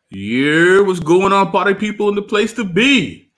Yeah, what's going on, party people in the place to be?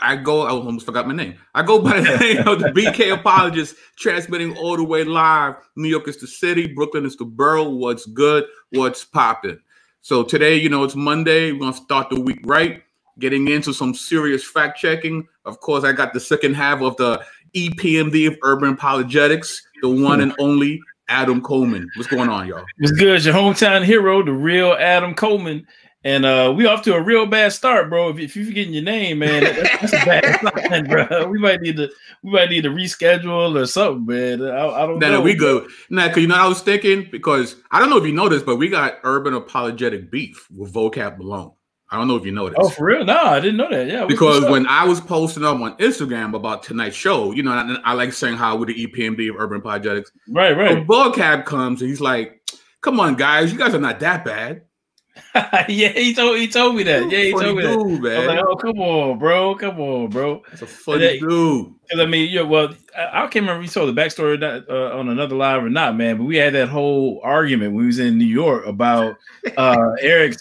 I almost forgot my name. I go by the name of the BK Apologist, transmitting all the way live. New York is the city, Brooklyn is the borough. What's good? What's popping? So today, it's Monday. We're going to start the week right, getting into some serious fact checking. Of course, I got the second half of the EPMD of Urban Apologetics, the one and only Adam Coleman. What's going on, y'all? What's good? It's your hometown hero, the real Adam Coleman. And we off to a real bad start, bro. If you're forgetting your name, man, that's a bad sign, bro. We might need to reschedule or something, man. I don't know. No, we good. Nah, because I was thinking, because I don't know if you noticed, but we got urban apologetic beef with vocab Malone. I don't know if you noticed. Oh, for real? No, I didn't know that. Yeah. Because when I was posting up on Instagram about tonight's show, I like saying how with the EPMD of Urban Apologetics. Right. Vocab comes and he's like, "Come on, guys, you guys are not that bad." Yeah, he told me that. Yeah, he told me dude, that. Man. I was like, "Oh, come on, bro. That's a funny dude." Because I mean, I can't remember if you told the backstory on another live or not, man. But we had that whole argument when we was in New York about Eric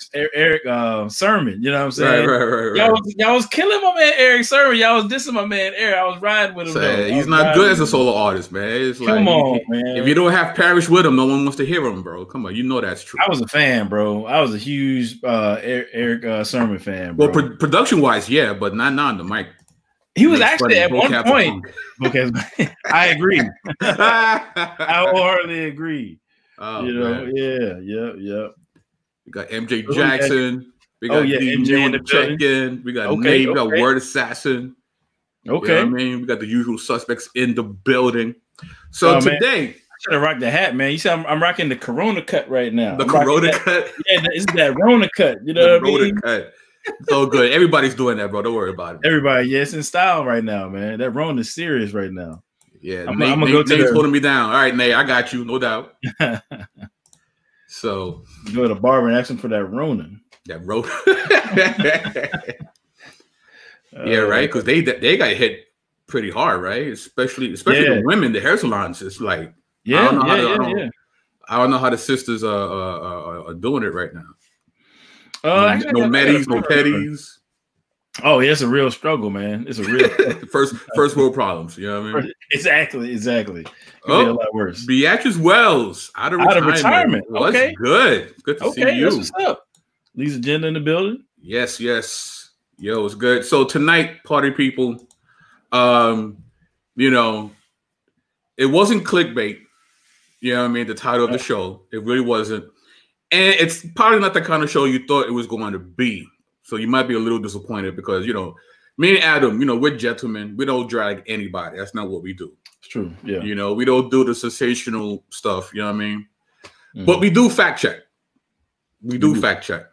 sermon. You know what I'm saying? Right. Y'all was killing my man Eric sermon. Y'all was dissing my man Eric. I was riding with him. He's not good as a solo artist, man. It's Come on, man. If you don't have Parrish with him, no one wants to hear him, bro. Come on, that's true. I was a fan, bro. I was a huge Eric sermon fan, bro. Well, production wise, yeah, but not on the mic. He was actually at one point. Okay, I agree. I wholeheartedly agree. Oh, man. Yeah. We got MJ Jackson. We got MJ in the check-in. We got Nate. We got Word Assassin. Okay, you know what I mean, we got the usual suspects in the building. So today, man, I should have rocked the hat, man. You see, I'm rocking the Corona cut right now. The Corona cut. Yeah, it's that Rona cut. You know what I mean? Cut. So good. Everybody's doing that, bro. Don't worry about it. Everybody, it's in style right now, man. That Rona is serious right now. Yeah, I'm gonna go to Nate's holding me down. All right, Nate, I got you, no doubt. So go to the barber and ask him for that Rona. That Rona. Yeah, right. Because they got hit pretty hard, right? Especially the women, the hair salons. It's like I don't know how the sisters are doing it right now. No Medis, no petties. Oh, yeah, it's a real struggle, man. It's a real first world problems. You know what I mean? Exactly. Oh, a lot worse. Beatrice Wells out of retirement. Okay, good to see you. That's what's up. Lisa Agenda in the building. Yes. Yo, it's good. So tonight, party people, it wasn't clickbait. You know what I mean? The title of the show, it really wasn't. And it's probably not the kind of show you thought it was going to be. So you might be a little disappointed because, me and Adam, we're gentlemen. We don't drag anybody. That's not what we do. It's true. Yeah. We don't do the sensational stuff. You know what I mean? Mm-hmm. But we do fact check. Fact check.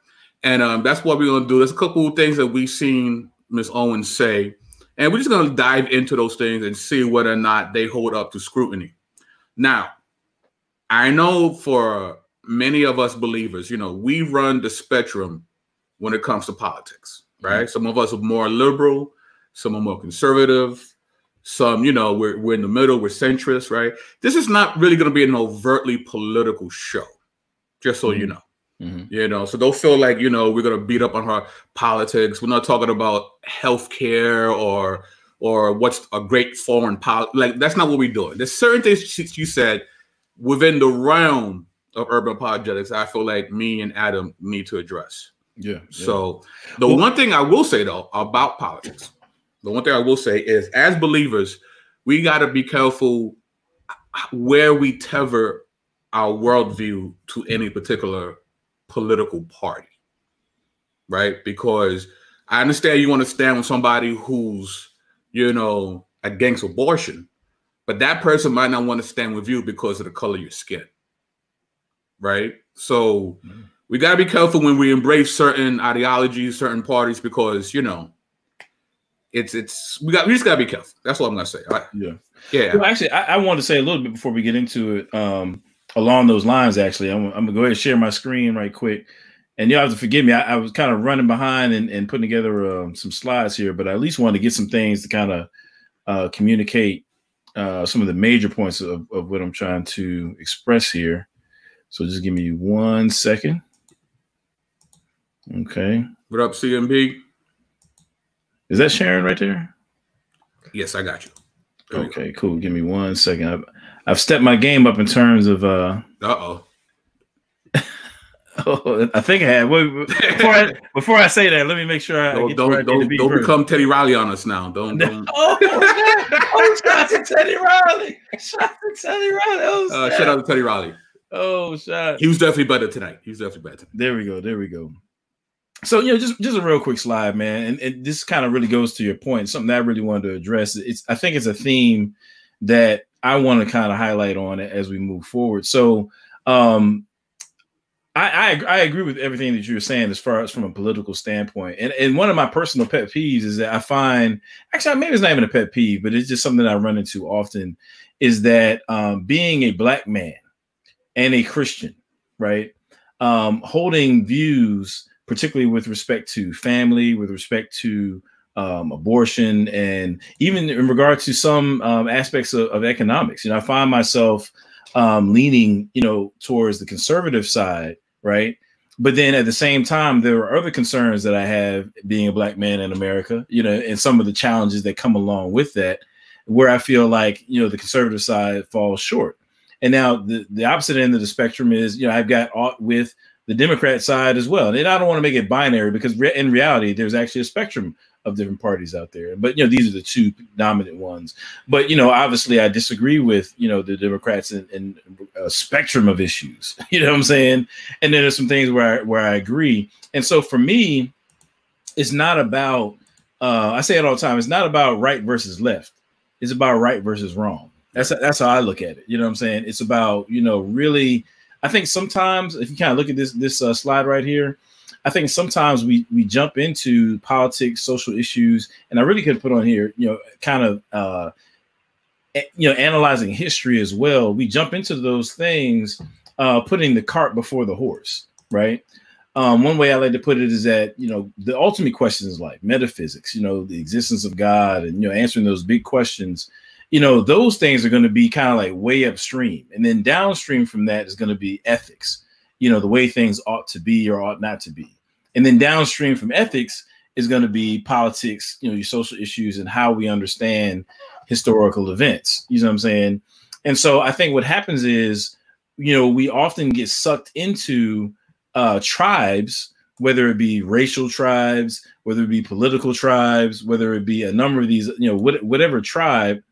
And that's what we're going to do. There's a couple of things that we've seen Ms. Owens say. And we're just going to dive into those things and see whether or not they hold up to scrutiny. Now, I know for many of us believers, we run the spectrum when it comes to politics, right? Mm-hmm. Some of us are more liberal, some are more conservative, some, we're in the middle, we're centrist, right? This is not really going to be an overtly political show, just so you know. Mm-hmm. So don't feel like, we're going to beat up on her politics. We're not talking about healthcare or what's a great foreign policy. Like, that's not what we're doing. There's certain things you said within the realm of urban apologetics, I feel like me and Adam need to address. Yeah. So the one thing I will say though about politics, is as believers, we got to be careful where we tether our worldview to any particular political party, right? Because I understand you want to stand with somebody who's, against abortion, but that person might not want to stand with you because of the color of your skin. Right. So we got to be careful when we embrace certain ideologies, certain parties, because, we just got to be careful. That's what I'm going to say. All right. Yeah. Well, actually, I want to say a little bit before we get into it along those lines. Actually, I'm going to go ahead and share my screen right quick. And you have to forgive me. I was kind of running behind and putting together some slides here, but I at least wanted to get some things to kind of communicate some of the major points of what I'm trying to express here. So just give me 1 second. Okay. What up, CMB? Is that Sharon right there? Yes, I got you. Okay, cool. Give me 1 second. I've stepped my game up in terms of Uh-oh. Oh, I think I have. Before I say that, let me make sure I don't become Teddy Riley on us now. Don't. Oh, shout out to Teddy Riley. Shout out to Teddy Riley. Shout out to Teddy Riley. Oh, shot. He was definitely better tonight. There we go. So, just a real quick slide, man. And this kind of really goes to your point. Something that I really wanted to address. I think it's a theme that I want to kind of highlight on it as we move forward. So, I agree with everything that you were saying as far as from a political standpoint. And one of my personal pet peeves is that I find, actually, maybe it's not even a pet peeve, but it's just something that I run into often, is that being a Black man and a Christian, right, holding views, particularly with respect to family, with respect to abortion, and even in regard to some aspects of economics. I find myself leaning, towards the conservative side, right? But then at the same time, there are other concerns that I have being a Black man in America, and some of the challenges that come along with that, where I feel like, the conservative side falls short. And now the opposite end of the spectrum is, I've got aught with the Democrat side as well. And I don't want to make it binary, because in reality, there's actually a spectrum of different parties out there. But, these are the two dominant ones. But, obviously I disagree with, the Democrats in a spectrum of issues, you know what I'm saying? And then there's some things where I agree. And so for me, it's not about, I say it all the time, it's not about right versus left. It's about right versus wrong. That's how I look at it. You know what I'm saying? It's about, really, I think sometimes if you kind of look at this slide right here, I think sometimes we jump into politics, social issues, and I really could put on here, kind of, analyzing history as well. We jump into those things, putting the cart before the horse, right? One way I like to put it is that, the ultimate questions like metaphysics, the existence of God, and, answering those big questions, those things are going to be kind of like way upstream. And then downstream from that is going to be ethics, the way things ought to be or ought not to be. And then downstream from ethics is going to be politics, your social issues, and how we understand historical events. You know what I'm saying? And so I think what happens is, we often get sucked into tribes, whether it be racial tribes, whether it be political tribes, whether it be a number of these, whatever tribe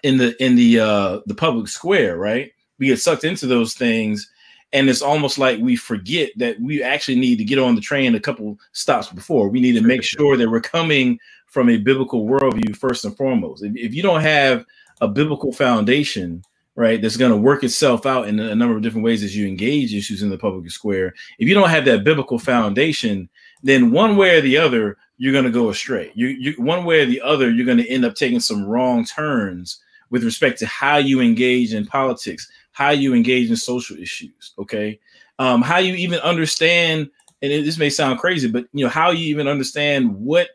in the public square, right? We get sucked into those things. And it's almost like we forget that we actually need to get on the train a couple stops before. We need to make sure that we're coming from a biblical worldview first and foremost. If you don't have a biblical foundation, right, that's going to work itself out in a number of different ways as you engage issues in the public square, if you don't have that biblical foundation, then one way or the other, you're going to go astray. One way or the other, you're going to end up taking some wrong turns with respect to how you engage in politics, how you engage in social issues, okay? How you even understand, and this may sound crazy, but how you even understand what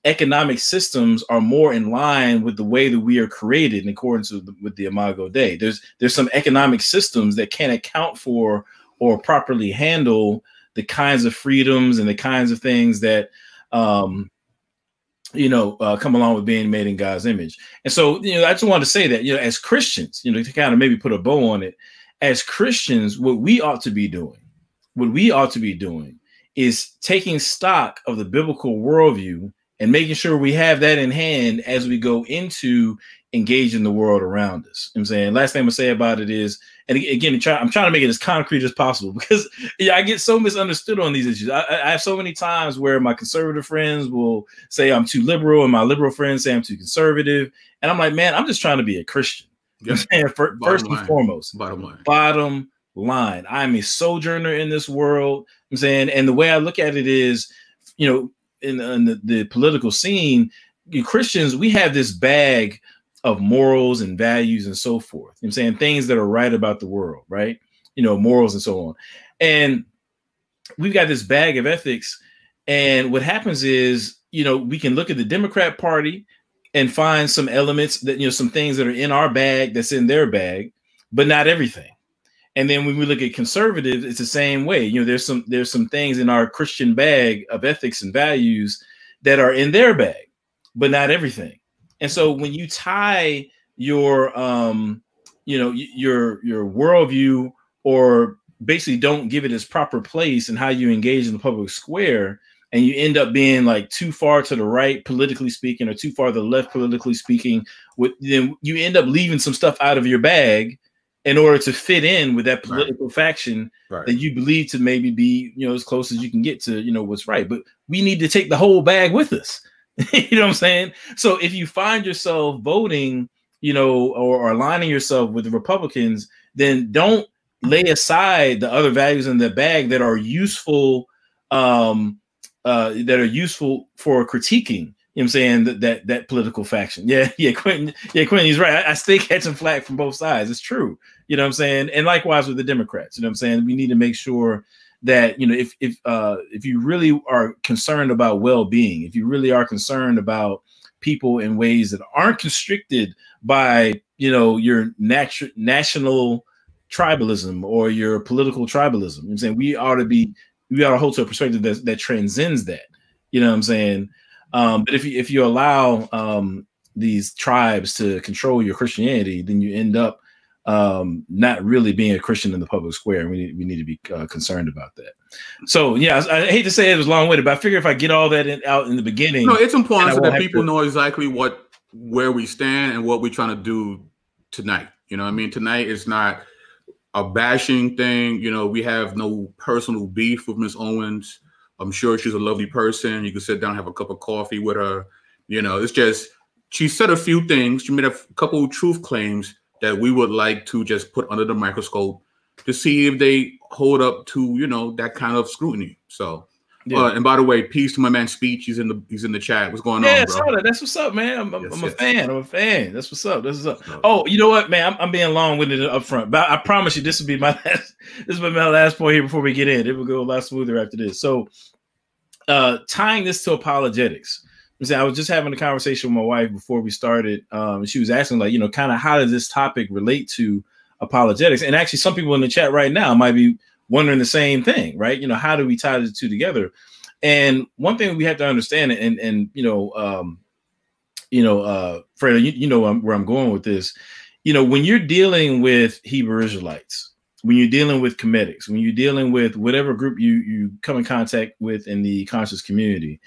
economic systems are more in line with the way that we are created in accordance with the Imago Dei. There's some economic systems that can't account for or properly handle the kinds of freedoms and the kinds of things that come along with being made in God's image. And so, I just wanted to say that, as Christians, to kind of maybe put a bow on it, as Christians, what we ought to be doing is taking stock of the biblical worldview and making sure we have that in hand as we go into engaging the world around us. You know what I'm saying? Last thing I'm gonna say about it is, and again, I'm trying to make it as concrete as possible, because I get so misunderstood on these issues. I have so many times where my conservative friends will say I'm too liberal, and my liberal friends say I'm too conservative. And I'm like, man, I'm just trying to be a Christian. Yep. You know what I'm saying? First and foremost, bottom line. I'm a sojourner in this world. I'm saying, and the way I look at it is, in the political scene, Christians, we have this bag of morals and values and so forth. I'm saying things that are right about the world, right? Morals and so on. And we've got this bag of ethics. And what happens is, we can look at the Democrat Party and find some elements that, some things that are in our bag that's in their bag, but not everything. And then when we look at conservatives, it's the same way. You know, there's some things in our Christian bag of ethics and values that are in their bag, but not everything. And so when you tie your your worldview, or basically don't give it its proper place in how you engage in the public square, and you end up being like too far to the right politically speaking, or too far to the left politically speaking, then you end up leaving some stuff out of your bag in order to fit in with that political faction that you believe to maybe be, you know, as close as you can get to, you know, what's right. But we need to take the whole bag with us. You know what I'm saying? So if you find yourself voting, you know, or aligning yourself with the Republicans, then don't lay aside the other values in the bag that are useful, for critiquing. You know what I'm saying? That political faction. Yeah, Quentin. Yeah, Quentin, he's right. I stay catching flack from both sides. It's true. You know what I'm saying? And likewise with the Democrats. You know what I'm saying? We need to make sure that, you know, if you really are concerned about well-being, if you really are concerned about people in ways that aren't constricted by, you know, your national tribalism or your political tribalism, you know what I'm saying? We ought to hold to a perspective that transcends that. You know what I'm saying? But if you allow these tribes to control your Christianity, then you end up not really being a Christian in the public square. We need to be concerned about that. So yeah, I hate to say it was long-winded, but I figure if I get all that out in the beginning, no, it's important so that people know exactly where we stand and what we're trying to do tonight. You know what I mean? Tonight is not a bashing thing. You know, we have no personal beef with Miss Owens. I'm sure she's a lovely person. You can sit down and have a cup of coffee with her. You know, it's just, she said a few things. She made a couple of truth claims that we would like to just put under the microscope to see if they hold up to, you know, that kind of scrutiny. So, yeah. And by the way, peace to my man Speech. He's in the chat. What's going on, bro? That's what's up, man. I'm a fan. I'm a fan. That's what's up. That's what's up. Oh, you know what, man? I'm being long-winded up front, but I promise you, this will be my last. This will be my last point here before we get in. It will go a lot smoother after this. So, tying this to apologetics. I was just having a conversation with my wife before we started. She was asking, like, you know, kind of how does this topic relate to apologetics? And actually, some people in the chat right now might be wondering the same thing, right? You know, how do we tie the two together? And one thing we have to understand, and Fred, you know where I'm going with this. You know, when you're dealing with Hebrew Israelites, when you're dealing with Comedics, when you're dealing with whatever group you come in contact with in the conscious community,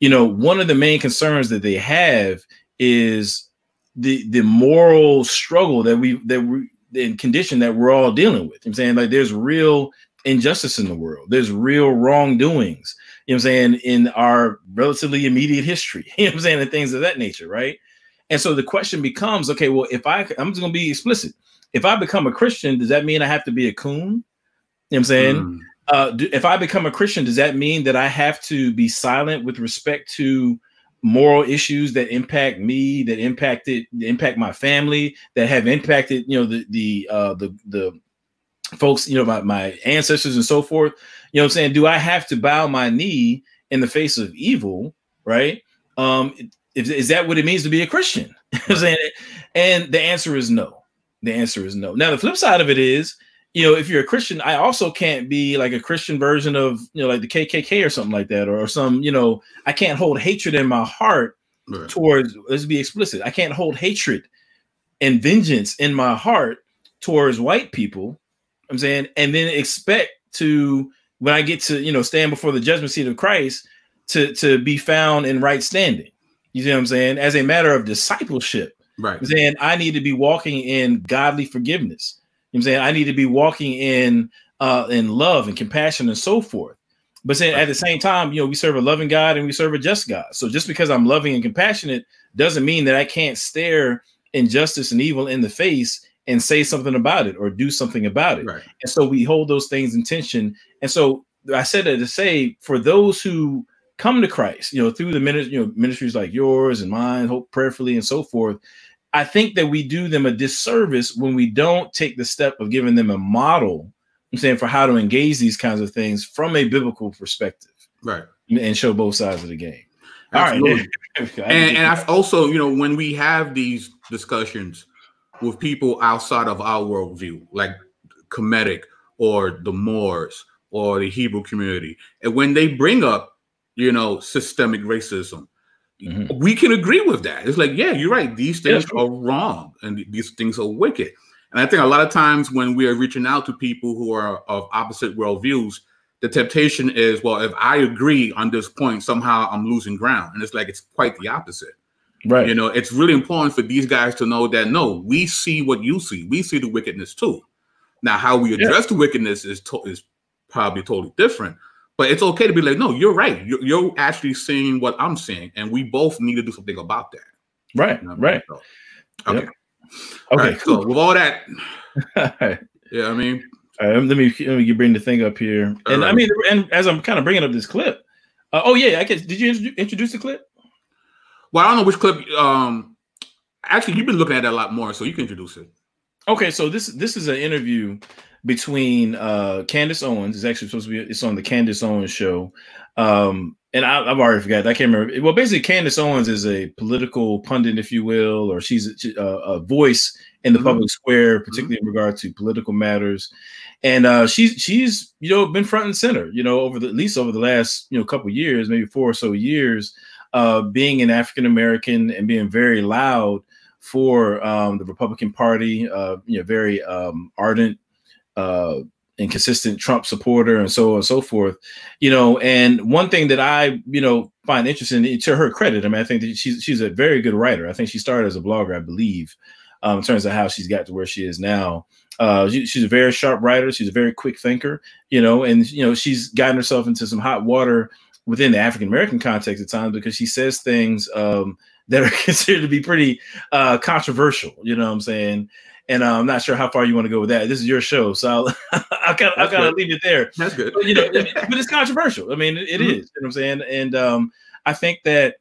you know, one of the main concerns that they have is the moral struggle that we in condition that we're all dealing with. You know what I'm saying? Like, there's real injustice in the world. There's real wrongdoings, you know what I'm saying, in our relatively immediate history, you know what I'm saying, and things of that nature, right? And so the question becomes, okay, well, I'm just going to be explicit. If I become a Christian, does that mean I have to be a coon? You know what I'm saying? If I become a Christian, does that mean that I have to be silent with respect to moral issues that impact me, that impact my family, that have impacted, you know, the folks, you know, my ancestors and so forth? You know what I'm saying? Do I have to bow my knee in the face of evil? Right? Is that what it means to be a Christian? You know what I'm saying? And the answer is no. The answer is no. Now, the flip side of it is, you know, if you're a Christian, I also can't be like a Christian version of, you know, like the KKK or something like that, or some, you know, I can't hold hatred in my heart towards, let's be explicit, I can't hold hatred and vengeance in my heart towards white people, I'm saying, and then expect to, when I get to, you know, stand before the judgment seat of Christ, to be found in right standing. You see what I'm saying? As a matter of discipleship, right? I'm saying I need to be walking in godly forgiveness. You know what I'm saying? I need to be walking in love and compassion and so forth. But saying at the same time, you know, we serve a loving God and we serve a just God. So just because I'm loving and compassionate doesn't mean that I can't stare injustice and evil in the face and say something about it or do something about it. Right. And so we hold those things in tension. And so I said that to say, for those who come to Christ, you know, through the ministries like yours and mine, Hope Prayerfully and so forth, I think that we do them a disservice when we don't take the step of giving them a model, I'm saying, for how to engage these kinds of things from a biblical perspective, right? And show both sides of the game. Absolutely. All right. and I've also, you know, when we have these discussions with people outside of our worldview, like Kemetic or the Moors or the Hebrew community. And when they bring up, you know, systemic racism, we can agree with that. It's like, yeah, you're right. These things are wrong and these things are wicked. And I think a lot of times when we are reaching out to people who are of opposite worldviews, the temptation is, well, if I agree on this point, somehow I'm losing ground. And it's like, it's quite the opposite. Right. You know, it's really important for these guys to know that, no, we see what you see. We see the wickedness too. Now, how we address the wickedness is probably totally different. But it's okay to be like, no, you're right. You're actually seeing what I'm seeing. And we both need to do something about that. Right. You know right. So, okay. Yep. Okay. Right, so with all that, yeah, I mean, let me bring the thing up here. And I mean, and as I'm kind of bringing up this clip, I guess, did you introduce the clip? Well, I don't know which clip. Actually, you've been looking at that a lot more, so you can introduce it. Okay, so this is an interview between Candace Owens. It's actually supposed to be. It's on the Candace Owens show. And I've already forgot. I can't remember. Well, basically, Candace Owens is a political pundit, if you will, or she's a voice in the public square, particularly in regard to political matters. And she's been front and center, at least over the last couple of years, maybe 4 or so years, being an African American and being very loud for the Republican Party, very ardent and consistent Trump supporter, and so on and so forth. And one thing that I find interesting, to her credit, I mean, I think that she's a very good writer. I think she started as a blogger, I believe, in terms of how she's got to where she is now. She's a very sharp writer. She's a very quick thinker, and she's gotten herself into some hot water within the African American context at times because she says things that are considered to be pretty controversial. You know what I'm saying? And I'm not sure how far you want to go with that. This is your show, so I'll kind of leave it there. That's good. But, but it's controversial. I mean, it is. You know what I'm saying? And I think that,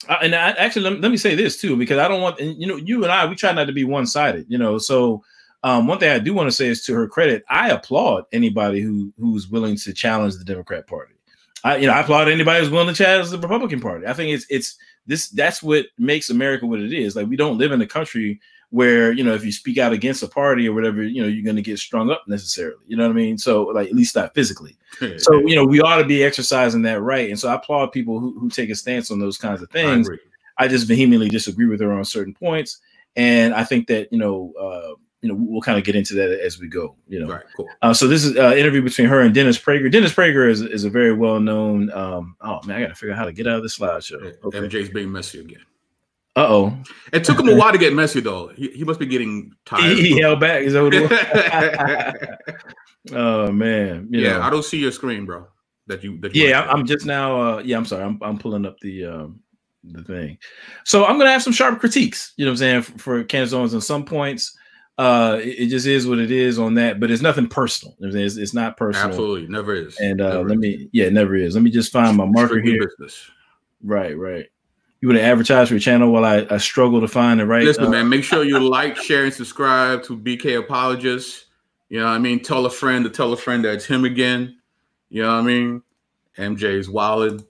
actually, let me say this too, because I don't want, you and I, we try not to be one-sided. So one thing I do want to say is, to her credit, I applaud anybody who's willing to challenge the Democrat Party. I applaud anybody who's willing to challenge the Republican Party. I think that's what makes America what it is. Like, we don't live in a country where, if you speak out against a party or whatever, you're going to get strung up necessarily. You know what I mean? So, like, at least not physically. So, we ought to be exercising that right. And so I applaud people who take a stance on those kinds of things. I just vehemently disagree with her on certain points. And I think that, we'll kind of get into that as we go, Right, cool. So this is an interview between her and Dennis Prager. Dennis Prager is a very well-known, oh man, I got to figure out how to get out of this slideshow. Okay. MJ's being messy again. Uh-oh. It took him a while to get messy, though. He must be getting tired. He held back. Is that what it was? Oh, man. I don't see your screen, bro. I'm just now, I'm sorry. I'm pulling up the thing. So I'm going to have some sharp critiques, you know what I'm saying, for Candace Owens on some points. It just is what it is on that, but it's nothing personal. It's not personal. Absolutely. Never is. And it never is. Let me just find my marker here. Business. Right. You want to advertise for your channel while I struggle to find it, right? Listen, man, make sure you like, share, and subscribe to BK Apologist. You know what I mean? Tell a friend that it's him again. You know what I mean? MJ's Wallen,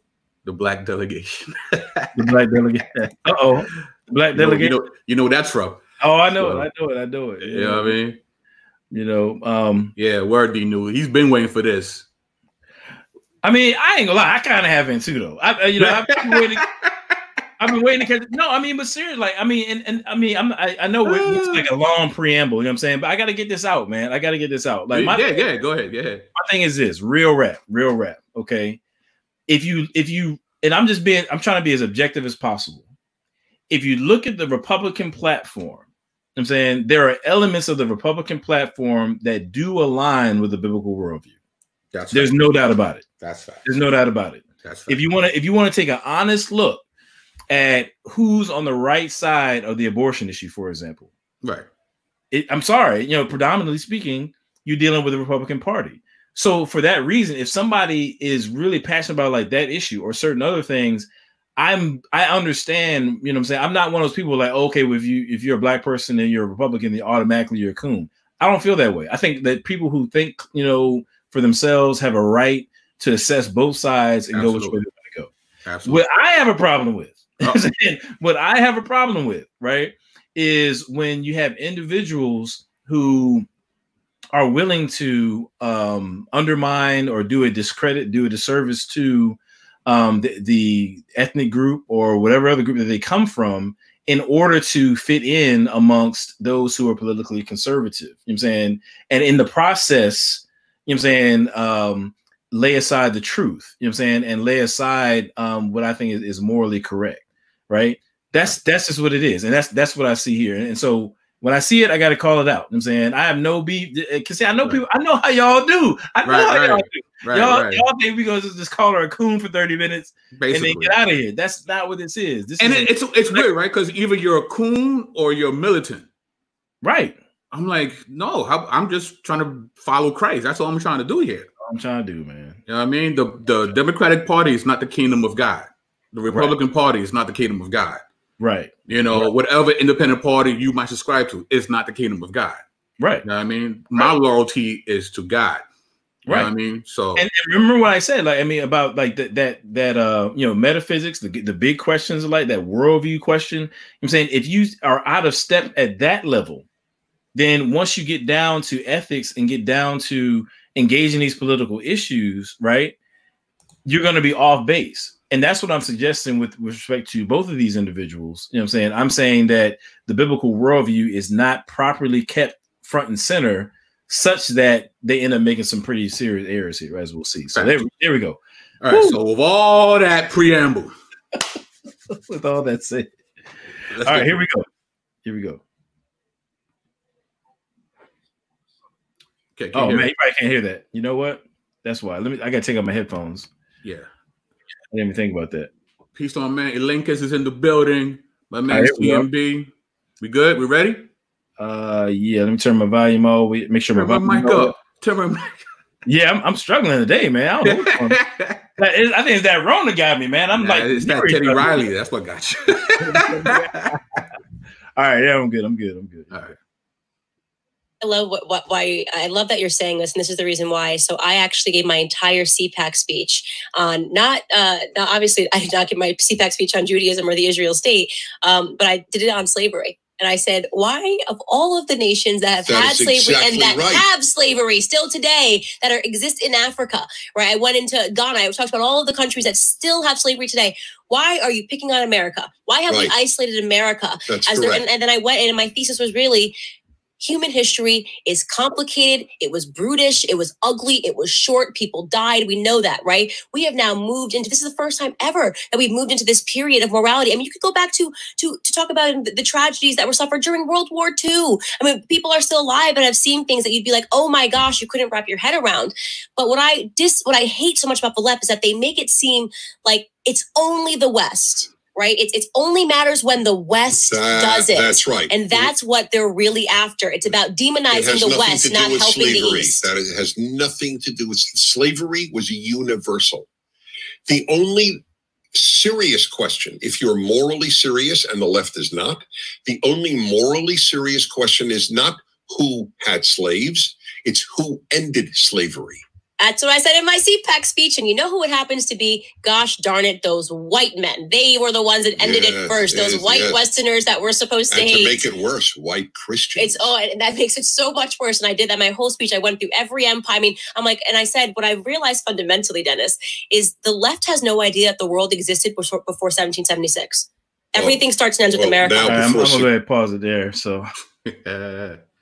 the Black Delegation. The Black Delegation. Uh-oh. Black Delegation. You know where that's from. Oh, I know it. You know what I mean? Yeah, WORLDVIEW knew. He's been waiting for this. I mean, I ain't gonna lie, I kind of have been too, though. I've been waiting to catch. No, I mean, but seriously, like, I mean, I know it's like a long preamble, you know what I'm saying? But I got to get this out, man. I got to get this out. Like, go ahead. My thing is this: real rap. Okay, if you, and I'm trying to be as objective as possible. If you look at the Republican platform, I'm saying there are elements of the Republican platform that do align with the biblical worldview. There's no doubt about it. That's fact. There's no doubt about it. That's fact. If you want to take an honest look at who's on the right side of the abortion issue, for example, right? I'm sorry, predominantly speaking, you're dealing with the Republican Party. So for that reason, if somebody is really passionate about like that issue or certain other things, I understand, you know what I'm saying? I'm not one of those people like, okay, well, if you're a black person and you're a Republican, then automatically you're a coon. I don't feel that way. I think that people who think, for themselves have a right to assess both sides and go which way they want to go. Absolutely. What I have a problem with, right, is when you have individuals who are willing to undermine or do a disservice to the ethnic group or whatever other group that they come from in order to fit in amongst those who are politically conservative. You know what I'm saying? And in the process, you know what I'm saying, lay aside the truth, you know what I'm saying, and lay aside what I think is morally correct, right? That's just what it is. And that's what I see here. And so when I see it, I got to call it out. You know what I'm saying, I have no beef because I know people. I know how y'all do. I know how y'all do. Y'all think we gonna just call her a coon for 30 minutes basically, and then get out of here. That's not what this is. It's weird, right? Because either you're a coon or you're militant, right? I'm like, no, I'm just trying to follow Christ. That's all I'm trying to do here. I'm trying to do, man. You know what I mean? The Democratic Party is not the kingdom of God. The Republican Party is not the kingdom of God. Right. You know, whatever independent party you might subscribe to is not the kingdom of God. Right. You know what I mean? My loyalty is to God. You know what I mean? So and remember what I said, like, I mean, about like that you know, metaphysics, the big questions like that worldview question. I'm saying if you are out of step at that level, then once you get down to ethics and get down to engaging these political issues, right, you're going to be off base. And that's what I'm suggesting with respect to both of these individuals. You know what I'm saying? I'm saying that the biblical worldview is not properly kept front and center such that they end up making some pretty serious errors here, as we'll see. So there we go. All right. So with all that preamble, with all that said, all right, here we go. Here we go. Okay, oh man, you probably can't hear that. You know what? That's why. I gotta take out my headphones. Yeah. I didn't even think about that. Peace on man. Elenkus is in the building. My man CMB. We good? We ready? Yeah, let me turn my volume on. Make sure my mic up. Turn my mic up. Yeah, I'm struggling today, man. I don't know. I think it's that Rona got me, man. I'm like, it's that Teddy Riley. That's what got you. All right, yeah, I'm good. All right. I love why I love that you're saying this, and this is the reason why. So I actually gave my entire CPAC speech on now obviously I did not give my CPAC speech on Judaism or the Israel state, but I did it on slavery. And I said, why of all of the nations that have had slavery and that have slavery still today that exist in Africa, right? I went into Ghana. I talked about all of the countries that still have slavery today. Why are you picking on America? Why have we isolated America? And then I went and my thesis was really, human history is complicated. It was brutish. It was ugly. It was short. People died. We know that, right? We have now moved into, this is the first time ever that we've moved into this period of morality. I mean, you could go back to talk about the tragedies that were suffered during World War II. I mean, people are still alive and have seen things that you'd be like, oh my gosh, you couldn't wrap your head around. But what I hate so much about the left is that they make it seem like it's only the West. Right? It only matters when the West does it. That's right. And that's what they're really after. It's about demonizing the West, not helping the East. That has nothing to do with slavery. Was universal. The only serious question, if you're morally serious and the left is not, the only morally serious question is not who had slaves, it's who ended slavery. That's what I said in my CPAC speech. And you know who it happens to be? Gosh darn it, those white men. They were the ones that ended it first. Those white Westerners that we're supposed to hate. To make it worse, white Christians. And that makes it so much worse. And I did that my whole speech. I went through every empire. I mean, I'm like, and I said, what I realized fundamentally, Dennis, is the left has no idea that the world existed before 1776. Everything starts and ends with America. I'm going to go ahead and pause it there. So,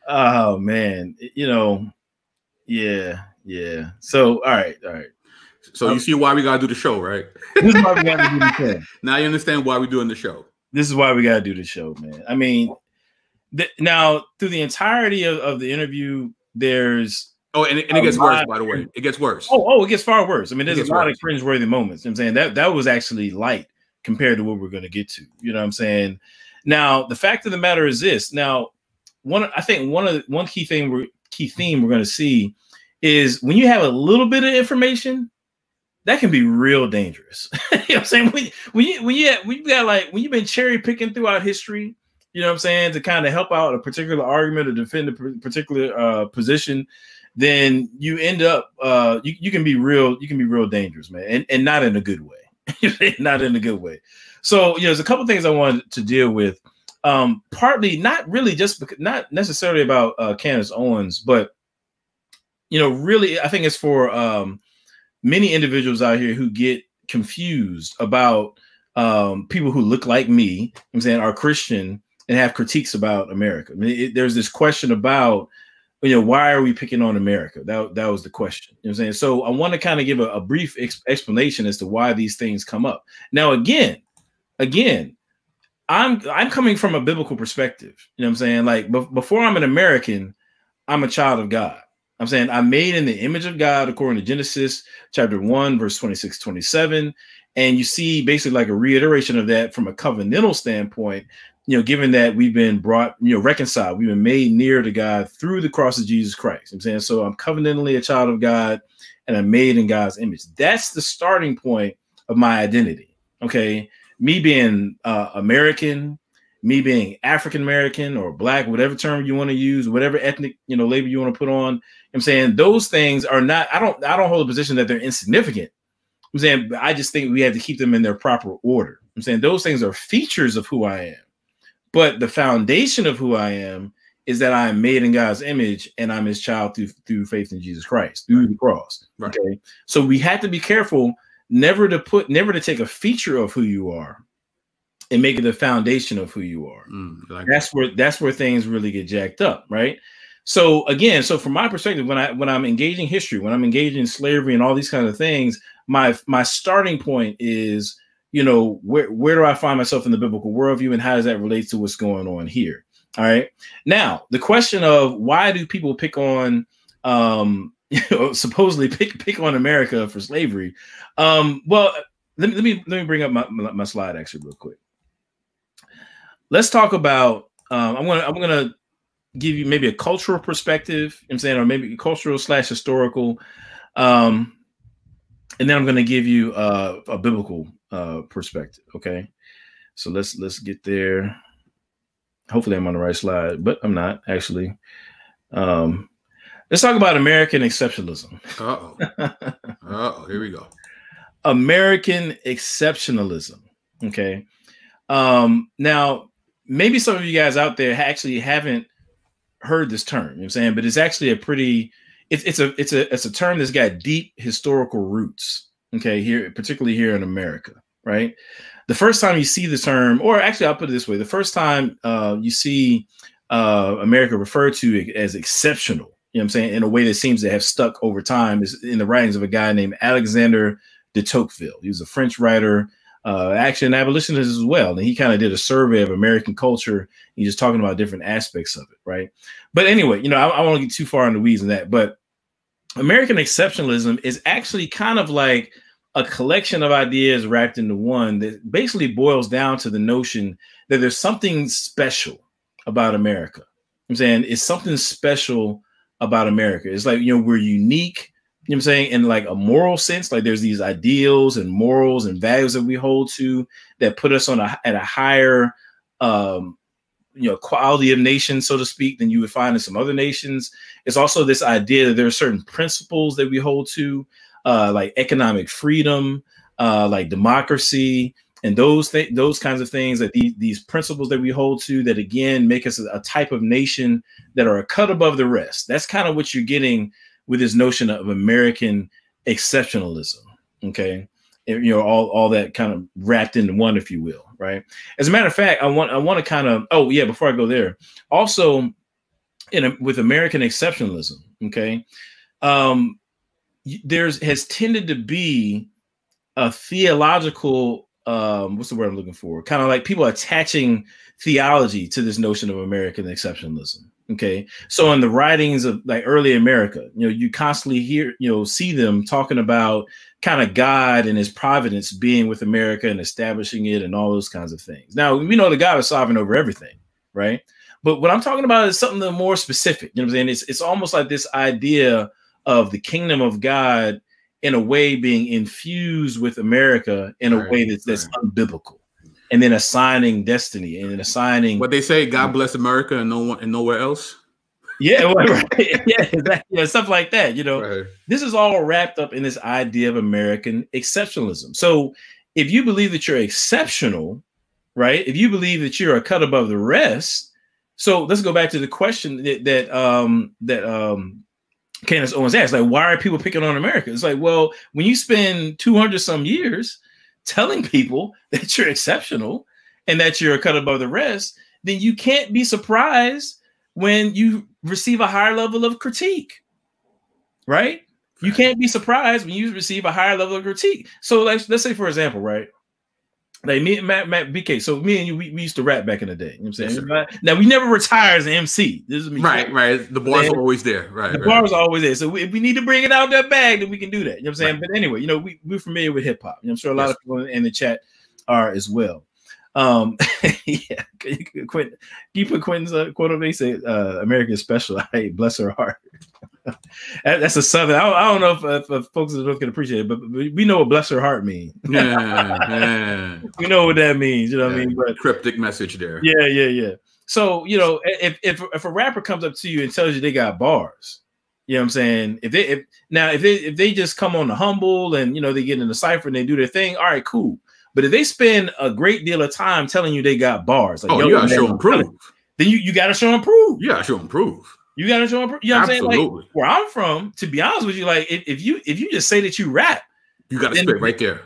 oh man, you know, yeah. So, all right. So you see why we gotta do the show, right? This is why we gotta do the show. Now you understand why we're doing the show. This is why we gotta do the show, man. I mean, now through the entirety of the interview, there's and it gets worse. By the way, it gets worse. It gets far worse. I mean, there's a lot of cringeworthy moments. You know what I'm saying that was actually light compared to what we're gonna get to. You know what I'm saying? Now, the fact of the matter is this. Now, one key theme we're gonna see is when you have a little bit of information, that can be real dangerous. You know what I'm saying? When you've been cherry picking throughout history, you know what I'm saying, to kind of help out a particular argument or defend a particular position, then you end up you can be real dangerous, man, and not in a good way. Not in a good way. So, you know, there's a couple things I wanted to deal with. Partly not necessarily about Candace Owens, but you know, really, I think it's for many individuals out here who get confused about people who look like me, I'm saying, are Christian and have critiques about America. I mean, there's this question about, you know, why are we picking on America? That was the question. You know what I'm saying? So I want to kind of give a brief explanation as to why these things come up. Now, again, I'm coming from a biblical perspective. You know what I'm saying? Like before I'm an American, I'm a child of God. I'm saying I'm made in the image of God, according to Genesis chapter 1, verse 26, 27. And you see basically like a reiteration of that from a covenantal standpoint, you know, given that we've been brought, you know, reconciled, we've been made near to God through the cross of Jesus Christ. I'm saying, so I'm covenantally a child of God and I'm made in God's image. That's the starting point of my identity. Okay. Me being American, me being African-American or Black, whatever term you want to use, whatever ethnic, you know, label you want to put on, I'm saying those things are not, I don't hold a position that they're insignificant. I'm saying, I just think we have to keep them in their proper order. I'm saying those things are features of who I am. But the foundation of who I am is that I am made in God's image and I'm his child through faith in Jesus Christ, through the cross. Right. Okay. So we have to be careful never to take a feature of who you are and make it the foundation of who you are. That's where things really get jacked up, right? So again, so from my perspective, when I'm engaging history, when I'm engaging slavery and all these kinds of things, my starting point is, you know, where do I find myself in the biblical worldview and how does that relate to what's going on here? All right. Now, the question of why do people pick on, you know, supposedly pick on America for slavery? Well, let me bring up my slide actually real quick. Let's talk about, I'm gonna give you maybe a cultural perspective, I'm saying, or maybe cultural / historical, and then I'm gonna give you a biblical perspective. Okay, so let's get there. Hopefully I'm on the right slide, but I'm not actually. Let's talk about American exceptionalism. Here we go. American exceptionalism. Okay. Now maybe some of you guys out there actually haven't heard this term, you know what I'm saying, but it's actually a pretty, it's a term that's got deep historical roots. Okay, here, particularly here in America, right? The first time you see the term, or actually I'll put it this way, the first time you see America referred to as exceptional, you know what I'm saying, in a way that seems to have stuck over time, is in the writings of a guy named Alexander de Tocqueville. He was a French writer, actually an abolitionist as well. And he kind of did a survey of American culture. He's just talking about different aspects of it, right? But anyway, you know, I won't get too far in the weeds in that, but American exceptionalism is actually kind of like a collection of ideas wrapped into one that basically boils down to the notion that there's something special about America. I'm saying it's something special about America. It's like, you know, we're unique, you know what I'm saying, in like a moral sense. Like there's these ideals and morals and values that we hold to that put us on at a higher, you know, quality of nation, so to speak, than you would find in some other nations. It's also this idea that there are certain principles that we hold to, like economic freedom, like democracy, and those kinds of things, that these principles that we hold to that, again, make us a type of nation that are a cut above the rest. That's kind of what you're getting with this notion of American exceptionalism. Okay. And, you know, all that kind of wrapped into one, if you will. Right. As a matter of fact, I want to kind of, oh yeah, before I go there, also with American exceptionalism. Okay. Has tended to be a theological, what's the word I'm looking for? Kind of like people attaching theology to this notion of American exceptionalism. Okay. So in the writings of like early America, you know, you constantly see them talking about kind of God and his providence being with America and establishing it and all those kinds of things. Now, we know that God is sovereign over everything, right? But what I'm talking about is something that more specific. You know what I'm saying? It's almost like this idea of the kingdom of God in a way being infused with America in a way that's unbiblical, and then assigning destiny and then assigning what they say, God bless America and no one and nowhere else. Yeah, right. Yeah, exactly. Yeah, stuff like that. You know, This is all wrapped up in this idea of American exceptionalism. So if you believe that you're exceptional, right? If you believe that you're a cut above the rest, so let's go back to the question that Candace Owens asked, like, why are people picking on America? It's like, well, when you spend 200 some years telling people that you're exceptional and that you're cut above the rest, then you can't be surprised when you receive a higher level of critique, right? You can't be surprised when you receive a higher level of critique. So let's say, for example, right? Like me and Matt BK. So me and you, we used to rap back in the day. You know what I'm saying? Yes, now we never retired as an MC. This is me. Right. The bars are always there. Right. The bars are always there. So if we need to bring it out that bag, then we can do that. You know what I'm saying? But anyway, you know, we're familiar with hip hop. You know, I'm sure a lot of people in the chat are as well. Yeah. Quentin, you put Quentin's quote on they say America is special. Hey, bless her heart. That's a Southern. I don't know if folks can appreciate it, but we know what bless her heart means. Yeah. We know what that means. You know what I mean? But cryptic message there. Yeah. So you know, if a rapper comes up to you and tells you they got bars, you know what I'm saying? If they just come on the humble and you know they get in the cipher and they do their thing, all right, cool. But if they spend a great deal of time telling you they got bars, like, you gotta show them proof. Then you gotta show them proof. You gotta show them proof. You gotta show them. You know what I'm saying? Absolutely. Like where I'm from, to be honest with you, like if you just say that you rap, you gotta spit right there.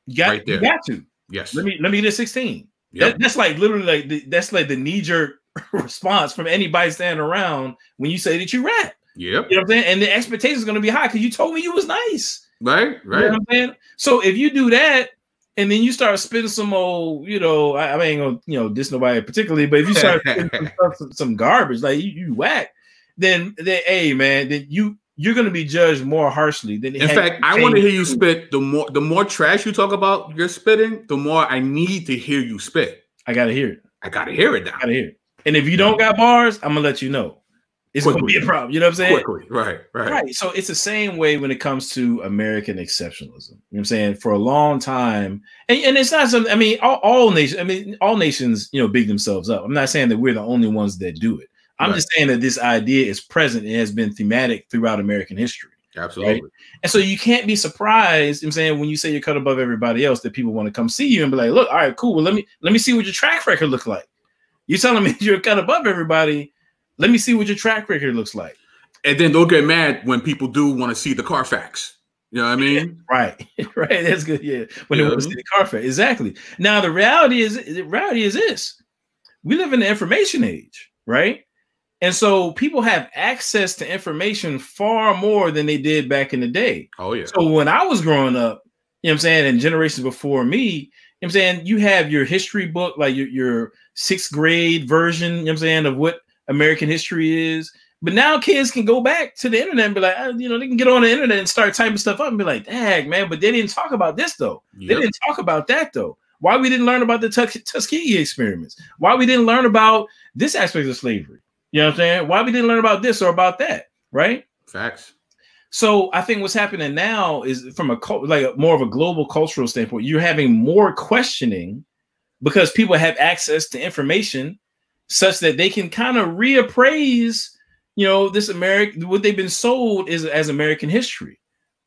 You got to. Yes. Let me get a 16. Yep. That's like literally that's like the knee-jerk response from anybody standing around when you say that you rap. Yep. You know what I'm saying? And the expectation is gonna be high because you told me you was nice. Right. You know what I'm saying? So if you do that and then you start spitting some old, you know, I ain't gonna, you know, diss nobody particularly, but if you start spitting some garbage, like you whack, then hey man, then you're gonna be judged more harshly than. In fact, I want to hear you spit. The more trash you talk about your spitting, the more I need to hear you spit. I gotta hear it. I gotta hear it now. I gotta hear it. And if you don't got bars, I'm gonna let you know. It's gonna be a problem. You know what I'm saying? Quickly. Right. So it's the same way when it comes to American exceptionalism. You know what I'm saying? For a long time, and it's not something. I mean, all nations, you know, big themselves up. I'm not saying that we're the only ones that do it. I'm just saying that this idea is present and has been thematic throughout American history. Absolutely. Right? And so you can't be surprised, I'm saying, when you say you're cut above everybody else, that people want to come see you and be like, look, all right, cool. Well, let me see what your track record looks like. You're telling me you're cut above everybody. Let me see what your track record looks like. And then don't get mad when people do want to see the Carfax. You know what I mean? Right. That's good. Yeah. When they want to see the Carfax. Exactly. Now the reality is this. We live in the information age, right? And so people have access to information far more than they did back in the day. Oh, yeah. So when I was growing up, you know what I'm saying, and generations before me, you know what I'm saying, you have your history book, like your 6th grade version, you know what I'm saying, of what American history is. But now kids can go back to the internet and be like, you know, they can get on the internet and start typing stuff up and be like, dang, man, but they didn't talk about this, though. Yep. They didn't talk about that, though. Why we didn't learn about the Tuskegee experiments? Why we didn't learn about this aspect of slavery? You know what I'm saying? Why we didn't learn about this or about that, right? Facts. So I think what's happening now is from more of a global cultural standpoint, you're having more questioning because people have access to information such that they can kind of reappraise, you know, this what they've been sold is as American history.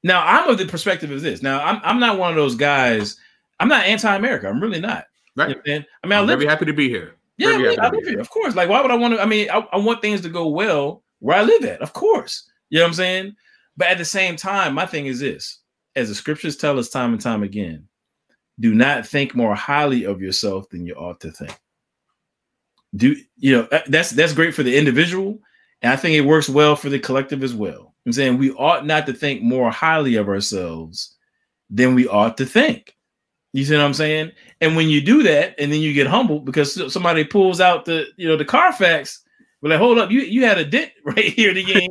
Now I'm of the perspective of this. Now I'm not one of those guys. I'm not anti-America. I'm really not. Right. You know what I'm saying? I mean, I'm very happy to be here. Yeah, I live here, of course. Like, why would I want to? I mean, I want things to go well where I live at, of course. You know what I'm saying? But at the same time, my thing is this: as the scriptures tell us time and time again, do not think more highly of yourself than you ought to think. That's great for the individual, and I think it works well for the collective as well. I'm saying we ought not to think more highly of ourselves than we ought to think. You see what I'm saying? And when you do that, and then you get humbled because somebody pulls out the Carfax, we're like, hold up, you had a dent right here. You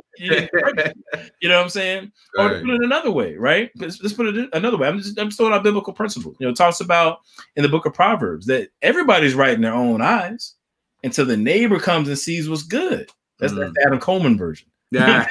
know what I'm saying? Right. Or to put it another way, right? Let's put it another way. I'm just throwing out biblical principles. You know, it talks about in the book of Proverbs that everybody's right in their own eyes until the neighbor comes and sees what's good. That's the Adam Coleman version. Yeah.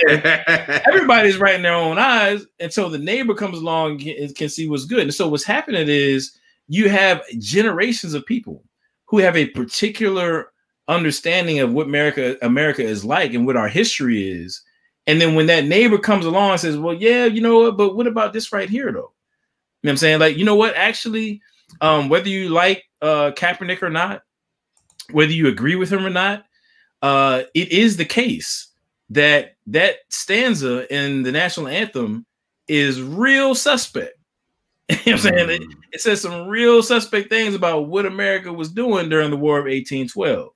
Everybody's right in their own eyes until the neighbor comes along and can see what's good. And so what's happening is you have generations of people who have a particular understanding of what America is like and what our history is. And then when that neighbor comes along and says, well, yeah, you know what, but what about this right here, though? You know what I'm saying? Like, you know what, actually, whether you like Kaepernick or not, whether you agree with him or not, it is the case that stanza in the national anthem is real suspect. You know what I'm saying? It says some real suspect things about what America was doing during the War of 1812.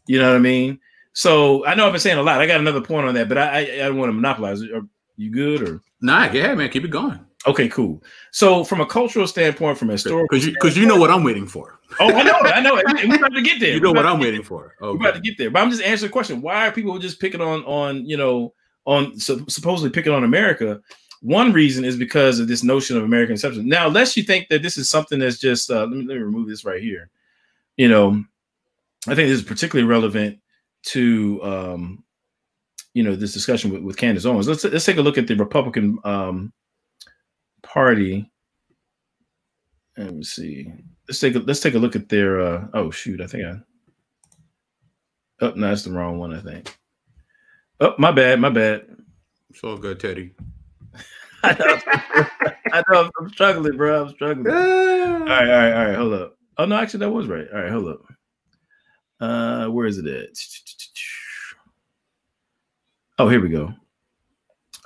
You know what I mean? So I know I've been saying a lot. I got another point on that, but I don't want to monopolize it. Are you good or? Nah, yeah, man, keep it going. Okay, cool. So from a cultural standpoint, from a historical, because you know what I'm waiting for. Oh, I know. We're about to get there. You know what I'm waiting for. Okay. We're about to get there. But I'm just answering the question: why are people just picking supposedly picking on America? One reason is because of this notion of American exception. Now, unless you think that this is something that's just let me remove this right here. You know, I think this is particularly relevant to this discussion with Candace Owens. Let's take a look at the Republican Party. Let me see. Let's take a look at their oh shoot, I think no, that's the wrong one, I think. Oh, my bad. It's all good, Teddy. I know I'm struggling, bro. I'm struggling. All right, hold up. Oh no, actually that was right. All right, hold up. Where is it at? Oh, here we go. All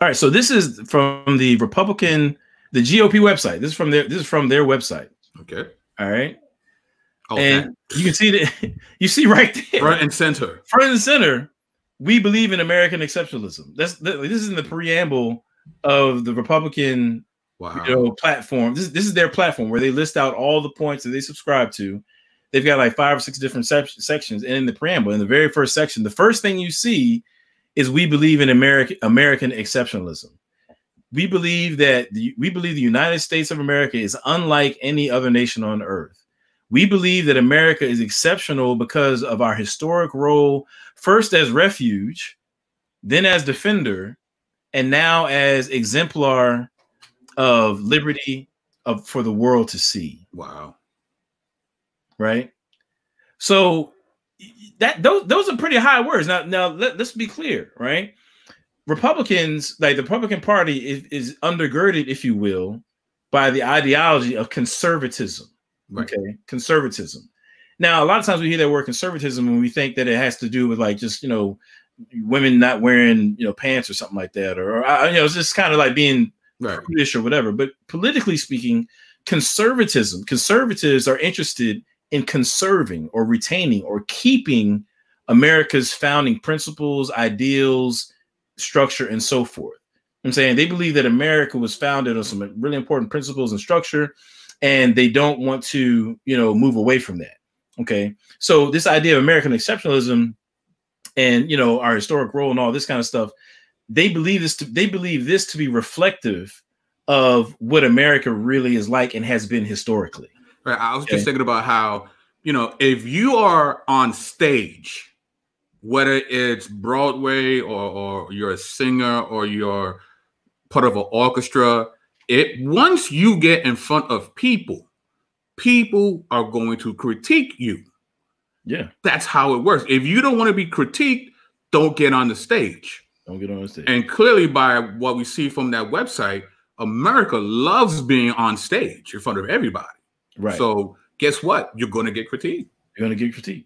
right, so this is from the GOP website. This is from their website. Okay. All right. Okay. And you can see that you see right there. Front and center. Front and center. We believe in American exceptionalism. This is in the preamble of the Republican platform. This is their platform where they list out all the points that they subscribe to. They've got like 5 or 6 different sections. And in the preamble, in the very first section, the first thing you see is we believe in American exceptionalism. We believe the United States of America is unlike any other nation on earth. We believe that America is exceptional because of our historic role, first as refuge, then as defender, and now as exemplar of liberty for the world to see. Wow. Right? So those are pretty high words. Now let's be clear, right? Republicans, like the Republican Party, is undergirded, if you will, by the ideology of conservatism. Right. Okay, conservatism. Now, a lot of times we hear that word conservatism and we think that it has to do with like just women not wearing pants or something like that, or it's just kind of like being prudish or whatever. But politically speaking, conservatives are interested in conserving or retaining or keeping America's founding principles, ideals, structure, and so forth. I'm saying they believe that America was founded on some really important principles and structure, and they don't want to, move away from that. Okay. So this idea of American exceptionalism and, our historic role and all this kind of stuff, they believe this to be reflective of what America really is like and has been historically. Right. I was just thinking about how, if you are on stage, whether it's Broadway or you're a singer or you're part of an orchestra, once you get in front of people are going to critique you. Yeah. That's how it works. If you don't want to be critiqued, don't get on the stage. Don't get on the stage. And clearly by what we see from that website, America loves being on stage in front of everybody. Right. So guess what? You're going to get critiqued. You're going to get critiqued.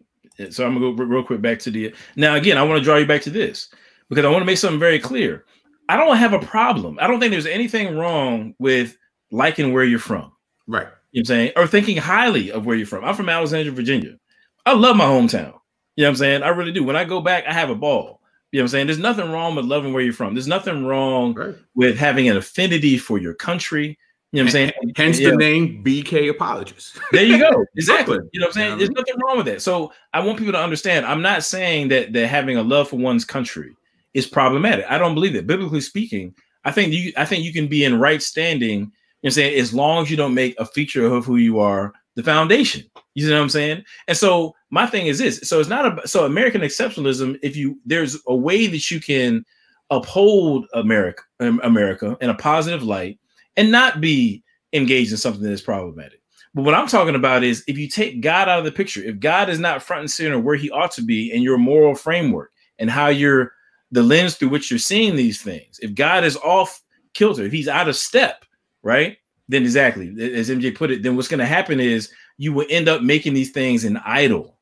So I'm going to go real quick back to now, again, I want to draw you back to this because I want to make something very clear. I don't have a problem. I don't think there's anything wrong with liking where you're from. Right. You know what I'm saying? Or thinking highly of where you're from. I'm from Alexandria, Virginia. I love my hometown. You know what I'm saying? I really do. When I go back, I have a ball. You know what I'm saying? There's nothing wrong with loving where you're from. There's nothing wrong with having an affinity for your country. You know what I'm saying? Hence the name BK Apologist. There you go. Exactly. You know what I'm saying? There's nothing wrong with that. So I want people to understand, I'm not saying that having a love for one's country is problematic. I don't believe that. Biblically speaking, I think you can be in right standing, you know what I'm saying, as long as you don't make a feature of who you are the foundation. You know what I'm saying? And so my thing is this. So it's not so American exceptionalism, there's a way that you can uphold America in a positive light and not be engaged in something that is problematic. But what I'm talking about is if you take God out of the picture, if God is not front and center where he ought to be in your moral framework and how the lens through which you're seeing these things, if God is off kilter, if he's out of step, right? Then exactly, as MJ put it, then what's going to happen is you will end up making these things an idol. You know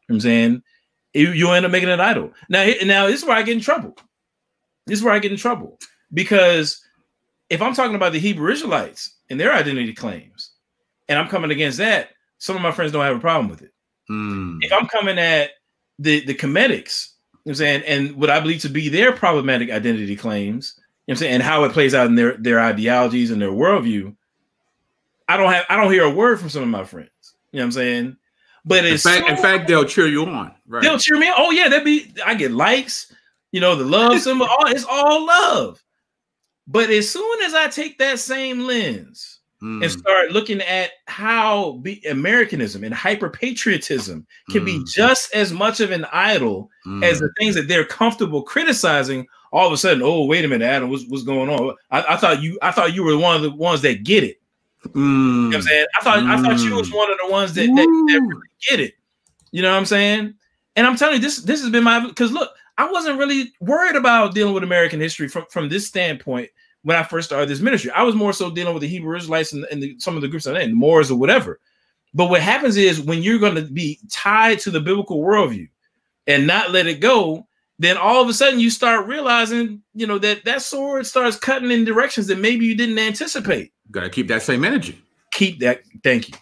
what I'm saying? You'll end up making an idol. Now this is where I get in trouble. This is where I get in trouble, because if I'm talking about the Hebrew Israelites and their identity claims, and I'm coming against that, some of my friends don't have a problem with it. If I'm coming at the Comedics, you know what I'm saying, and what I believe to be their problematic identity claims, you know what I'm saying, and how it plays out in their ideologies and their worldview, I don't hear a word from some of my friends. You know what I'm saying? But in fact, they'll cheer you on. Right. They'll cheer me on. Oh yeah, I get likes, you know, the love symbol. It's all love. But as soon as I take that same lens and start looking at how Americanism and hyper-patriotism can be just as much of an idol as the things that they're comfortable criticizing, all of a sudden, oh, wait a minute, Adam, what's going on? I thought you were one of the ones that get it. You know what I'm saying? I thought you was one of the ones that really get it. You know what I'm saying? And I'm telling you, this has been because look, I wasn't really worried about dealing with American history from this standpoint when I first started this ministry. I was more so dealing with the Hebrew Israelites and some of the groups I'm in, the Moors or whatever. But what happens is when you're going to be tied to the biblical worldview and not let it go, then all of a sudden you start realizing, you know, that sword starts cutting in directions that maybe you didn't anticipate. Got to keep that same energy. Keep that. Thank you.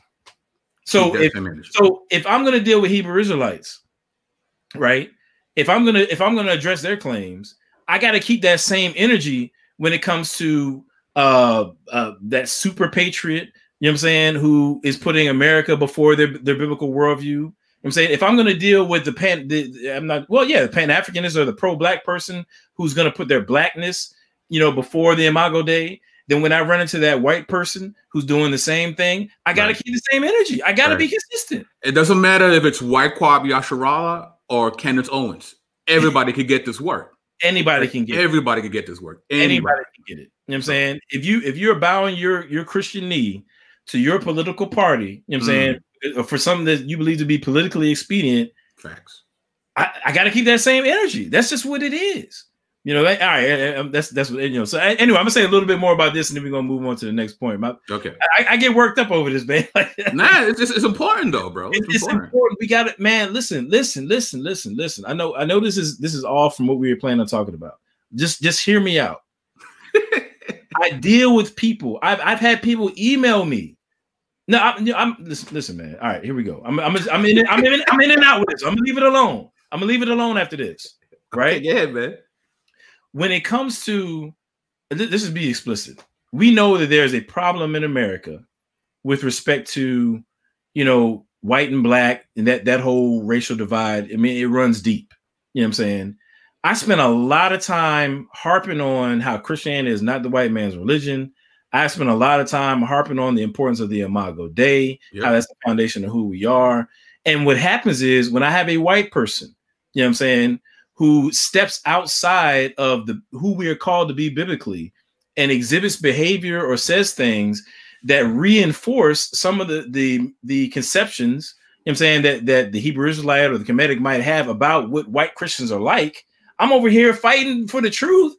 So if I'm going to deal with Hebrew Israelites, right? If I'm going to address their claims, I got to keep that same energy when it comes to that super patriot, you know what I'm saying, who is putting America before their biblical worldview. You know what I'm saying, if I'm going to deal with the Pan-Africanist or the pro-black person who's going to put their blackness, you know, before the Imago Dei, then when I run into that white person who's doing the same thing, I got to keep the same energy. I got to be consistent. It doesn't matter if it's Wyckoff Yasharala or Candace Owens. Everybody could get this work. Anybody can get everybody can get this work. Anybody can get it. You know what I'm saying? If you're bowing your Christian knee to your political party, you know what I'm saying, for something that you believe to be politically expedient, facts. I got to keep that same energy. That's just what it is. You know, all right. That's what, you know. So anyway, I'm gonna say a little bit more about this, and then we're gonna move on to the next point. Okay. I get worked up over this, man. Nah, it's important though, bro. It's important. We got it, man. Listen. I know this is all from what we were planning on talking about. Just hear me out. I deal with people. I've had people email me. No, I'm listen, man. All right, here we go. I'm in and out with this. I'm gonna leave it alone. I'm gonna leave it alone after this. Right? Yeah, man. When it comes to this, is be explicit. We know that there's a problem in America with respect to, you know, white and black and that whole racial divide. I mean, it runs deep. You know what I'm saying? I spent a lot of time harping on how Christianity is not the white man's religion. I spent a lot of time harping on the importance of the Imago Dei, how that's the foundation of who we are. And what happens is when I have a white person, you know what I'm saying, who steps outside of who we are called to be biblically and exhibits behavior or says things that reinforce some of the conceptions, you know what I'm saying, that the Hebrew Israelite or the Kemetic might have about what white Christians are like. I'm over here fighting for the truth,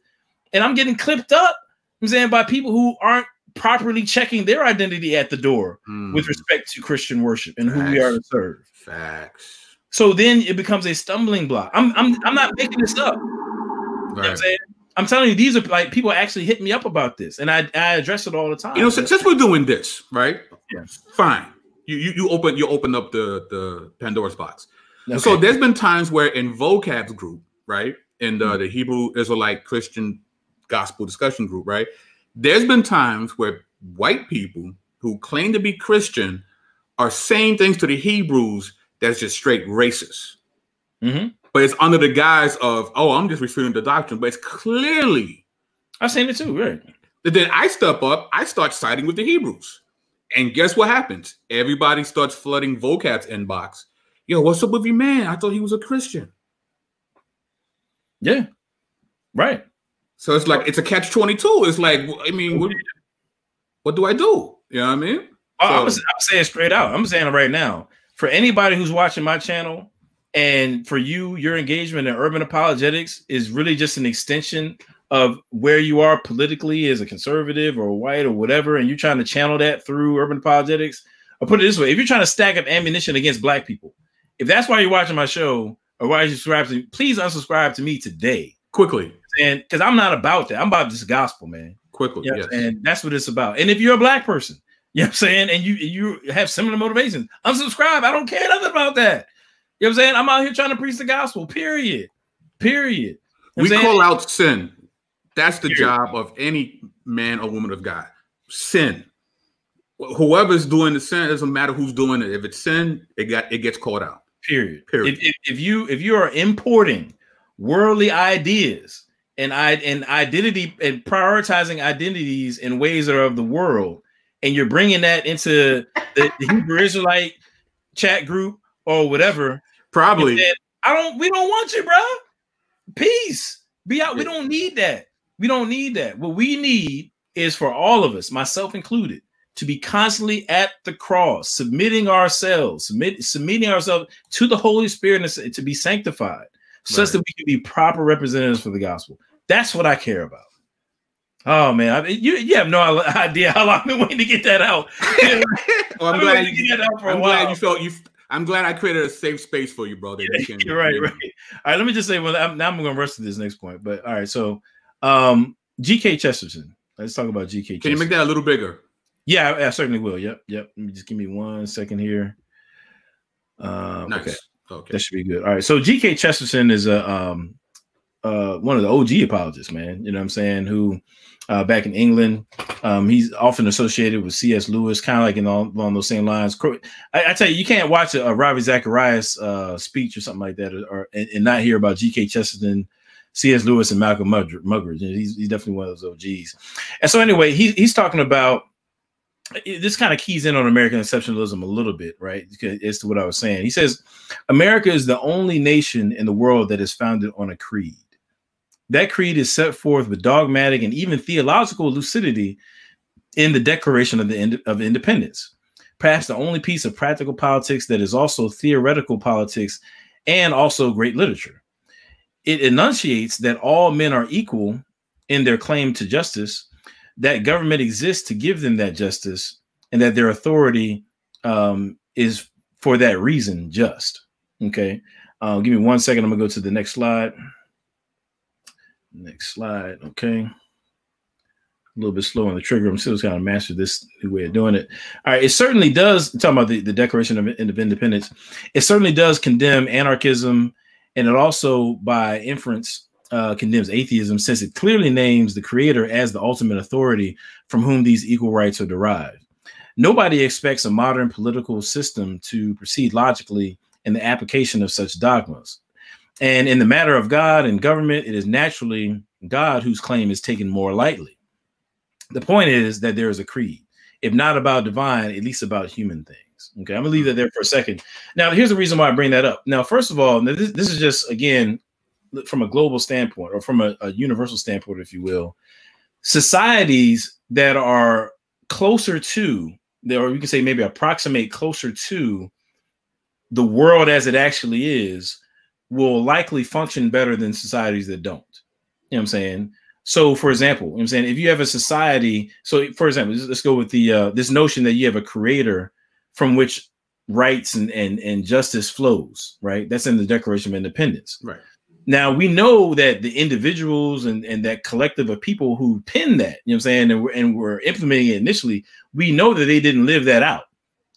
and I'm getting clipped up, you know what I'm saying, by people who aren't properly checking their identity at the door with respect to Christian worship and who we are to serve. Facts. So then it becomes a stumbling block. I'm not making this up. Right. You know what I'm saying? I'm telling you, these are like people actually hit me up about this, and I address it all the time. You know, since we're doing this, right? Yeah. Fine. You open up the Pandora's box. Okay. So there's been times where in vocab's group, right, in the Hebrew Israelite Christian Gospel discussion group, right, there's been times where white people who claim to be Christian are saying things to the Hebrews that's just straight racist. But it's under the guise of, oh, I'm just refuting the doctrine. But it's clearly. I've seen it too, right? But then I step up, I start siding with the Hebrews. And guess what happens? Everybody starts flooding vocab's inbox. Yo, what's up with your man? I thought he was a Christian. Yeah. Right. So it's like, it's a catch-22. It's like, I mean, what do I do? You know what I mean? I'm saying straight out. I'm saying it right now. For anybody who's watching my channel, and for you, your engagement in urban apologetics is really just an extension of where you are politically as a conservative or white or whatever, and you're trying to channel that through urban apologetics. I'll put it this way. If you're trying to stack up ammunition against black people, if that's why you're watching my show or why you subscribe to me, please unsubscribe to me today. Quickly. And because I'm not about that. I'm about this gospel, man. Quickly, You know yes. And that's what it's about. And if you're a black person, you know what I'm saying, and you have similar motivations, unsubscribe. I don't care nothing about that. You know what I'm saying? I'm out here trying to preach the gospel, period. Period. You know we call out sin. That's the job of any man or woman of God. Sin. Whoever's doing the sin, it doesn't matter who's doing it. If it's sin, it gets called out. Period. If you are importing worldly ideas and identity and prioritizing identities in ways that are of the world, and you're bringing that into the Hebrew Israelite chat group or whatever, probably we don't want you, bro. Peace. Be out. We don't need that. We don't need that. What we need is for all of us, myself included, to be constantly at the cross, submitting ourselves to the Holy Spirit and to be sanctified, such that we can be proper representatives for the gospel. That's what I care about. Oh man, you have no idea how long I've been waiting to get that out. Well, I'm glad I created a safe space for you, bro. You're right. All right, let me just say, now I'm going to rush to this next point. But all right, so GK Chesterton. Let's talk about GK Chesterton. Can you make that a little bigger? Yeah, I certainly will. Yep. Let me just give me 1 second here. Nice. Okay, that should be good. All right, so GK Chesterton is one of the OG apologists, man. You know what I'm saying? Who back in England, he's often associated with C.S. Lewis, kind of like along those same lines. I tell you, you can't watch a Ravi Zacharias speech or something like that, and not hear about G.K. Chesterton, C.S. Lewis, and Malcolm Muggeridge. He's definitely one of those OGs. And so anyway, he's talking about, this kind of keys in on American exceptionalism a little bit, right? As to what I was saying. He says, America is the only nation in the world that is founded on a creed. That creed is set forth with dogmatic and even theological lucidity in the Declaration of Independence. Perhaps the only piece of practical politics that is also theoretical politics and also great literature. It enunciates that all men are equal in their claim to justice, that government exists to give them that justice, and that their authority is for that reason just. Okay. Give me 1 second. I'm gonna go to the next slide. Next slide. Okay. A little bit slow on the trigger. I'm still trying to master this new way of doing it. All right. It certainly does, talking about the Declaration of Independence, it certainly does condemn anarchism, and it also, by inference, condemns atheism, since it clearly names the creator as the ultimate authority from whom these equal rights are derived. Nobody expects a modern political system to proceed logically in the application of such dogmas. And in the matter of God and government, it is naturally God whose claim is taken more lightly. The point is that there is a creed, if not about divine, at least about human things. Okay, I'm gonna leave that there for a second. Now, here's the reason why I bring that up. Now, first of all, this is just, again, from a global standpoint, or from a universal standpoint, if you will, societies that are closer to, or you can say maybe approximate closer to the world as it actually is, will likely function better than societies that don't. You know what I'm saying? So, for example, you know what I'm saying, if you have a society, so for example, let's go with the this notion that you have a creator from which rights and justice flows, right? That's in the Declaration of Independence. Right. Now, we know that the individuals and that collective of people who penned that, you know what I'm saying, and were implementing it initially, we know that they didn't live that out,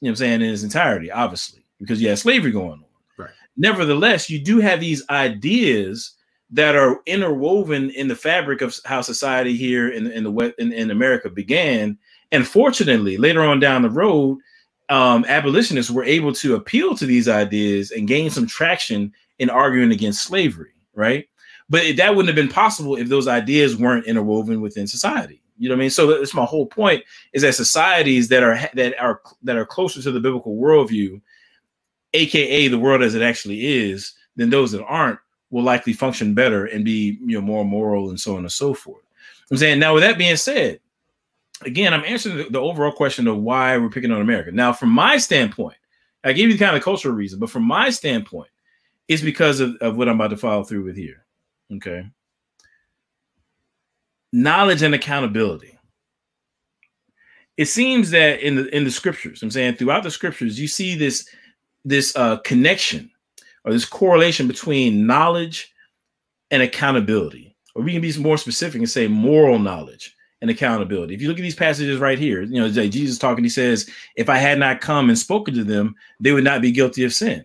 you know what I'm saying, in its entirety, obviously, because you had slavery going on. Right. Nevertheless, you do have these ideas that are interwoven in the fabric of how society here in America began. And fortunately, later on down the road, abolitionists were able to appeal to these ideas and gain some traction in arguing against slavery, right? But that wouldn't have been possible if those ideas weren't interwoven within society. You know what I mean? So that's my whole point, is that societies that are closer to the biblical worldview, aka the world as it actually is, than those that aren't, will likely function better and be, you know, more moral and so on and so forth. I'm saying, now with that being said, again, I'm answering the overall question of why we're picking on America. Now, from my standpoint, I gave you the kind of cultural reason, but from my standpoint, it's because of what I'm about to follow through with here. Okay. Knowledge and accountability. It seems that in the scriptures, I'm saying throughout the scriptures, you see this connection or this correlation between knowledge and accountability. or we can be more specific and say moral knowledge and accountability. If you look at these passages right here, you know, Jesus talking, he says, if I had not come and spoken to them, they would not be guilty of sin.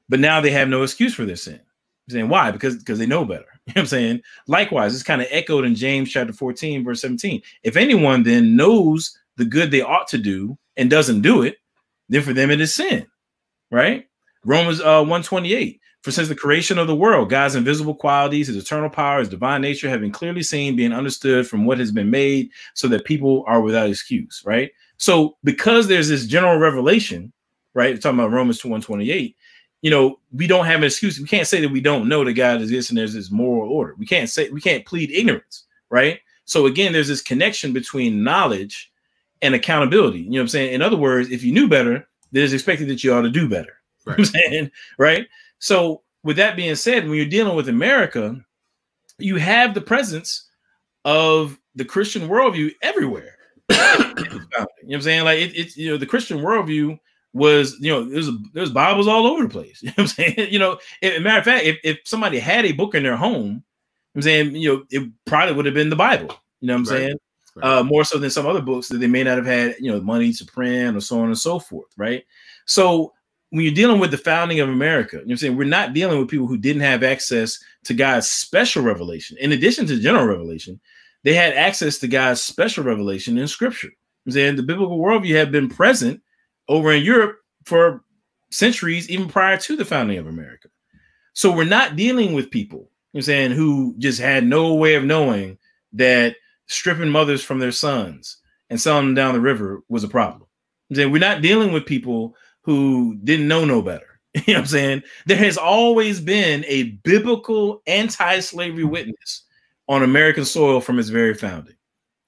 But now they have no excuse for their sin. I'm saying why? Because they know better. You know what I'm saying? Likewise, it's kind of echoed in James chapter 14, verse 17. If anyone then knows the good they ought to do and doesn't do it, then for them it is sin, right? Romans 1:28. For since the creation of the world, God's invisible qualities, his eternal power, his divine nature have been clearly seen, being understood from what has been made, so that people are without excuse, right? So because there's this general revelation, right? We're talking about Romans 1:28, you know, we don't have an excuse. We can't say that we don't know that God exists and there's this moral order. We can't plead ignorance, right? So again, there's this connection between knowledge and accountability. You know what I'm saying? In other words, if you knew better, then it's expected that you ought to do better. Right. You know what I'm saying? Right? So with that being said, when you're dealing with America, you have the presence of the Christian worldview everywhere. You know what I'm saying? Like it's you know, the Christian worldview was, you know, there's Bibles all over the place. You know what I'm saying? You know, as a matter of fact, if somebody had a book in their home, I'm saying, you know, it probably would have been the Bible. You know what I'm saying? Right. More so than some other books that they may not have had, you know, money to print or so on and so forth. Right. So when you're dealing with the founding of America, you know what I'm saying? We're not dealing with people who didn't have access to God's special revelation. In addition to general revelation, they had access to God's special revelation in scripture. You know what I'm saying? The biblical worldview had been present over in Europe for centuries, even prior to the founding of America. So we're not dealing with people, you know what I'm saying, who just had no way of knowing that stripping mothers from their sons and selling them down the river was a problem. You know what I'm saying? We're not dealing with people who didn't know no better. You know what I'm saying? There has always been a biblical anti-slavery witness on American soil from its very founding.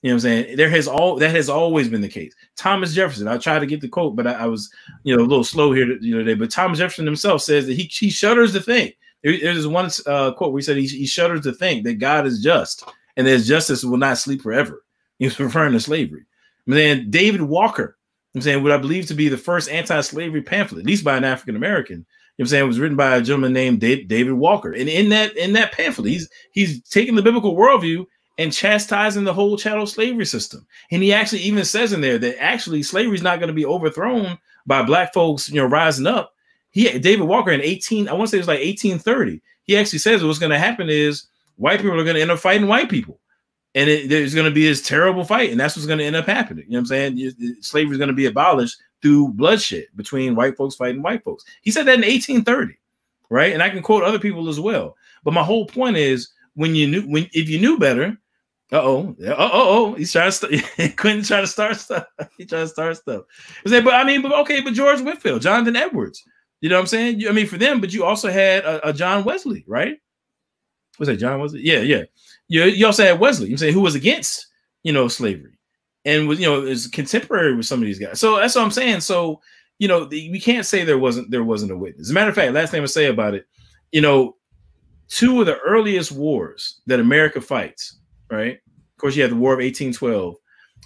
You know what I'm saying? That has always been the case. Thomas Jefferson, I tried to get the quote, but I was, you know, a little slow here today. But Thomas Jefferson himself says that he shudders to think. There's one quote where he said he shudders to think that God is just and that his justice will not sleep forever. He was referring to slavery. And then David Walker, I'm saying, what I believe to be the first anti-slavery pamphlet, at least by an African American, you know what I'm saying, was written by a gentleman named David Walker. And in that pamphlet, he's taking the biblical worldview and chastising the whole chattel slavery system. And he actually even says in there that actually slavery is not going to be overthrown by black folks, you know, rising up. David Walker in I want to say it was like 1830. He actually says what's going to happen is white people are going to end up fighting white people. And there's going to be this terrible fight, and that's what's going to end up happening. You know what I'm saying? Slavery is going to be abolished through bloodshed between white folks fighting white folks. He said that in 1830, right? And I can quote other people as well. But my whole point is, if you knew better, he's trying to Quentin trying to start stuff. He trying to start stuff. But George Whitefield, Jonathan Edwards. You know what I'm saying? I mean, for them, but you also had a John Wesley, right? Was that John Wesley? Yeah. You also had Wesley, you say, who was against, you know, slavery and was, you know, is contemporary with some of these guys. So that's what I'm saying. So, you know, we can't say there wasn't a witness. As a matter of fact, last thing I would say about it, you know, two of the earliest wars that America fights, right? Of course, you had the War of 1812,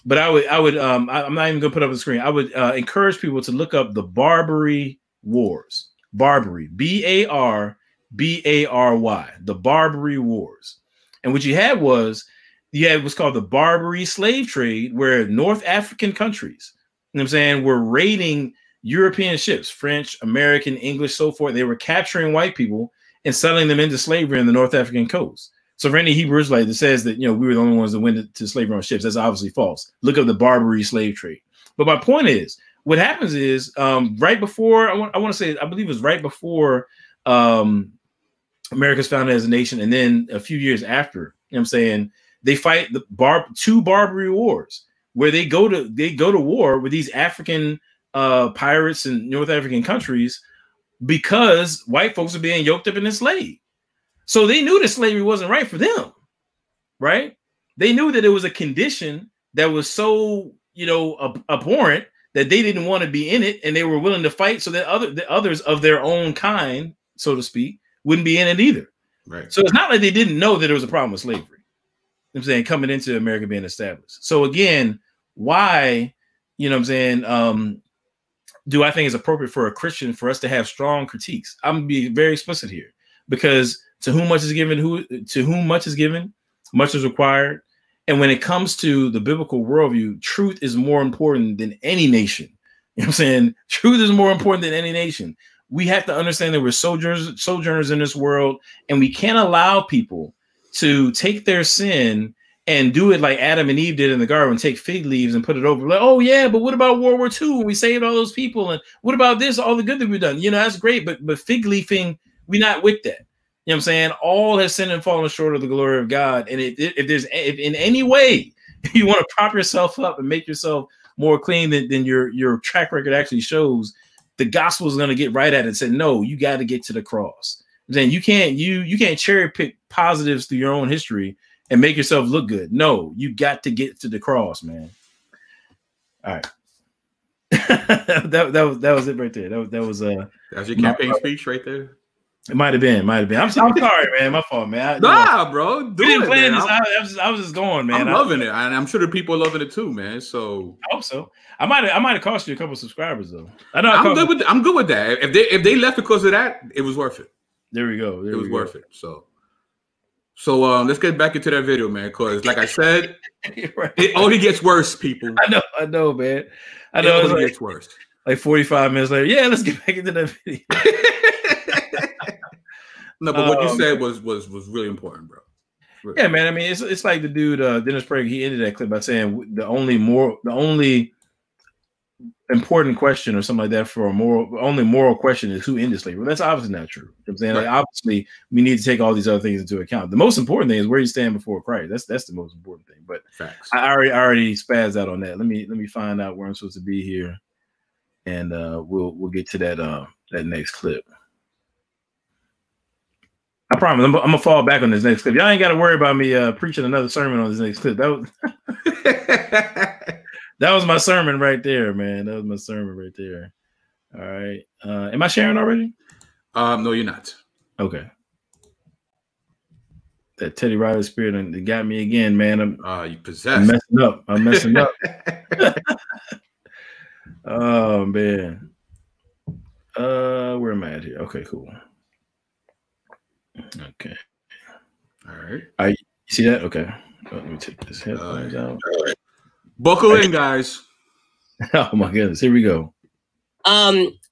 but I'm not even gonna put up on the screen. I would encourage people to look up the Barbary Wars. Barbary, Barbary, the Barbary Wars. And what you had was what's called the Barbary slave trade, where North African countries, you know what I'm saying, were raiding European ships, French, American, English, so forth. They were capturing white people and selling them into slavery on the North African coast. So for any Hebrew Israelite that says that, you know, we were the only ones that went to slavery on ships, that's obviously false. Look up the Barbary slave trade. But my point is, what happens is right before, I want to say, I believe it was right before America's founded as a nation, and then a few years after, you know what I'm saying, they fight two Barbary wars where they go to war with these African pirates in North African countries because white folks are being yoked up and enslaved. So they knew that slavery wasn't right for them, right? They knew that it was a condition that was so, you know, abhorrent that they didn't want to be in it, and they were willing to fight so that the others of their own kind, so to speak, wouldn't be in it either. Right. So it's not like they didn't know that there was a problem with slavery. You know what I'm saying, coming into America being established. So again, why, you know what I'm saying, do I think it's appropriate for a Christian for us to have strong critiques? I'm gonna be very explicit here, because to whom much is given, to whom much is given, much is required. And when it comes to the biblical worldview, truth is more important than any nation. You know what I'm saying? Truth is more important than any nation. We have to understand that we're sojourners in this world, and we can't allow people to take their sin and do it like Adam and Eve did in the garden, take fig leaves and put it over. Like, oh yeah, but what about World War II when we saved all those people? And what about this? All the good that we've done. You know, that's great, but fig leafing, we're not with that. You know what I'm saying? All have sinned and fallen short of the glory of God. And if in any way you want to prop yourself up and make yourself more clean than your track record actually shows, the gospel is going to get right at it and say, no, you got to get to the cross. Then you can't cherry pick positives through your own history and make yourself look good. No, you got to get to the cross, man. All right. that was it right there. That was that's your campaign speech right there. It might have been. I'm sorry, man. My fault, man. Bro. I was just going, man. I'm loving it, and I'm sure the people are loving it too, man. So I hope so. I might have cost you a couple of subscribers though. I'm good with that. If they left because of that, it was worth it. There we go. It was worth it. So let's get back into that video, man. Because like I said, right. It only gets worse, people. I know, man. I know it only gets worse. Like 45 minutes later, yeah, let's get back into that video. No, but what you said was really important, bro. Really. Yeah, man. I mean, it's like the dude Dennis Prager. He ended that clip by saying the only important question or something like that for only moral question is who ended slavery. Well, that's obviously not true. You know what I'm saying? Right. Like, obviously, we need to take all these other things into account. The most important thing is where you stand before Christ. That's the most important thing. But facts. I already spazzed out on that. Let me find out where I'm supposed to be here, and we'll get to that next clip. I promise I'm gonna fall back on this next clip. Y'all ain't got to worry about me preaching another sermon on this next clip. That was my sermon right there, man. That was my sermon right there. All right. Am I sharing already? No, you're not. Okay. That Teddy Riley spirit got me again, man. You possessed. I'm messing up. Oh man. Where am I at here? Okay, cool. Okay. All right. You see that? Okay. Let me take this headphones out. All right. Buckle in, guys. Oh my goodness. Here we go.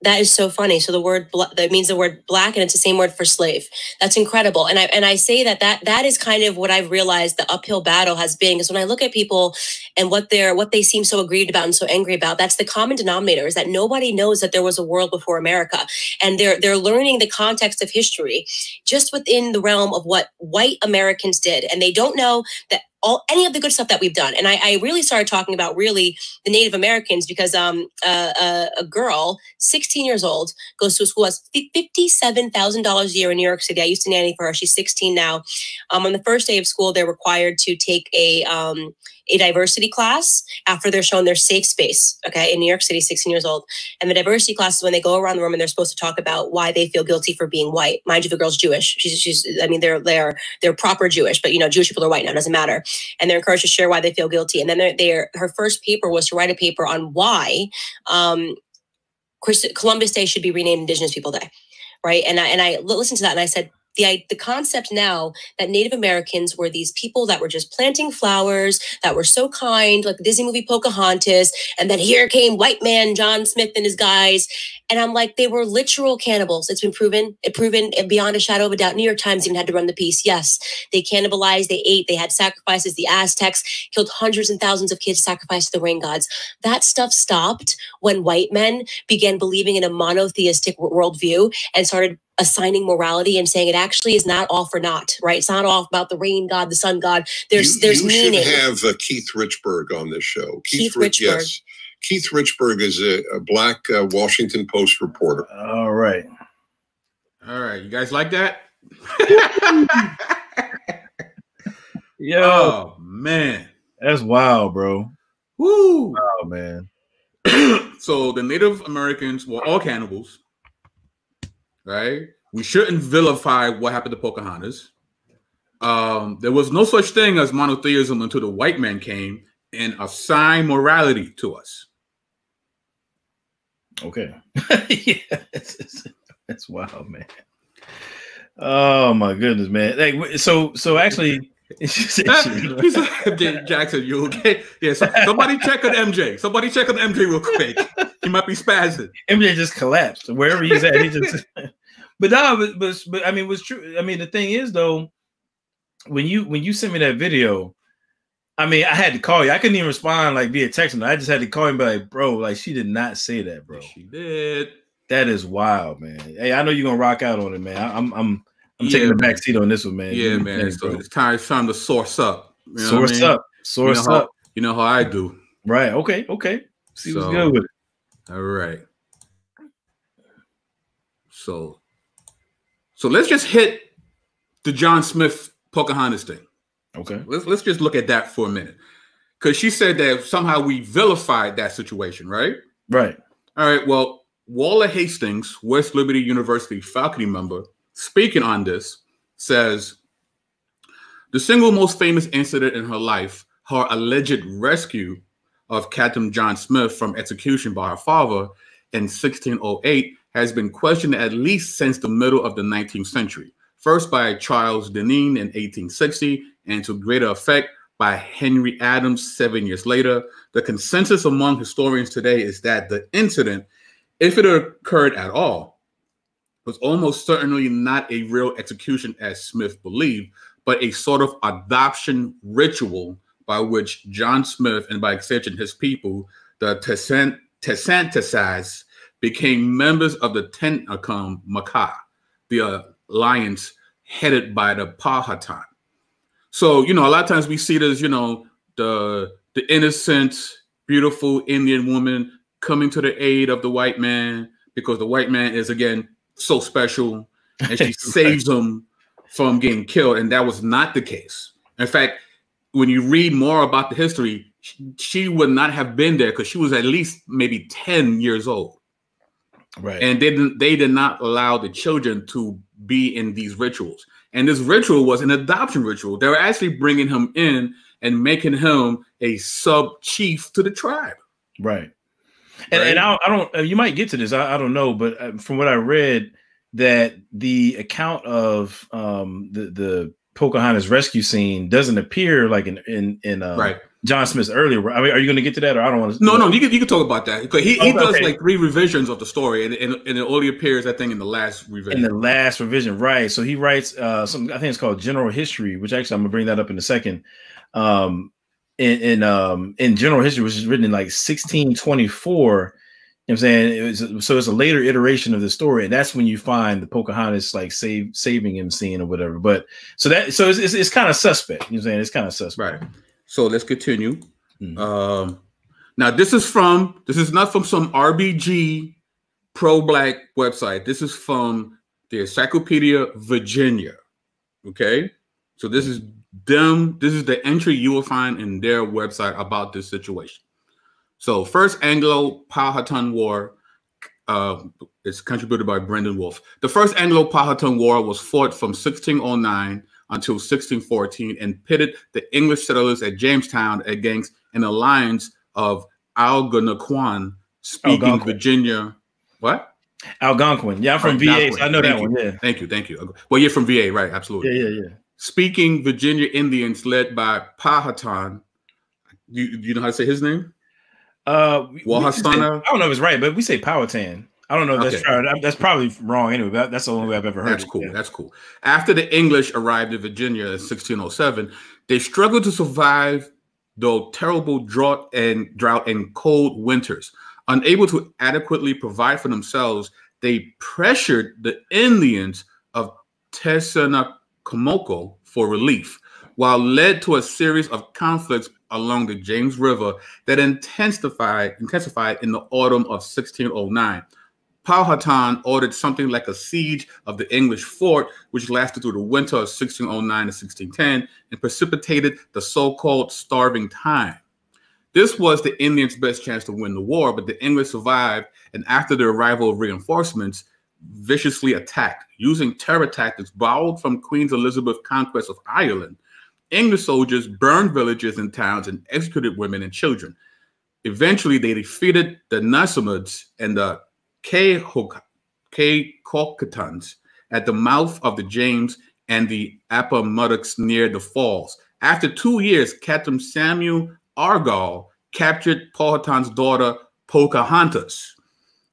That is so funny. So the word that means the word black, and it's the same word for slave. That's incredible. And I say that is kind of what I've realized the uphill battle has been, because when I look at people and what they seem so aggrieved about and so angry about, that's the common denominator, is that nobody knows that there was a world before America. And they're learning the context of history just within the realm of what white Americans did. And they don't know that any of the good stuff that we've done. And I really started talking about really the Native Americans because a girl, 16 years old, goes to a school, has $57,000 a year in New York City. I used to nanny for her. She's 16 now. On the first day of school, they're required to take a diversity class after they're shown their safe space, okay, in New York City, 16 years old. And the diversity class is when they go around the room and they're supposed to talk about why they feel guilty for being white. Mind you, the girl's Jewish. They're proper Jewish, but Jewish people are white now, it doesn't matter. And they're encouraged to share why they feel guilty. And then her first paper was to write a paper on why Columbus Day should be renamed Indigenous People Day, right? And I listened to that and I said, the concept now that Native Americans were these people that were just planting flowers, that were so kind, like the Disney movie Pocahontas, and then here came white man John Smith and his guys. And I'm like, they were literal cannibals. It's been proven beyond a shadow of a doubt. New York Times even had to run the piece. Yes, they cannibalized, they ate, they had sacrifices. The Aztecs killed hundreds and thousands of kids, sacrificed to the rain gods. That stuff stopped when white men began believing in a monotheistic worldview and started assigning morality and saying it actually is not all for naught, right? It's not all about the rain god, the sun god. There's meaning. You should have Keith Richburg on this show. Keith Richburg. Yes. Keith Richburg is a black Washington Post reporter. All right. You guys like that? Yo, oh man, that's wild, bro. Woo! Wow, man. So the Native Americans were all cannibals, right? We shouldn't vilify what happened to Pocahontas. There was no such thing as monotheism until the white man came and assigned morality to us. Okay. Yeah, that's wild, man. Oh my goodness, man. Like, so actually, He said, MJ Jackson, you okay? Yeah, somebody check on MJ. Somebody check on MJ real quick. He might be spazzing. MJ just collapsed wherever he's at. He just. But no, but I mean, it was true. I mean, the thing is though, when you sent me that video, I mean, I had to call you. I couldn't even respond like via text. I just had to call him, and be like, bro, like she did not say that, bro. She did. That is wild, man. Hey, I know you're gonna rock out on it, man. I'm taking the back seat on this one, man. Yeah, man. So it's time to source up. You know source up. Source up. You know how I do. Right. Okay. See what's good with it. All right. So let's just hit the John Smith Pocahontas thing. Okay. Let's just look at that for a minute. Because she said that somehow we vilified that situation, right? Right. All right. Well, Waller Hastings, West Liberty University faculty member, speaking on this, says the single most famous incident in her life, her alleged rescue of Captain John Smith from execution by her father in 1608, has been questioned at least since the middle of the 19th century. First by Charles Deneen in 1860, and to greater effect by Henry Adams 7 years later. The consensus among historians today is that the incident, if it occurred at all, was almost certainly not a real execution as Smith believed, but a sort of adoption ritual by which John Smith, and by extension his people, the Tessantices, became members of the Tenacum Macaw, the alliance headed by the Powhatan. So, a lot of times we see this, the innocent, beautiful Indian woman coming to the aid of the white man because the white man is, again, so special, and she saves him from getting killed. And that was not the case. In fact, when you read more about the history, she would not have been there because she was at least maybe 10 years old. Right. And they did not allow the children to be in these rituals. And this ritual was an adoption ritual. They were actually bringing him in and making him a sub chief to the tribe. Right. And I don't, you might get to this. I don't know. But from what I read, that the account of the Pocahontas rescue scene doesn't appear like in right. John Smith's earlier. I mean, are you going to get to that, or I don't want to? No, you can talk about that because he does like 3 revisions of the story, and it only appears, I think, in the last revision. In the last revision, right? So he writes something, I think it's called General History, which actually I'm gonna bring that up in a second. In General History, which is written in like 1624. You know what I'm saying? So it's a later iteration of the story, and that's when you find the Pocahontas like saving him scene or whatever. But so it's kind of suspect. You know what I'm saying? It's kind of suspect. Right. So let's continue. Mm-hmm. Now this is not from some RBG pro-black website. This is from the Encyclopedia Virginia. Okay. So this is them. This is the entry you will find in their website about this situation. So First Anglo-Powhatan War is contributed by Brendan Wolfe. The First Anglo-Powhatan War was fought from 1609 until 1614 and pitted the English settlers at Jamestown against an alliance of Algonquin speaking Virginia. What? Algonquin. Yeah, I'm from VA, so I know that one. Yeah. Thank you. Well, you're from VA, right? Absolutely. Yeah. Speaking Virginia Indians led by Powhatan. You know how to say his name? Wahastana. I don't know if it's right, but we say Powhatan. I don't know if that's right. That's probably wrong anyway. That's the only way I've ever heard. That's cool. Yeah. That's cool. After the English arrived in Virginia in 1607, they struggled to survive the terrible drought and cold winters. Unable to adequately provide for themselves, they pressured the Indians of Tessanacomoco for relief, while led to a series of conflicts along the James River that intensified in the autumn of 1609. Powhatan ordered something like a siege of the English fort, which lasted through the winter of 1609 to 1610 and precipitated the so-called starving time. This was the Indians' best chance to win the war, but the English survived, and after the arrival of reinforcements, viciously attacked. Using terror tactics borrowed from Queen Elizabeth's conquest of Ireland, English soldiers burned villages and towns and executed women and children. Eventually, they defeated the Nasimuds and the Kehokatans at the mouth of the James and the Appomattox near the falls. After 2 years, Captain Samuel Argall captured Powhatan's daughter Pocahontas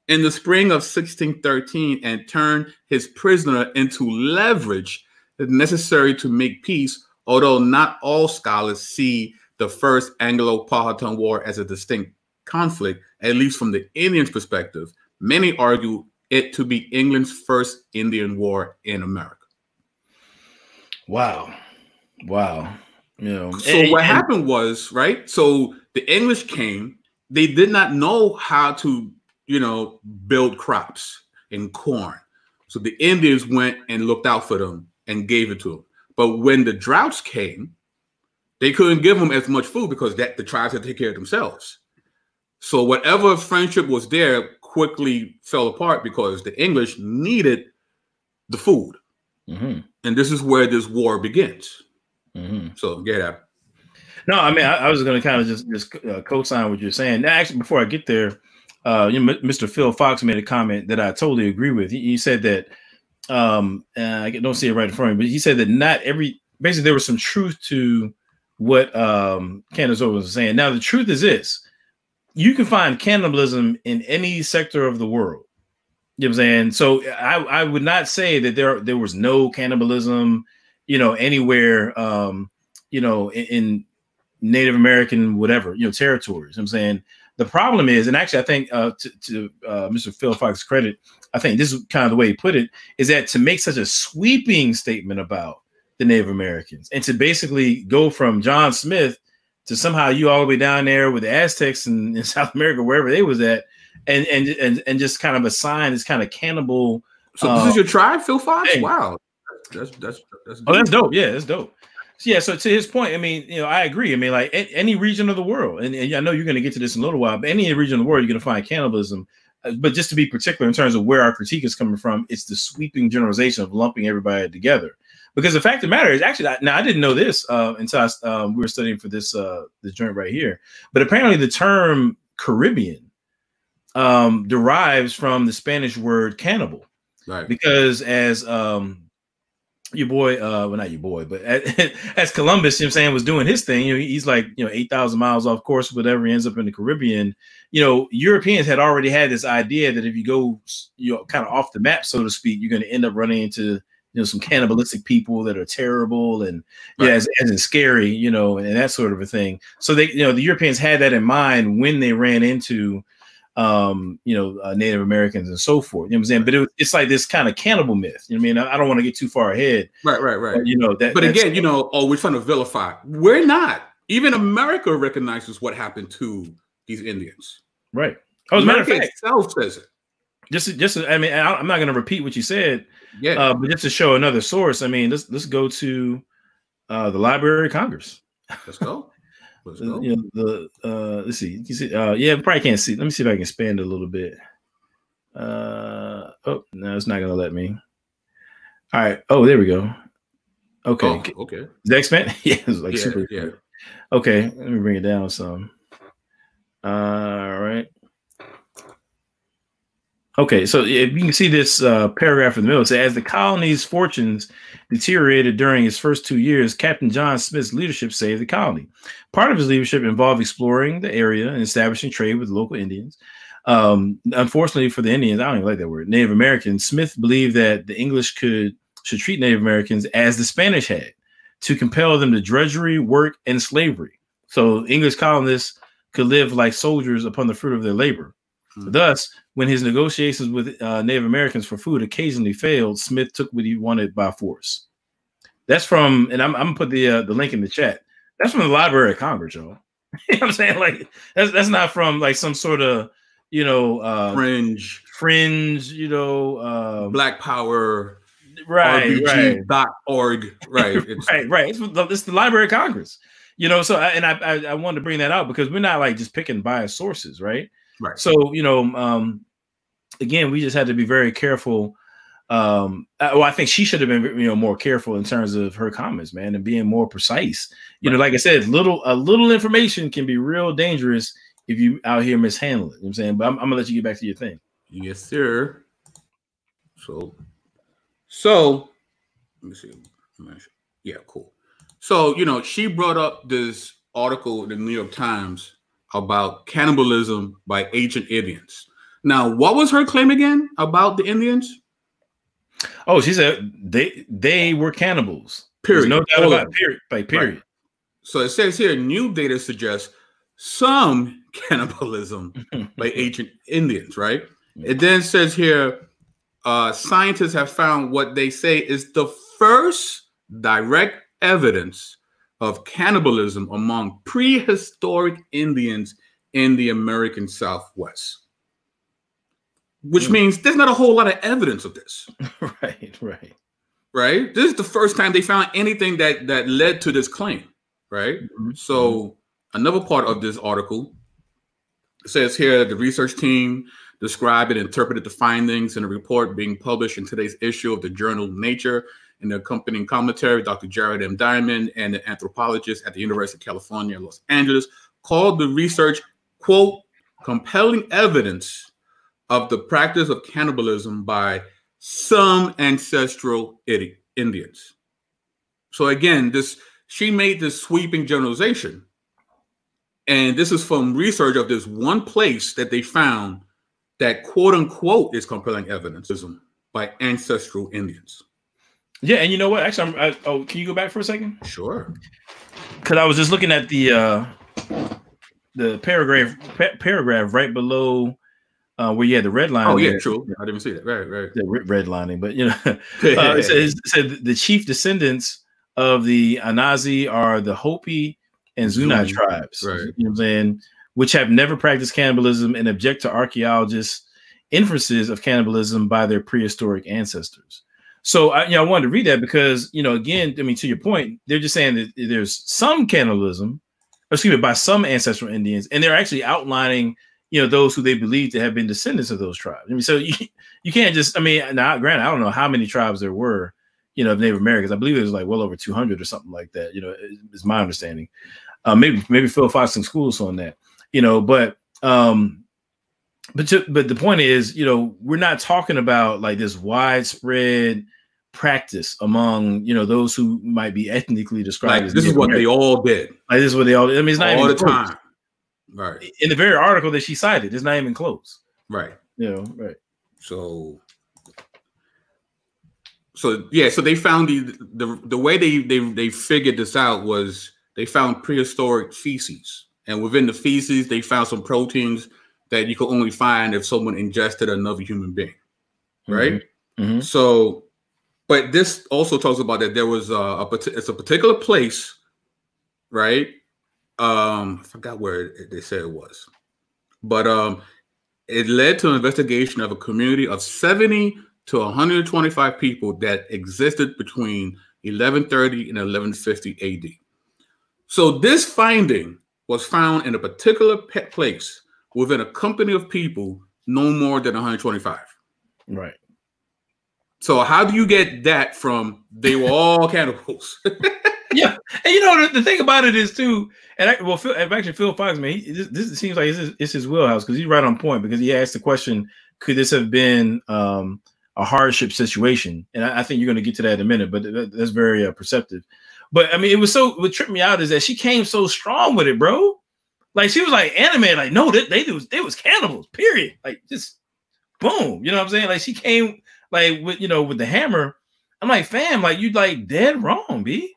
in the spring of 1613 and turned his prisoner into leverage necessary to make peace, although not all scholars see the First Anglo-Powhatan War as a distinct conflict, at least from the Indians' perspective. Many argue it to be England's first Indian War in America. Wow. Wow. You know, so what happened was, right? So the English came, they did not know how to, you know, build crops and corn. So the Indians went and looked out for them and gave it to them. But when the droughts came, they couldn't give them as much food because the tribes had to take care of themselves. So whatever friendship was there quickly fell apart because the English needed the food. Mm-hmm. And this is where this war begins. Mm-hmm. So get out. No, I mean, I was going to kind of just co-sign what you're saying. Now, actually, before I get there, you know, Mr. Phil Fox made a comment that I totally agree with. He said that, I don't see it right in front of me, but he said that basically there was some truth to what Candace Owens was saying. Now, the truth is this: you can find cannibalism in any sector of the world. You know what I'm saying? So I would not say that there was no cannibalism, you know, anywhere, you know, in Native American, whatever, you know, territories. I'm saying the problem is, and actually I think to Mr. Phil Fox's credit, I think this is kind of the way he put it, is that to make such a sweeping statement about the Native Americans and to basically go from John Smith to somehow you all the way down there with the Aztecs in South America, wherever they was at, and just kind of assign this kind of cannibal. So this is your tribe, Phil Fox? Thing. Wow. That's dope. Oh, that's dope. Yeah, that's dope. So, yeah, so to his point, I mean, you know, I agree. I mean, like any region of the world, and I know you're going to get to this in a little while, but any region of the world, you're going to find cannibalism. But just to be particular in terms of where our critique is coming from, it's the sweeping generalization of lumping everybody together. Because the fact of the matter is, actually, now I didn't know this until we were studying for this joint right here. But apparently, the term Caribbean derives from the Spanish word cannibal, right? Because as your boy, well, not your boy, but as Columbus, you know what I'm saying, was doing his thing, you know, he's like, you know, 8,000 miles off course, whatever, he ends up in the Caribbean. You know, Europeans had already had this idea that if you go, you know, kind of off the map, so to speak, you're going to end up running into, you know, some cannibalistic people that are terrible and right. Yeah, as in scary, you know, and that sort of a thing. So they, you know, the Europeans had that in mind when they ran into, you know, Native Americans and so forth. You know what I'm saying? But it's like this kind of cannibal myth. You know what I mean? I don't want to get too far ahead. Right. But, you know, but again, you know, we're trying to vilify. We're not. Even America recognizes what happened to these Indians. Right. Oh, as a matter of fact, itself says it. Just, I mean, I'm not going to repeat what you said. Yeah. But just to show another source, I mean, let's go to the Library of Congress. Let's go. You know, let's see. You see, yeah, probably can't see. Let me see if I can expand it a little bit. Oh no, it's not gonna let me. All right. Oh, there we go. Okay. Oh, okay. Does that expand? Yeah, it's like super. Yeah. Okay, let me bring it down some. All right. Okay, so if you can see this paragraph in the middle, it says, as the colony's fortunes deteriorated during his first 2 years, Captain John Smith's leadership saved the colony. Part of his leadership involved exploring the area and establishing trade with local Indians. Unfortunately for the Indians, I don't even like that word, Native Americans, Smith believed that the English should treat Native Americans as the Spanish had, to compel them to drudgery, work, and slavery. So English colonists could live like soldiers upon the fruit of their labor. Thus, when his negotiations with Native Americans for food occasionally failed, Smith took what he wanted by force. That's from, and I'm gonna put the link in the chat. That's from the Library of Congress, y'all. You know what I'm saying? Like that's not from like some sort of, you know, fringe, you know, Black Power, right, RBG.org, right, it's, right. It's the Library of Congress. You know, so I wanted to bring that out because we're not like just picking biased sources, right? Right. So, you know, again, we just had to be very careful. Well, I think she should have been, you know, more careful in terms of her comments, man, and being more precise. You know, like I said, a little information can be real dangerous if you out here mishandle it. You know what I'm saying? But I'm gonna let you get back to your thing. Yes, sir. So let me see. Yeah, cool. So, she brought up this article in the New York Times about cannibalism by ancient Indians. Now, what was her claim again about the Indians? Oh, she said they were cannibals. Period. There's no doubt about it. Period. Period. Right. So it says here, new data suggests some cannibalism by ancient Indians, right? It then says here, scientists have found what they say is the first direct evidence of cannibalism among prehistoric Indians in the American Southwest. Which means there's not a whole lot of evidence of this. Right. This is the first time they found anything that led to this claim, right? So another part of this article says here, the research team described and interpreted the findings in a report being published in today's issue of the journal Nature. In the accompanying commentary, Dr. Jared M. Diamond, and an anthropologist at the University of California, Los Angeles, called the research, quote, compelling evidence of the practice of cannibalism by some ancestral Indians. So again, she made this sweeping generalization. And this is from research of this one place that they found that, quote unquote, is compelling evidence by ancestral Indians. Yeah, and you know what? Actually, can you go back for a second? Sure. Because I was just looking at the paragraph right below where you had the red line. Oh, yeah, true. I didn't see that. Right. The redlining, but it said the chief descendants of the Anazi are the Hopi and Zuni tribes. Right. You know what I'm saying? Which have never practiced cannibalism and object to archaeologists' inferences of cannibalism by their prehistoric ancestors. So I wanted to read that because, again, I mean, to your point, they're just saying that there's some cannibalism, by some ancestral Indians, and they're actually outlining, those who they believe to have been descendants of those tribes. I mean, so you can't just, now, granted, I don't know how many tribes there were, of Native Americans. I believe it was like well over 200 or something like that, is my understanding. Maybe Phil Fox can school us on that, but the point is, we're not talking about like this widespread practice among, those who might be ethnically described as this is what they all did. Like this is what they all did. I mean, it's not all even the time. Right. In the very article that she cited, it's not even close. Right. Right. So yeah, so they found the way they figured this out was they found prehistoric feces. And within the feces, they found some proteins that you could only find if someone ingested another human being, right? So, but this also talks about that there was it's a particular place, right? I forgot where they said it was, but it led to an investigation of a community of 70 to 125 people that existed between 1130 and 1150 AD. So this finding was found in a particular place within a company of people no more than 125. Right. So how do you get that from they were all cannibals? Yeah. And the thing about it is too, Phil Fox, man, this seems like it's his wheelhouse because he's right on point because he asked the question, could this have been a hardship situation? And I think you're going to get to that in a minute, but that's very perceptive. But I mean, what tripped me out is that she came so strong with it, bro. Like she was like animated, like, no, they was cannibals, period. Like just boom. You know what I'm saying? Like she came like with the hammer. I'm like, fam, like you like dead wrong, B.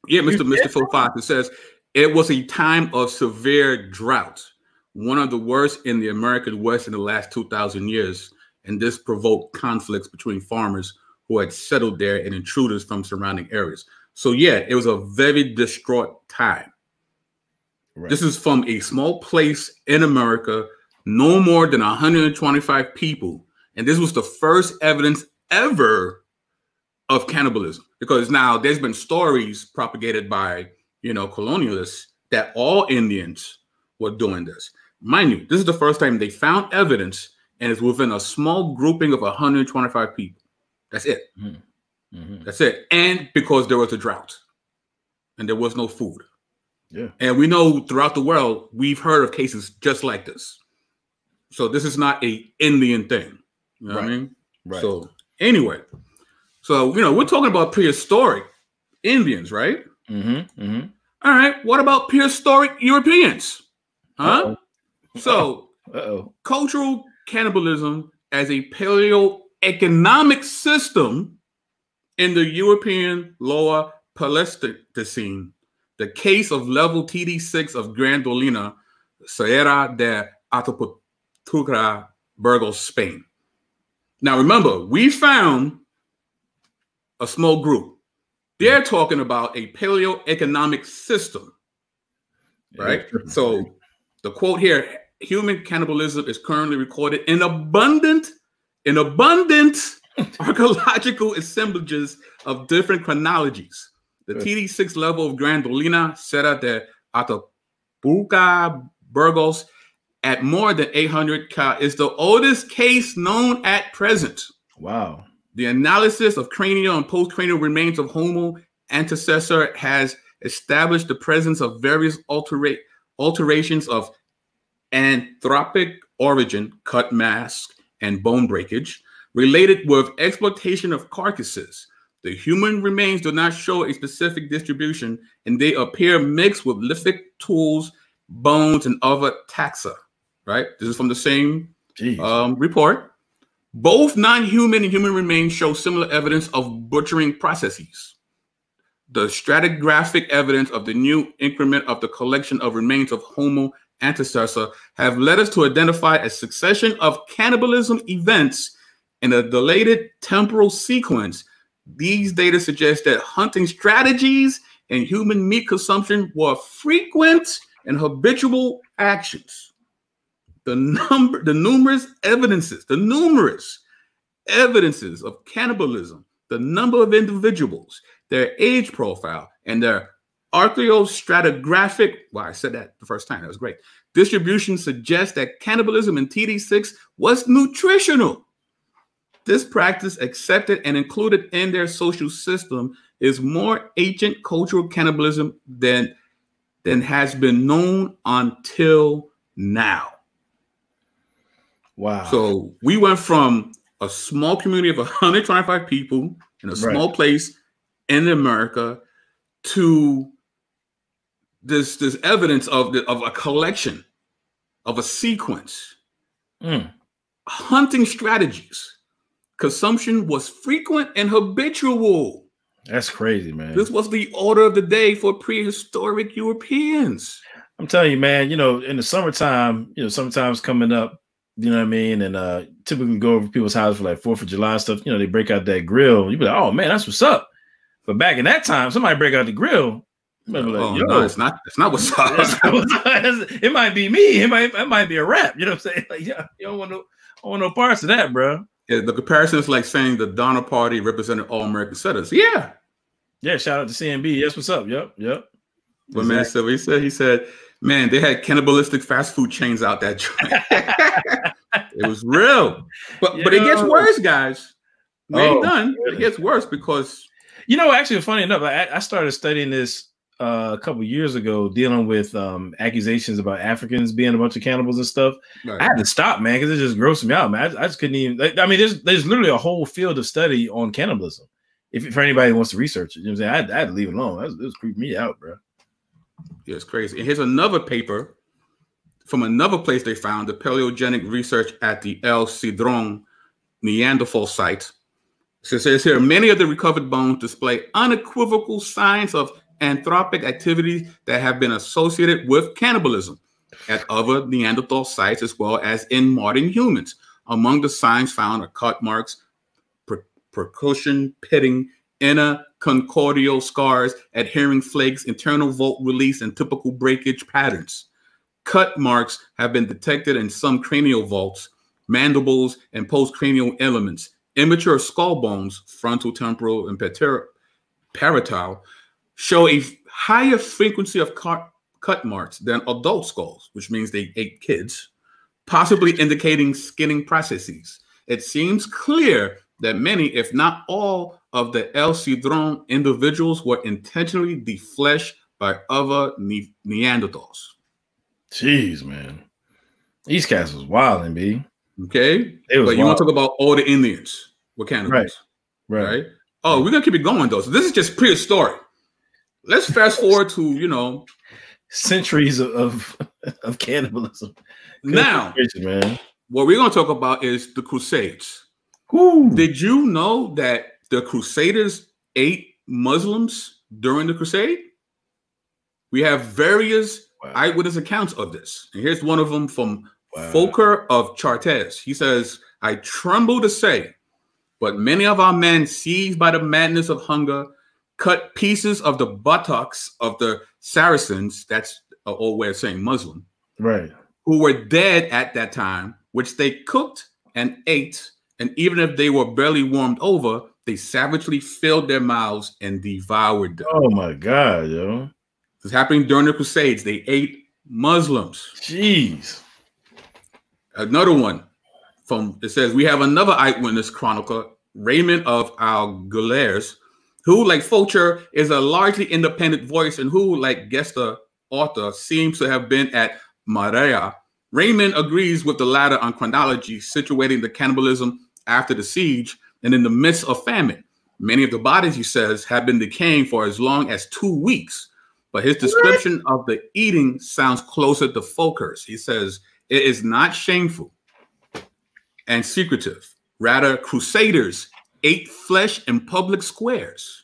Yeah, Mr. Phil Fox. It says it was a time of severe drought, one of the worst in the American West in the last 2,000 years. And this provoked conflicts between farmers who had settled there and intruders from surrounding areas. So yeah, it was a very distraught time. Right. This is from a small place in America, no more than 125 people. And this was the first evidence ever of cannibalism, because now there's been stories propagated by, colonialists that all Indians were doing this. Mind you, this is the first time they found evidence, and it's within a small grouping of 125 people. That's it. That's it. And because there was a drought and there was no food. Yeah. And we know throughout the world, we've heard of cases just like this. So this is not an Indian thing. You know what I mean? Right. So anyway, we're talking about prehistoric, Indians, right? Mm-hmm. Mm-hmm. All right. What about prehistoric Europeans? Huh? So, cultural cannibalism as a paleoeconomic system in the European Lower Pleistocene, the case of level TD6 of Grandolina, Sierra de Atapuerca, Burgos, Spain. Now, remember, we found a small group. They're talking about a paleoeconomic system, right? So the quote here, human cannibalism is currently recorded in abundant archaeological assemblages of different chronologies. The TD6 level of Grandolina, Sierra de Atapuerca, Burgos, at more than 800 Ka is the oldest case known at present. Wow. The analysis of cranial and postcranial remains of Homo antecessor has established the presence of various alterations of anthropic origin, cut mass, and bone breakage, related with exploitation of carcasses. The human remains do not show a specific distribution, and they appear mixed with lithic tools, bones, and other taxa. Right? This is from the same report. Both non-human and human remains show similar evidence of butchering processes. The stratigraphic evidence of the new increment of the collection of remains of Homo antecessor have led us to identify a succession of cannibalism events in a delayed temporal sequence. These data suggest that hunting strategies and human meat consumption were frequent and habitual actions. The numerous evidences of cannibalism, the number of individuals, their age profile, and their archaeostratigraphic, wow, I said that the first time, that was great, distribution suggests that cannibalism in TD6 was nutritional. This practice, accepted and included in their social system, is more ancient cultural cannibalism than has been known until now. Wow. So we went from a small community of 125 people in a small place in America to this evidence of a collection, of a sequence. Hunting strategies. Consumption was frequent and habitual. That's crazy, man. This was the order of the day for prehistoric Europeans. I'm telling you, man, you know, in the summertime, summertime's coming up. You know what I mean? And typically go over people's houses for like 4th of July stuff. You know, they break out that grill. You be like, oh man, that's what's up. But back in that time, somebody break out the grill. Like, no, it's not what's up. It might be me. It might be a rap. You know what I'm saying? Like, yeah, you don't want no parts of that, bro. Yeah, the comparison is like saying the Donner Party represented all American settlers. Yeah. Yeah, shout out to CNB. Yes, what's up? Yep. But man, so he said, man, they had cannibalistic fast food chains out that joint. It was real. But it gets worse, guys. It gets worse because actually, funny enough, I started studying this a couple years ago, dealing with accusations about Africans being a bunch of cannibals and stuff. Right. I had to stop, man, because it just grossed me out, man. I just couldn't even. I mean, there's literally a whole field of study on cannibalism. If for anybody who wants to research it, you know what I'm saying? I had to leave it alone. It was creeping me out, bro. Yeah, it's crazy. And here's another paper from another place they found, the paleogenic research at the El Cedron Neanderthal site. So it says here, many of the recovered bones display unequivocal signs of anthropic activities that have been associated with cannibalism at other Neanderthal sites as well as in modern humans. Among the signs found are cut marks, percussion pitting, inner concordial scars, adhering flakes, internal volt release, and typical breakage patterns. Cut marks have been detected in some cranial vaults, mandibles, and postcranial elements. Immature skull bones, frontal, temporal, and parietal, show a higher frequency of cut marks than adult skulls, which means they ate kids, possibly indicating skinning processes. It seems clear that many, if not all, of the El Cedron individuals were intentionally defleshed by other Neanderthals. Jeez, man. These cats was wilding, B. Okay? But you want to talk about all the Indians with cannibals. Right? Oh, we're going to keep it going, though. So this is just prehistoric. let's fast forward to, you know, centuries of cannibalism. Now, man. What we're going to talk about is the Crusades. Ooh. Did you know that the Crusaders ate Muslims during the Crusade? We have various eyewitness accounts of this. And here's one of them from Folker of Chartres. He says, I tremble to say, but many of our men, seized by the madness of hunger, cut pieces of the buttocks of the Saracens, that's an old way of saying Muslim, right, who were dead at that time, which they cooked and ate, and even if they were barely warmed over, they savagely filled their mouths and devoured them. Oh my God, yo. This happening during the Crusades. They ate Muslims. Jeez. Another one from, it says, we have another eyewitness chronicler, Raymond of Algolers, who, like Fulcher, is a largely independent voice and who, like Gesta author, seems to have been at Marea. Raymond agrees with the latter on chronology, situating the cannibalism after the siege and in the midst of famine. Many of the bodies, he says, have been decaying for as long as 2 weeks. But his description of the eating sounds closer to Fulcher's. He says, it is not shameful and secretive. Rather, Crusaders ate flesh in public squares.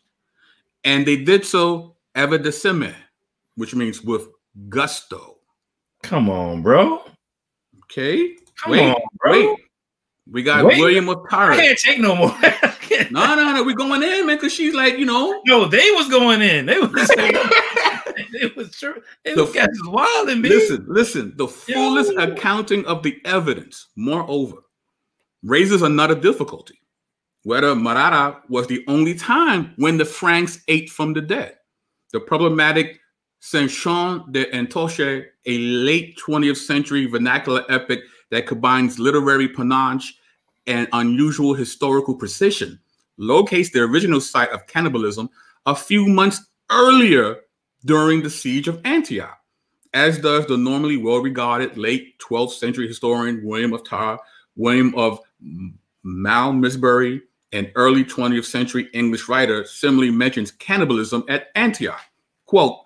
And they did so avidissime, which means with gusto. Come on, bro. Okay. Come on, bro. Wait. We got William of Tyre. I can't take no more. No. We're going in, man, because she's like, you know. No, they was going in. They was it was true. It was guys wild and me. Listen. The fullest accounting of the evidence, moreover, raises another difficulty. Whether Marara was the only time when the Franks ate from the dead. The problematic Saint-Jean de Entoche, a late 20th century vernacular epic that combines literary panache and unusual historical precision, locates the original site of cannibalism a few months earlier during the siege of Antioch, as does the normally well-regarded late 12th century historian William of Tyre, William of Malmesbury, an early 20th century English writer, similarly mentions cannibalism at Antioch. Quote,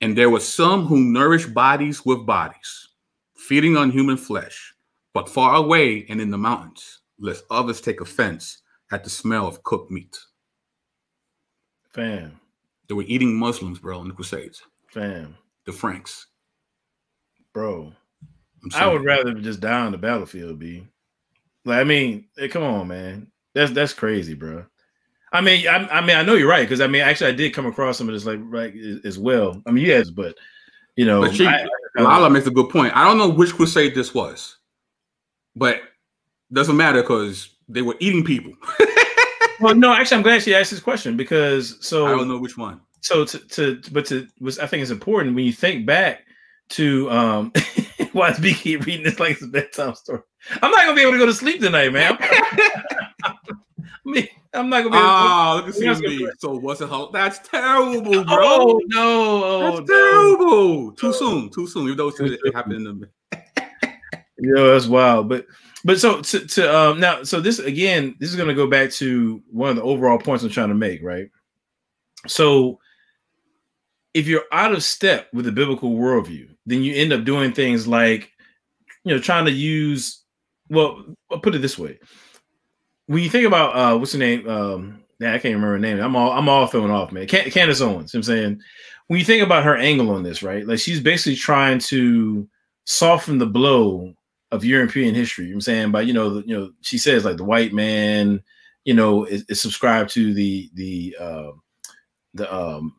and there were some who nourished bodies with bodies, feeding on human flesh, but far away and in the mountains, lest others take offense at the smell of cooked meat. Fam. They were eating Muslims, bro, in the Crusades. Fam. The Franks. Bro. I would rather just die on the battlefield, B. Like, I mean, come on, man. That's crazy, bro. I mean, I know you're right, because I mean, actually, I did come across some of this like as well. I mean, yes, but you know, Lala makes a good point. I don't know which crusade this was, but doesn't matter because they were eating people. Well, no, actually, I'm glad she asked this question because I don't know which one. So I think it's important when you think back to why is BK reading this like it's a bedtime story. I'm not gonna be able to go to sleep tonight, man. I'm not gonna be able to. Look at me. So what's it? That's terrible, bro. Oh no, that's terrible. Too soon. Even though it happened in the. Yo, that's wild. But so now, so this again, this is gonna go back to one of the overall points I'm trying to make, right? So if you're out of step with the biblical worldview, then you end up doing things like, trying to use. Well, I'll put it this way. When you think about what's her name? I can't remember her name. I'm all throwing off, man. Candace Owens. You know what I'm saying, when you think about her angle on this, right? Like she's basically trying to soften the blow of European history. You know what I'm saying, by she says like the white man, is subscribed to the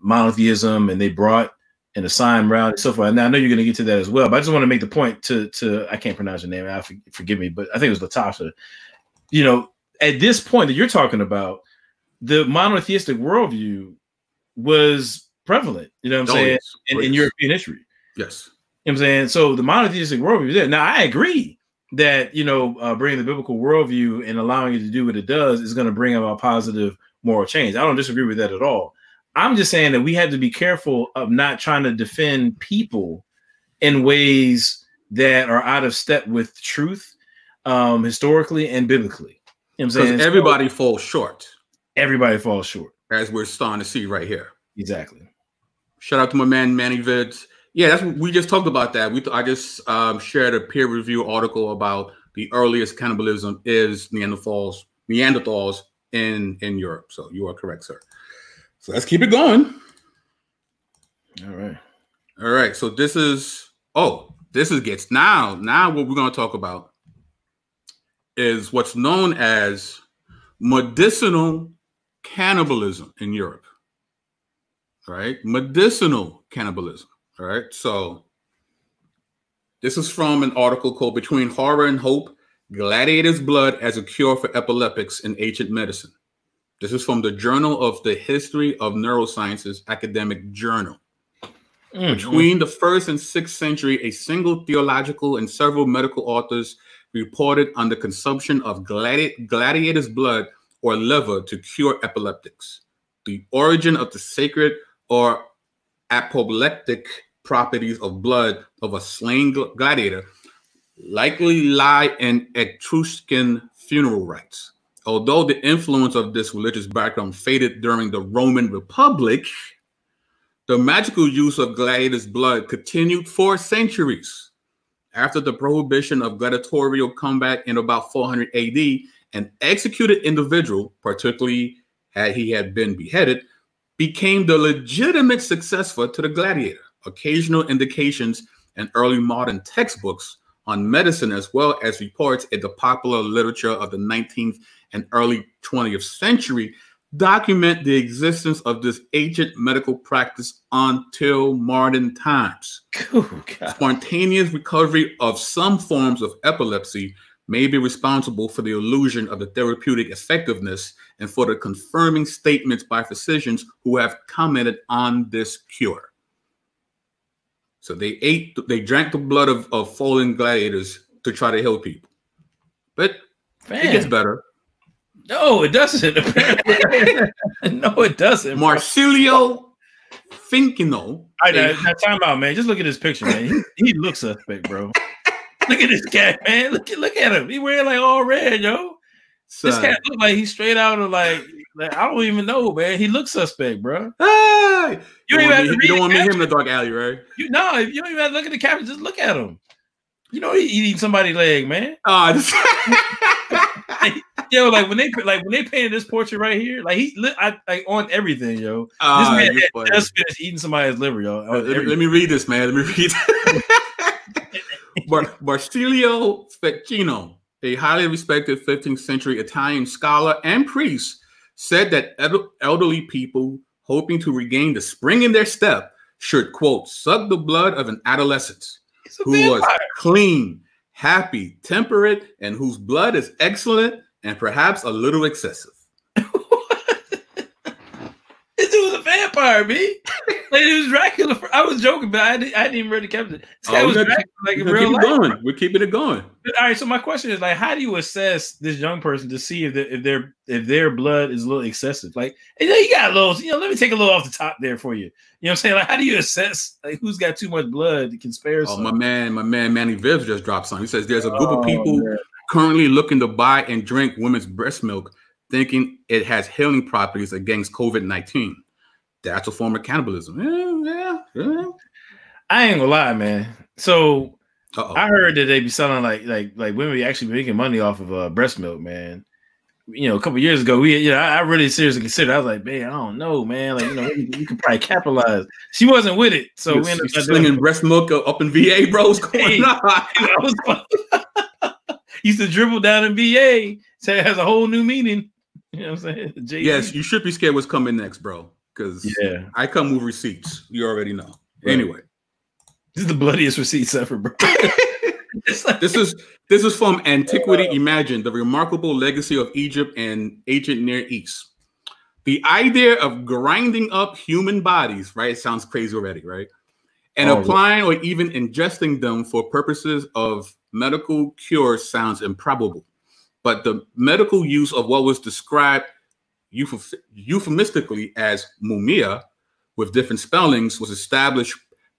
monotheism, and they brought an assigned route and so forth. Now I know you're going to get to that as well, but I just want to make the point to I can't pronounce her name. Forgive me, but I think it was Latasha. At this point that you're talking about, the monotheistic worldview was prevalent, you know what I'm saying, in European history. Yes. You know what I'm saying? So the monotheistic worldview is there. Now, I agree that, bringing the biblical worldview and allowing it to do what it does is going to bring about positive moral change. I don't disagree with that at all. I'm just saying that we have to be careful of not trying to defend people in ways that are out of step with truth, historically and biblically. You know what I'm saying? Everybody falls short. Everybody falls short. As we're starting to see right here. Exactly. Shout out to my man Manny Vids. Yeah, that's we just talked about that. I just shared a peer review article about the earliest cannibalism is Neanderthals in Europe. So you are correct, sir. So let's keep it going. All right. So this is gets now what we're going to talk about is what's known as medicinal cannibalism in Europe. All right, medicinal cannibalism. All right, so this is from an article called "Between Horror and Hope: Gladiators' Blood as a Cure for Epileptics in Ancient Medicine." This is from the Journal of the History of Neurosciences academic journal. Between the 1st and 6th century, a single theological and several medical authors reported on the consumption of gladiators' blood or liver to cure epileptics. The origin of the sacred or apoplectic properties of blood of a slain gladiator likely lie in Etruscan funeral rites. Although the influence of this religious background faded during the Roman Republic, the magical use of gladiators' blood continued for centuries. After the prohibition of gladiatorial combat in about 400 AD, an executed individual, particularly had he been beheaded, became the legitimate successor to the gladiator. Occasional indications in early modern textbooks on medicine, as well as reports in the popular literature of the 19th and early 20th century, document the existence of this ancient medical practice until modern times. Oh, spontaneous recovery of some forms of epilepsy may be responsible for the illusion of the therapeutic effectiveness and for the confirming statements by physicians who have commented on this cure. So they drank the blood of fallen gladiators to try to heal people. But it gets better. No, it doesn't. No, it doesn't. Marsilio Fincino. Now, time out, man. Just look at this picture, man. He looks suspect, bro. Look at this cat, man. Look at him. He wearing like all red, yo. Son. This cat look like he's straight out of like I don't even know, man. He looks suspect, bro. Hey! You don't want to meet him in the dark alley, right? You don't even have to look at the caption. Just look at him. You know he eating somebody's leg, man. Yo, like when they painted this portrait right here, like I on everything, yo. This man just finished eating somebody's liver, yo. Let me read this, man. Let me read. Marsilio Fincino, a highly respected 15th century Italian scholar and priest, said that elderly people hoping to regain the spring in their step should, quote, suck the blood of an adolescent who was clean, happy, temperate, and whose blood is excellent and perhaps a little excessive. This dude was a vampire, me. Like it was Dracula. I was joking, but I didn't even read the caption. This guy was Dracula, like in real life. We're keeping it going. But, all right. So my question is, like, how do you assess this young person to see if their blood is a little excessive? Like, you got a little. Let me take a little off the top there for you. You know what I'm saying? Like, how do you assess like who's got too much blood that can spare? Oh, my man, Manny Vivs just dropped something. He says there's a group of people currently looking to buy and drink women's breast milk, thinking it has healing properties against COVID-19. That's a form of cannibalism. Yeah. I ain't gonna lie, man. So I heard that they be selling like women be actually making money off of breast milk, man. A couple years ago, I really seriously considered. I was like, man, I don't know, man. Like, you could probably capitalize. She wasn't with it, so we ended up slinging breast milk up in VA, bro. What's going on? Used to dribble down in VA, so it has a whole new meaning. You know what I'm saying? Yes, you should be scared what's coming next, bro. Because I come with receipts. You already know. Right. Anyway, this is the bloodiest receipts ever, bro. This is from Antiquity Imagined, the remarkable legacy of Egypt and ancient Near East. The idea of grinding up human bodies, right? It sounds crazy already, right? And applying or even ingesting them for purposes of medical cure sounds improbable. But the medical use of what was described euphemistically as mumia, with different spellings, was established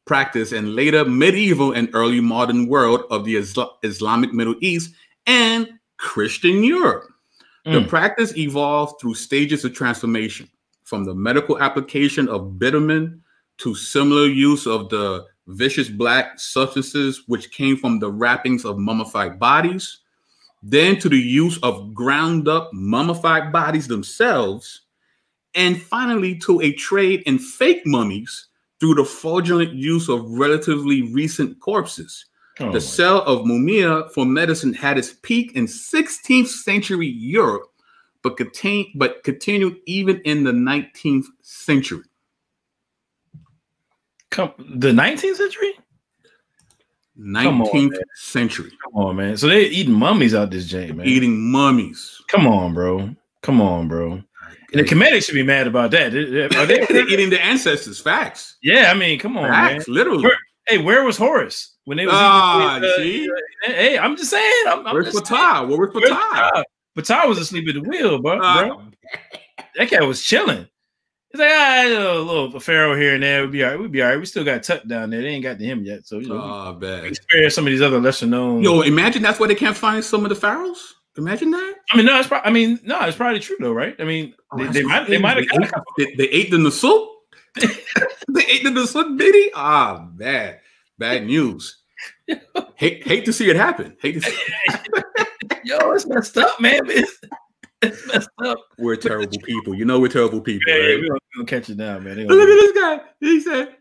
practice in later medieval and early modern world of the Islamic Middle East and Christian Europe. The practice evolved through stages of transformation, from the medical application of bitumen to similar use of the vicious black substances which came from the wrappings of mummified bodies, then to the use of ground up mummified bodies themselves, and finally to a trade in fake mummies through the fraudulent use of relatively recent corpses. The sale of mumia for medicine had its peak in 16th century Europe, but continued even in the 19th century. The 19th century? 19th century. Come on, man. So they're eating mummies out this jank, man. Eating mummies. Come on, bro. Come on, bro. And the Comedics should be mad about that. Are they eating the ancestors? Facts. Yeah, I mean, come on, facts, man. Literally. Where was Horace when they was eating? Hey, I'm just saying. Where's Patah? Where was Patah? Patah was asleep at the wheel, bro. That guy was chilling. He's like, a little pharaoh here and there. We'll be all right. We'll be all right. We still got Tut down there. They ain't got to him yet. So, bad. Spare some of these other lesser known. Yo, imagine that's why they can't find some of the pharaohs. Imagine that. I mean, no, it's probably true though, right? I mean, they might have. They ate the soup. They ate the soup, Biddy. Bad news. hate to see it happen. Hate to see it. Yo, it's messed up, man. It's messed up. We're terrible people. You know we're terrible people, right? We're gonna catch it down, man. Look at this guy.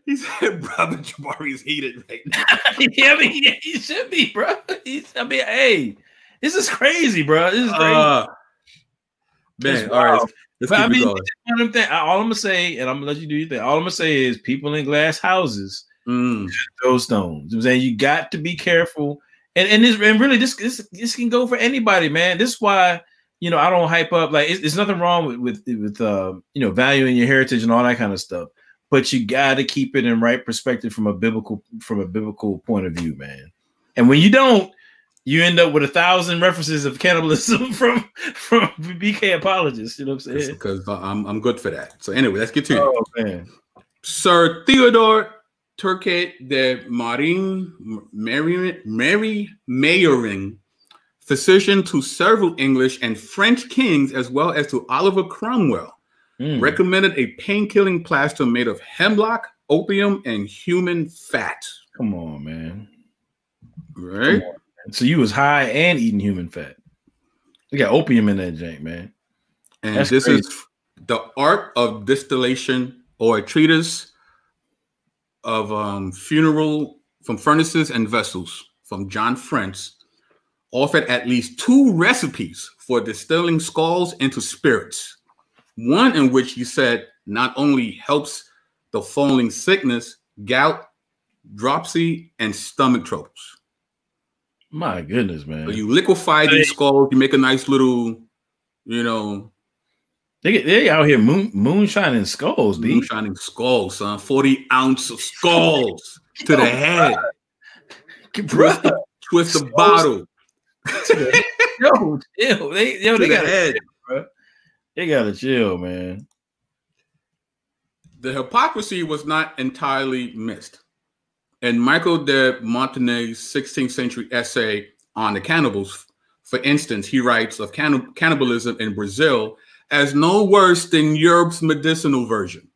He said, brother Jabari is heated right now. Yeah, I mean, he should be, bro. Hey, this is crazy, bro. This is crazy. Man, all right. Let's keep it going. All I'm gonna say, and I'm gonna let you do your thing. All I'm gonna say is people in glass houses throw stones. I'm saying you got to be careful. And really this can go for anybody, man. This is why, I don't hype up. Like it's nothing wrong with valuing your heritage and all that kind of stuff. But you got to keep it in right perspective from a biblical point of view, man. And when you don't, you end up with 1,000 references of cannibalism from BK Apologist. You know what I'm saying? Because I'm good for that. So anyway, let's get to it. Oh man, Sir Theodore Turquet de Mary Mayoring, physician to several English and French kings, as well as to Oliver Cromwell, recommended a pain-killing plaster made of hemlock, opium, and human fat. Come on, man. Right? On, man. So you was high and eating human fat. You got opium in that jank, man. And that's this crazy. Is The Art of Distillation, or a treatise of funeral from furnaces and vessels from John French, offered at least 2 recipes for distilling skulls into spirits. One in which he said not only helps the falling sickness, gout, dropsy, and stomach troubles. My goodness, man. So you liquefy these skulls, you make a nice little, They out here moonshining skulls, B. Moonshining skulls, son. 40 ounces of skulls to the head. Twist the bottle. Yo, chill. They got head, bro. They gotta chill, man. The hypocrisy was not entirely missed. In Michael de Montaigne's 16th century essay on the cannibals, for instance, he writes of cannibalism in Brazil as no worse than Europe's medicinal version.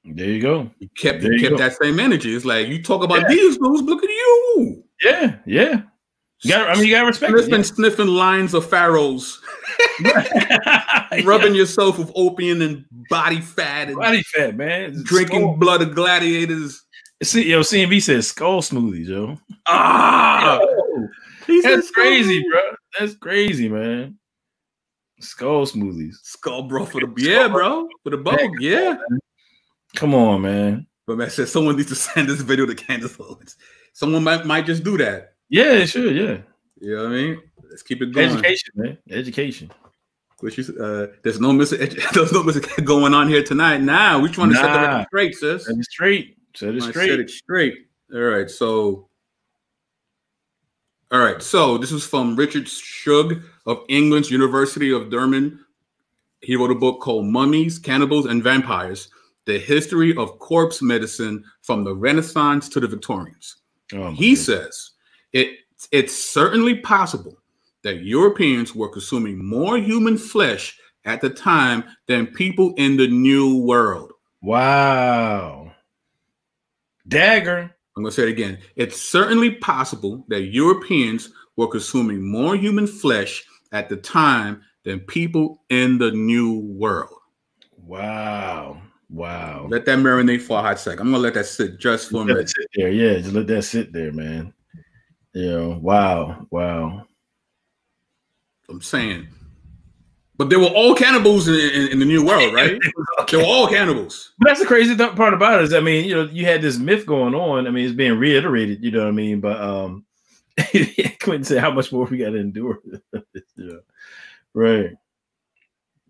There you go. He kept that same energy. It's like, you talk about these dudes, look at you. Yeah. You gotta respect it. Sniffing lines of pharaohs. Rubbing yourself with opium and body fat. Man. Drinking blood of gladiators. See, CMB says skull smoothies, yo. That's crazy, bro. That's crazy, man. Skull smoothies. Skull broth for the bro. For the bubble, yeah. Come on, man. But man, said someone needs to send this video to Candace Owens. Someone might just do that. Yeah, it should, yeah. You know what I mean? Let's keep it going. Education, man. Education. Which is there's no going on here tonight. Nah, we're trying to set the record straight, sis. Set it straight. Set it straight. All right, so this is from Richard Shug of England's University of Durham. He wrote a book called Mummies, Cannibals, and Vampires: The History of Corpse Medicine from the Renaissance to the Victorians. He says it's certainly possible that Europeans were consuming more human flesh at the time than people in the New World. Wow. Dagger. I'm going to say it again. It's certainly possible that Europeans were consuming more human flesh at the time than people in the New World. Wow. Wow. Let that marinate for a hot second. I'm going to let that sit just for a minute. Sit there. Yeah, just let that sit there, man. You know, wow. Wow. I'm saying. But they were all cannibals in the New World, right? They were all cannibals. But that's the crazy part about it is, I mean, you know, you had this myth going on. I mean, it's being reiterated, you know what I mean? But couldn't say how much more we got to endure. Yeah. Right.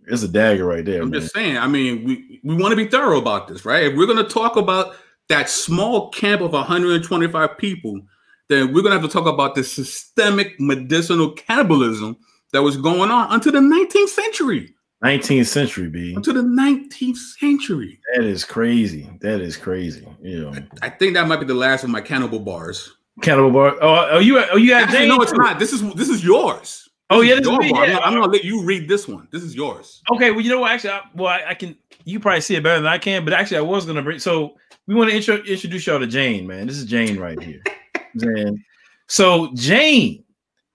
It's a dagger right there. I'm just saying, I mean, we want to be thorough about this, right? If we're going to talk about that small camp of 125 people, then we're going to have to talk about the systemic medicinal cannibalism that was going on until the 19th century. 19th century, B. Until the 19th century. That is crazy. That is crazy. You know, I think that might be the last of my cannibal bars. Cannibal bar. Oh, you got James? No, it's not. This is yours. Oh yeah, this is me. Yeah. I'm gonna let you read this one. This is yours. Okay. Well, you know what? Actually, I can. You probably see it better than I can. But actually, I was gonna bring. So we want to introduce y'all to Jane, man. This is Jane right here. So Jane.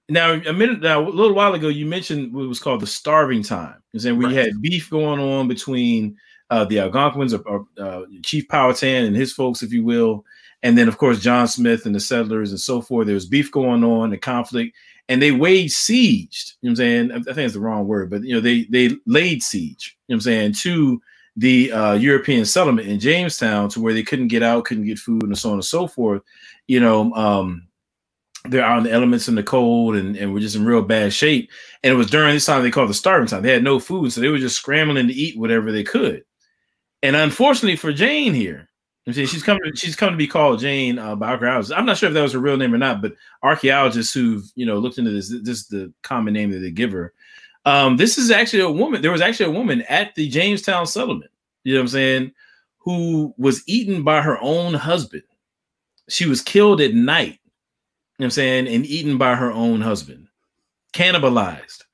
Now, a little while ago, you mentioned what was called the starving time. You're saying we had beef going on between the Algonquins, or Chief Powhatan and his folks, if you will, and then, of course, John Smith and the settlers and so forth. There was beef going on, a conflict, and they laid siege. You know what I'm saying? I think it's the wrong word, but you know, they laid siege. You know what I'm saying, to the European settlement in Jamestown, to where they couldn't get out, couldn't get food, and so on and so forth. You know. They're out in the elements in the cold and we're just in real bad shape. And it was during this time they called the starving time. They had no food, so they were just scrambling to eat whatever they could. And unfortunately for Jane here, she's come to be called Jane by archaeologists. I'm not sure if that was her real name or not, but archaeologists who've looked into this is the common name that they give her. This is actually a woman. There was actually a woman at the Jamestown settlement, you know what I'm saying, who was eaten by her own husband. She was killed at night. You know what I'm saying, and eaten by her own husband, cannibalized.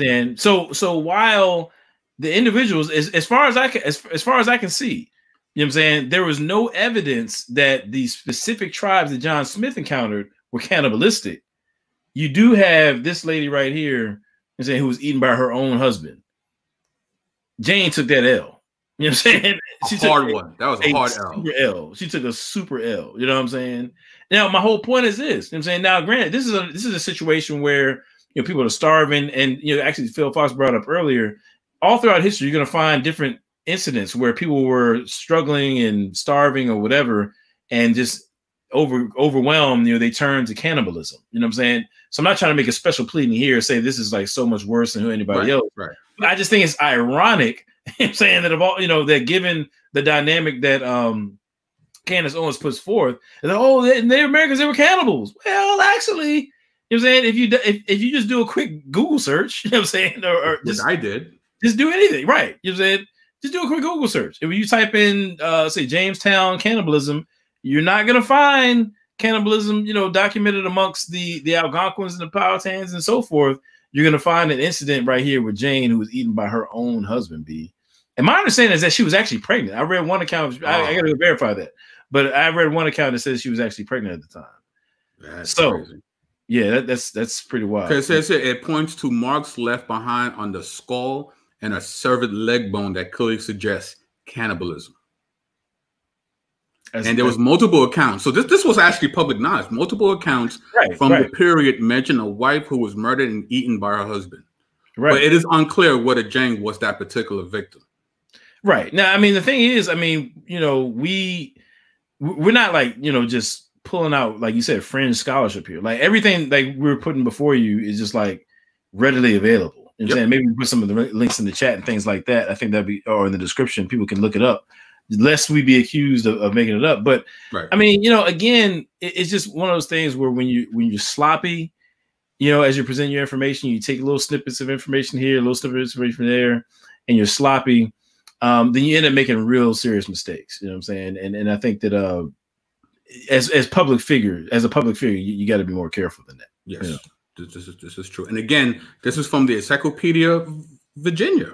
And so while the individuals, as far as I can see, you know what I'm saying, there was no evidence that the specific tribes that John Smith encountered were cannibalistic. You do have this lady right here, you know what I'm saying, who was eaten by her own husband. Jane took that L. You know what I'm saying? She took hard one. That was a hard L. She took a super L. You know what I'm saying? Now, my whole point is this. You know what I'm saying? Now, granted, this is a situation where people are starving, and actually Phil Fox brought up earlier, all throughout history, you're going to find different incidents where people were struggling and starving or whatever, and just overwhelmed, they turn to cannibalism. You know what I'm saying? So I'm not trying to make a special pleading here, say this is like so much worse than anybody else. Right. But I just think it's ironic, I'm saying, that of all, that given the dynamic that Candace Owens puts forth, that Native Americans, they were cannibals. Well, actually, you know what I'm saying, if you just do a quick Google search, you know what I'm saying, or just I did. Just do anything, right? You know what I'm saying? Just do a quick Google search. If you type in say Jamestown cannibalism, you're not gonna find cannibalism, documented amongst the Algonquins and the Powhatans and so forth. You're gonna find an incident right here with Jane, who was eaten by her own husband, B. And my understanding is that she was actually pregnant. I read one account. I got to verify that, but I read one account that says she was actually pregnant at the time. That's crazy. Yeah, that's pretty wild. Because it points to marks left behind on the skull and a severed leg bone that clearly suggests cannibalism. And there was multiple accounts. So this was actually public knowledge. Multiple accounts from the period mention a wife who was murdered and eaten by her husband. Right. But it is unclear whether Jane was that particular victim. Right. Now, I mean, the thing is, we're not like, just pulling out, like you said, fringe scholarship here. Like everything like we're putting before you is just like readily available. You know what I'm saying? Maybe we put some of the links in the chat and things like that. I think that'd be, or in the description, people can look it up, lest we be accused of making it up. But I mean, again, it's just one of those things where when you're sloppy, as you present your information, you take little snippets of information here, little snippets of information there, and you're sloppy. Then you end up making real serious mistakes. You know what I'm saying? And I think that as a public figure, you got to be more careful than that. Yes, this is true. And again, this is from the Encyclopedia Virginia.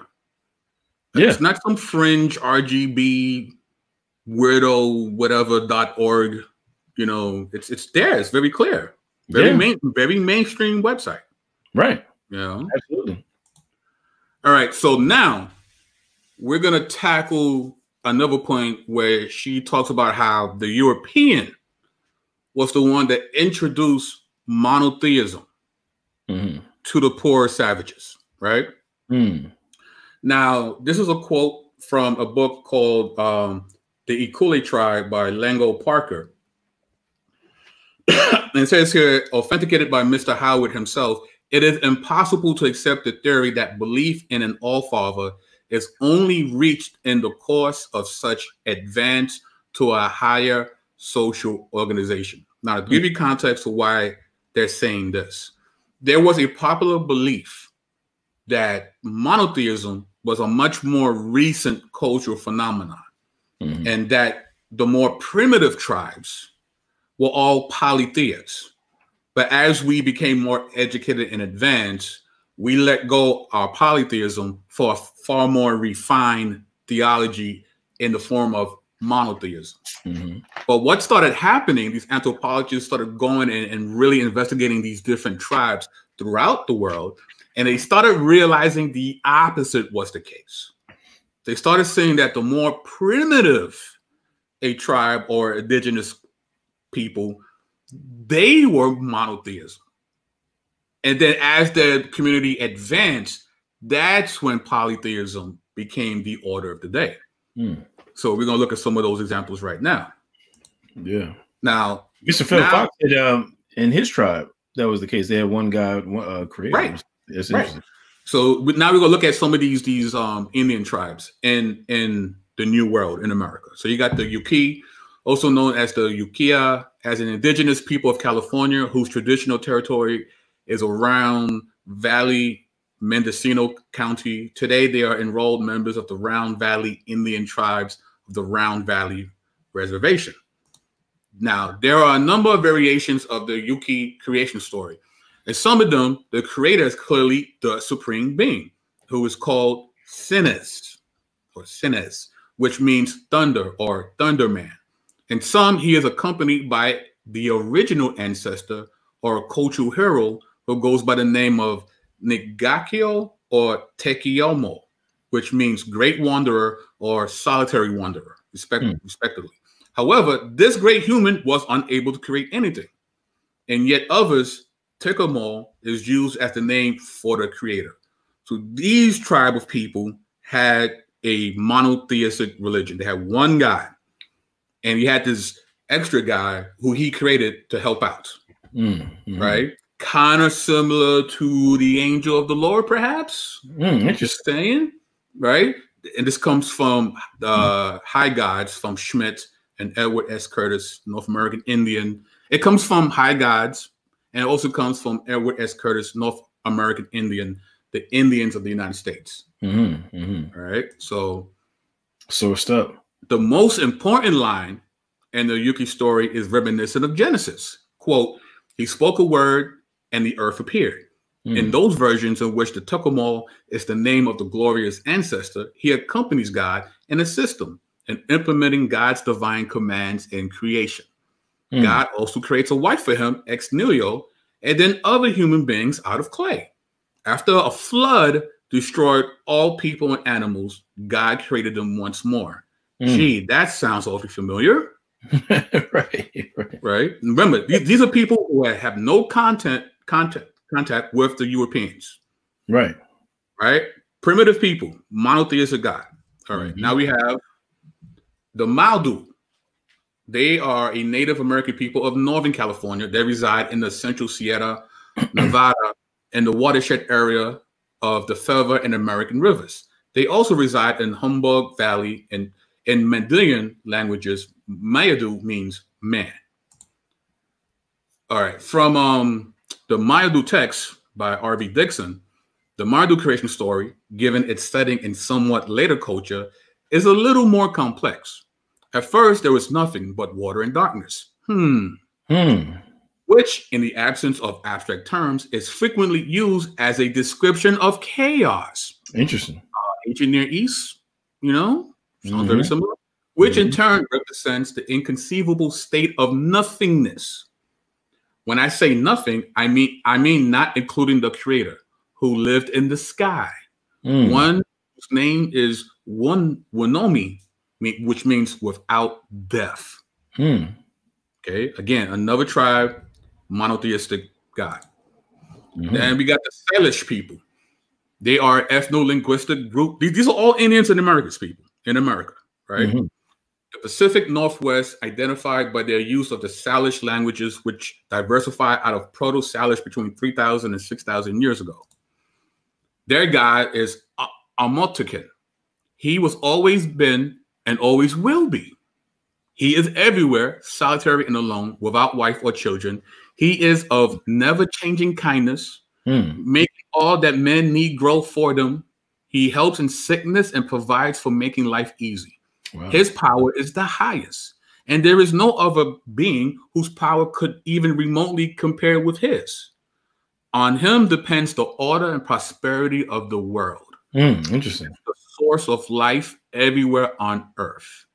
Yeah. It's not some fringe RGB weirdo whatever.org. You know, it's there. It's very clear. Very mainstream website. Right. You know? Absolutely. All right. So now we're gonna tackle another point where she talks about how the European was the one that introduced monotheism to the poor savages, right? Now, this is a quote from a book called The Ikule Tribe by Lango Parker. And it says here, authenticated by Mr. Howard himself, it is impossible to accept the theory that belief in an All-Father is only reached in the course of such advance to a higher social organization. Now, to give you context for why they're saying this, there was a popular belief that monotheism was a much more recent cultural phenomenon, and that the more primitive tribes were all polytheists. But as we became more educated and advanced, we let go our polytheism for a far more refined theology in the form of monotheism. But what started happening, these anthropologists started going and really investigating these different tribes throughout the world, and they started realizing the opposite was the case. They started saying that the more primitive a tribe or indigenous people, they were monotheism. And then as the community advanced, that's when polytheism became the order of the day. So we're going to look at some of those examples right now. Yeah. Now, Mr. Phil Fox said in his tribe, that was the case. They had one guy created. Right. It's right. So now we're going to look at some of these Indian tribes in the New World in America. So you got the Yuki, also known as the Ukiah, as an indigenous people of California whose traditional territory is around Valley, Mendocino County. Today, they are enrolled members of the Round Valley Indian tribes of the Round Valley Reservation. Now, there are a number of variations of the Yuki creation story. And some of them, the creator is clearly the supreme being, who is called Sinnes, which means thunder or thunder man. In some, he is accompanied by the original ancestor or cultural hero who goes by the name of Ngakio or Tekiomo, which means great wanderer or solitary wanderer, respectively. However, this great human was unable to create anything. And yet others, Tekiomo is used as the name for the creator. So these tribe of people had a monotheistic religion. They had one God, and he had this extra guy who he created to help out, right? Kind of similar to the angel of the Lord, perhaps. Interesting, right? And this comes from the High Gods from Schmidt and Edward S. Curtis, North American Indian. It comes from High Gods, and it also comes from Edward S. Curtis, North American Indian, the Indians of the United States. All right, so sourced up. The most important line in the Yuki story is reminiscent of Genesis. Quote, he spoke a word and the earth appeared. In those versions in which the Tekiomo is the name of the glorious ancestor, he accompanies God in a system and implementing God's divine commands in creation. God also creates a wife for him, ex nihilo, and then other human beings out of clay. After a flood destroyed all people and animals, God created them once more. Gee, that sounds awfully familiar. Right. Remember, these are people who have no contact with the Europeans. Right. Primitive people, monotheistic God. All right. Now we have the Maldu. They are a Native American people of Northern California. They reside in the Central Sierra Nevada and the watershed area of the Feather and American rivers. They also reside in Humboldt Valley, and in Mandarin languages, Mayadu means man. All right, from the Mayadu text by R.B. Dixon, the Mayadu creation story, given its setting in somewhat later culture, is a little more complex. At first, there was nothing but water and darkness. Which, in the absence of abstract terms, is frequently used as a description of chaos. Interesting. Ancient Near East, You know, sounds very similar. Which in turn represents the inconceivable state of nothingness. When I say nothing, I mean not including the creator who lived in the sky. One whose name is Wanomi, which means without death. Okay, again, another tribe, monotheistic God. Then we got the Salish people. They are ethno-linguistic group. These are all Indians and Americans people in America, right? The Pacific Northwest, identified by their use of the Salish languages, which diversified out of Proto-Salish between 3,000 and 6,000 years ago. Their god is Amotikin. He was always been and always will be. He is everywhere, solitary and alone, without wife or children. He is of never-changing kindness, making all that men need grow for them. He helps in sickness and provides for making life easy. Wow. His power is the highest, and there is no other being whose power could even remotely compare with his. On him depends the order and prosperity of the world. Interesting. The source of life everywhere on earth.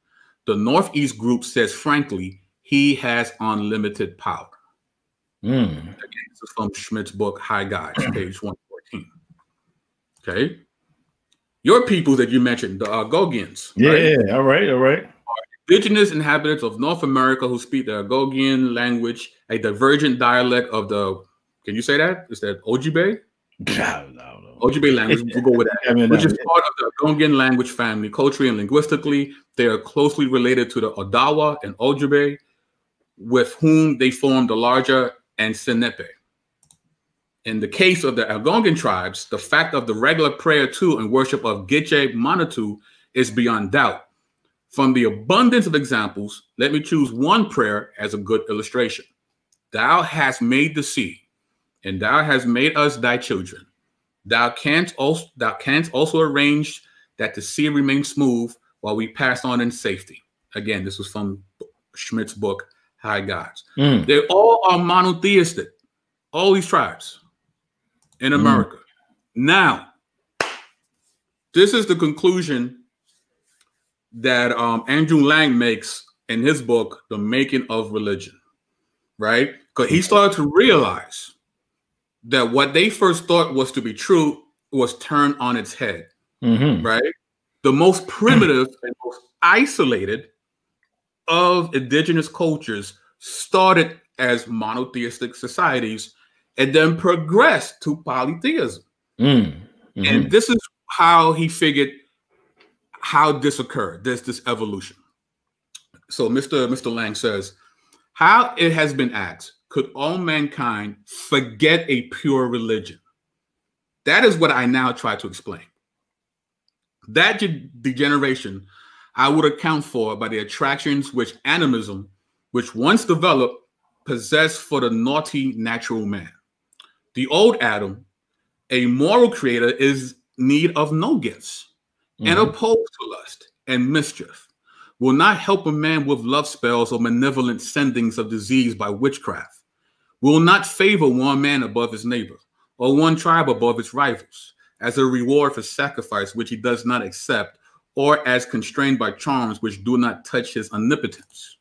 The Northeast group says, frankly, he has unlimited power. Again, this is from Schmidt's book, High Gods, page 114. Okay. Your people that you mentioned, the Algonquians. Yeah, right? All right. Are indigenous inhabitants of North America who speak the Algonquian language, a divergent dialect of the, can you say that? Is that Ojibwe? No. Ojibwe language, we'll go with that, which is part of the Algonquian language family. Culturally and linguistically, they are closely related to the Odawa and Ojibwe, with whom they form the larger Ansenepe. In the case of the Algonquin tribes, the fact of the regular prayer to and worship of Gitche Manitou is beyond doubt. From the abundance of examples, let me choose one prayer as a good illustration. Thou hast made the sea, and thou hast made us thy children. Thou canst also arrange that the sea remain smooth while we pass on in safety. Again, this was from Schmidt's book, High Gods. They all are monotheistic, all these tribes in America. Now, this is the conclusion that Andrew Lang makes in his book, The Making of Religion, right? Because he started to realize that what they first thought was to be true was turned on its head, right? The most primitive and most isolated of indigenous cultures started as monotheistic societies and then progressed to polytheism. And this is how he figured how this occurred, this evolution. So Mr. Lang says, how it has been asked, could all mankind forget a pure religion? That is what I now try to explain. That degeneration I would account for by the attractions which animism, which once developed, possessed for the naughty natural man. The old Adam, a moral creator, is need of no gifts and opposed to lust and mischief, will not help a man with love spells or malevolent sendings of disease by witchcraft, will not favor one man above his neighbor or one tribe above its rivals as a reward for sacrifice which he does not accept, or as constrained by charms which do not touch his omnipotence.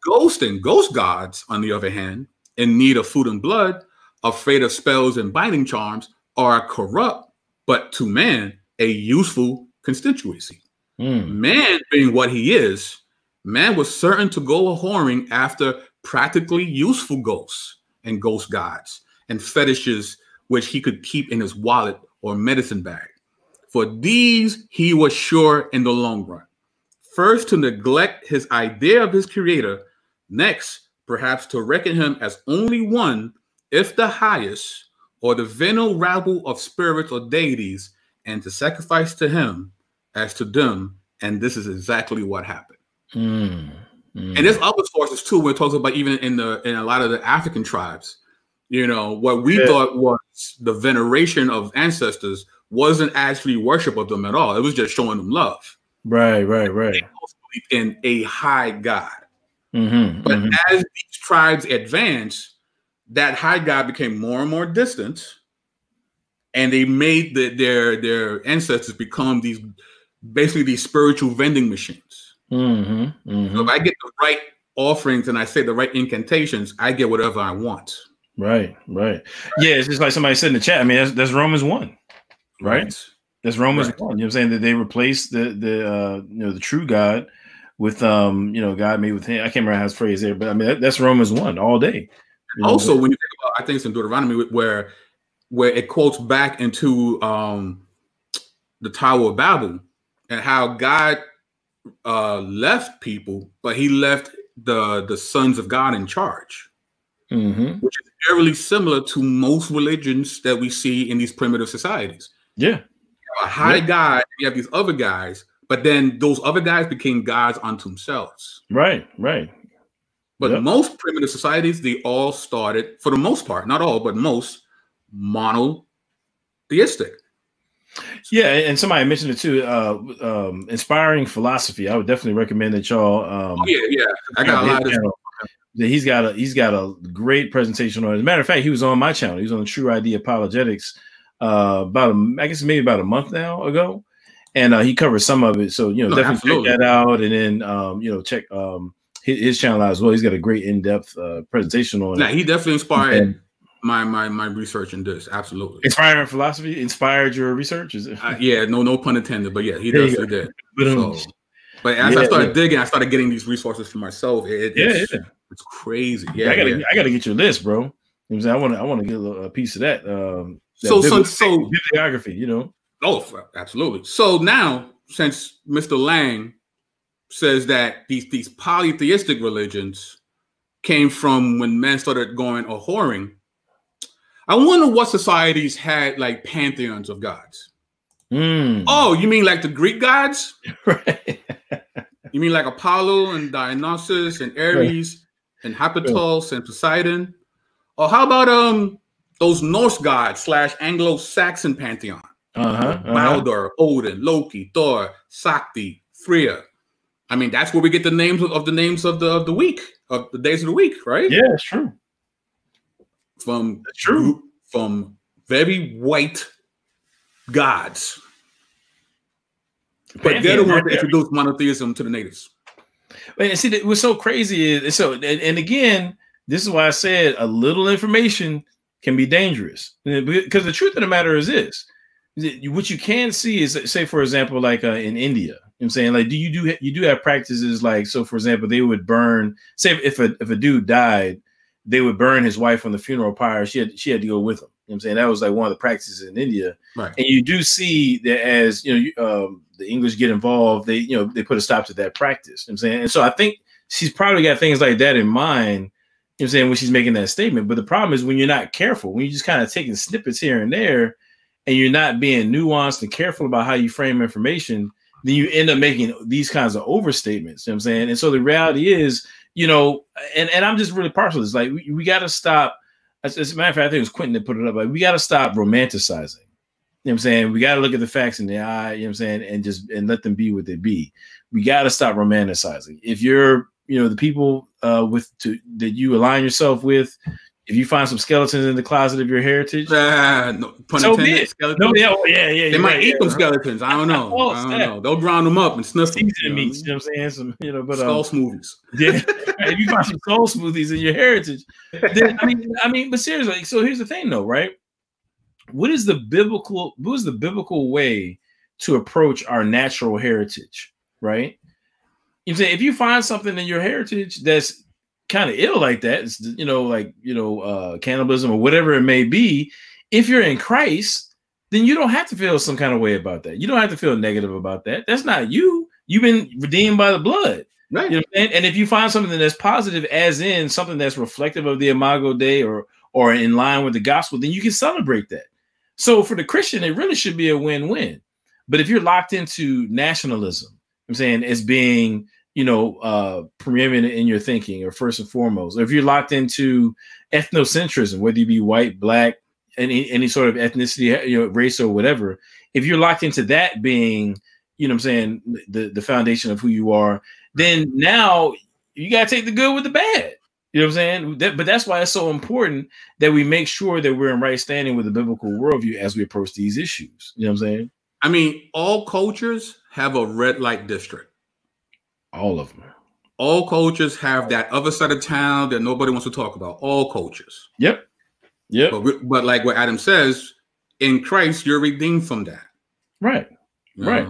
Ghosts and ghost gods, on the other hand, in need of food and blood, afraid of spells and binding charms, are corrupt, but to man, a useful constituency. Man being what he is, man was certain to go a-whoring after practically useful ghosts and ghost gods and fetishes which he could keep in his wallet or medicine bag. For these he was sure in the long run. First, to neglect his idea of his creator. Next, perhaps to reckon him as only one, if the highest, or the venal rabble of spirits or deities, and to sacrifice to him as to them. And this is exactly what happened. And there's other sources too, where it talks about even in a lot of the African tribes, you know, what we thought was the veneration of ancestors wasn't actually worship of them at all. It was just showing them love. Right. In a high God. But as these tribes advanced, that high God became more and more distant, and they made their ancestors become these basically these spiritual vending machines. Mm-hmm, mm-hmm. So if I get the right offerings and I say the right incantations, I get whatever I want. Right. Yeah, it's just like somebody said in the chat. I mean, that's Romans 1, right? That's Romans 1. You know what I'm saying? That they replaced the true God with God made with him. I can't remember how his phrase there, but I mean that's Romans 1 all day. Also, when you think about, I think it's in Deuteronomy where it quotes back into the Tower of Babel and how God left people, but he left the sons of God in charge, which is eerily similar to most religions that we see in these primitive societies. Yeah. You have a high God, you have these other guys, but then those other guys became gods unto themselves. Right. But most primitive societies, they all started, for the most part, not all, but most, monotheistic. Yeah, and somebody mentioned it too. Inspiring philosophy. I would definitely recommend that y'all. I got a lot of stuff. He's got a great presentation on it. As a matter of fact, he was on my channel. He was on the Tru-ID Apologetics about maybe about a month now ago, and he covered some of it. So definitely absolutely. check that out, and then check his channel out as well. He's got a great in-depth presentation on it. He definitely inspired my research in this. Absolutely. Inspiring philosophy inspired your research? Is it? No pun intended, but yeah, he definitely did. But as I started digging, I started getting these resources for myself. It's crazy. Yeah, I gotta get your list, bro. You know what I'm saying? I want to get a piece of that. So bibliography, Oh, absolutely. So now, since Mr. Lang says that these polytheistic religions came from when men started going a whoring, I wonder what societies had like pantheons of gods. Oh, you mean like the Greek gods? Right. You mean like Apollo and Dionysus and Ares and Hephaestus and Poseidon? Or how about those Norse gods / Anglo-Saxon pantheon? Baldur, Odin, Loki, Thor, Sakti, Freya. I mean, that's where we get the names of the week, of the days of the week, right? Yeah, it's true. From very white gods. But they're the ones that introduced monotheism to the natives. And see, what's so crazy is and again, this is why I said a little information can be dangerous. Because the truth of the matter is this: what you can see is, say, for example, like in India. I'm saying, like, you do have practices like, so for example, they would burn, say if a dude died, they would burn his wife on the funeral pyre. She had to go with him. You know what I'm saying? That was like one of the practices in India. Right. And you do see that as the English get involved, they put a stop to that practice. You know what I'm saying? And so I think she's probably got things like that in mind, you know what I'm saying, when she's making that statement. But the problem is when you're not careful, when you're just kind of taking snippets here and there, and you're not being nuanced and careful about how you frame information, then you end up making these kinds of overstatements. You know what I'm saying? And so the reality is, and I'm just really partial to this. Like, we got to stop. As a matter of fact, I think it was Quentin that put it up. Like, we got to stop romanticizing. You know what I'm saying? We got to look at the facts in the eye, you know what I'm saying, and let them be what they be. We got to stop romanticizing. If you're, the people that you align yourself with, if you find some skeletons in the closet of your heritage, no pun intended. No, yeah. They might eat them skeletons. I don't know. They'll ground them up and sniff them. Meats, you know what I'm saying? But skull smoothies. Yeah, if you find some skull smoothies in your heritage, then I mean, but seriously. So here's the thing, though, right? What is the biblical way to approach our natural heritage, right? You say if you find something in your heritage that's kind of ill like that, it's, cannibalism or whatever it may be, if you're in Christ, then you don't have to feel some kind of way about that. You don't have to feel negative about that. That's not you. You've been redeemed by the blood. Right. You know what I'm saying? And if you find something that's positive, as in something that's reflective of the Imago Dei or in line with the gospel, then you can celebrate that. So for the Christian, it really should be a win-win. But if you're locked into nationalism, I'm saying, as being preeminent in your thinking, or first and foremost, or if you're locked into ethnocentrism, whether you be white, black, any sort of ethnicity, race or whatever, if you're locked into that being, the foundation of who you are, then now you got to take the good with the bad. You know what I'm saying? But that's why it's so important that we make sure that we're in right standing with the biblical worldview as we approach these issues. You know what I'm saying? I mean, all cultures have a red light district. All of them. All cultures have that other side of town that nobody wants to talk about. All cultures. Yep. Yep. But like what Adam says, in Christ, you're redeemed from that. Right. Right.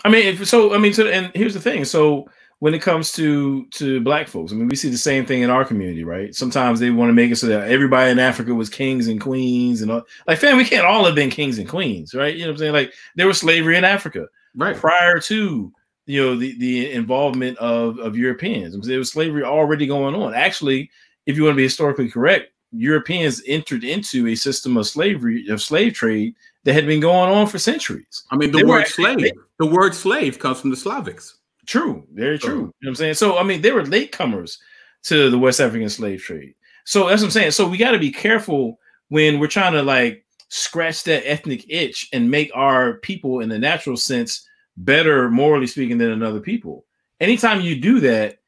I mean, and here's the thing. So when it comes to black folks, I mean, we see the same thing in our community, right? Sometimes they want to make it so that everybody in Africa was kings and queens and all. Like, fam, we can't all have been kings and queens, right? You know what I'm saying? Like, there was slavery in Africa, right, prior to, you know, the involvement of Europeans. There was slavery already going on. Actually, if you want to be historically correct, Europeans entered into a system of slavery, of slave trade, that had been going on for centuries. I mean, the word slave comes from the Slavics. True. Very true. You know what I'm saying? So, I mean, they were latecomers to the West African slave trade. So that's what I'm saying. So we got to be careful when we're trying to like scratch that ethnic itch and make our people in the natural sense better, morally speaking, than another people. Anytime you do that,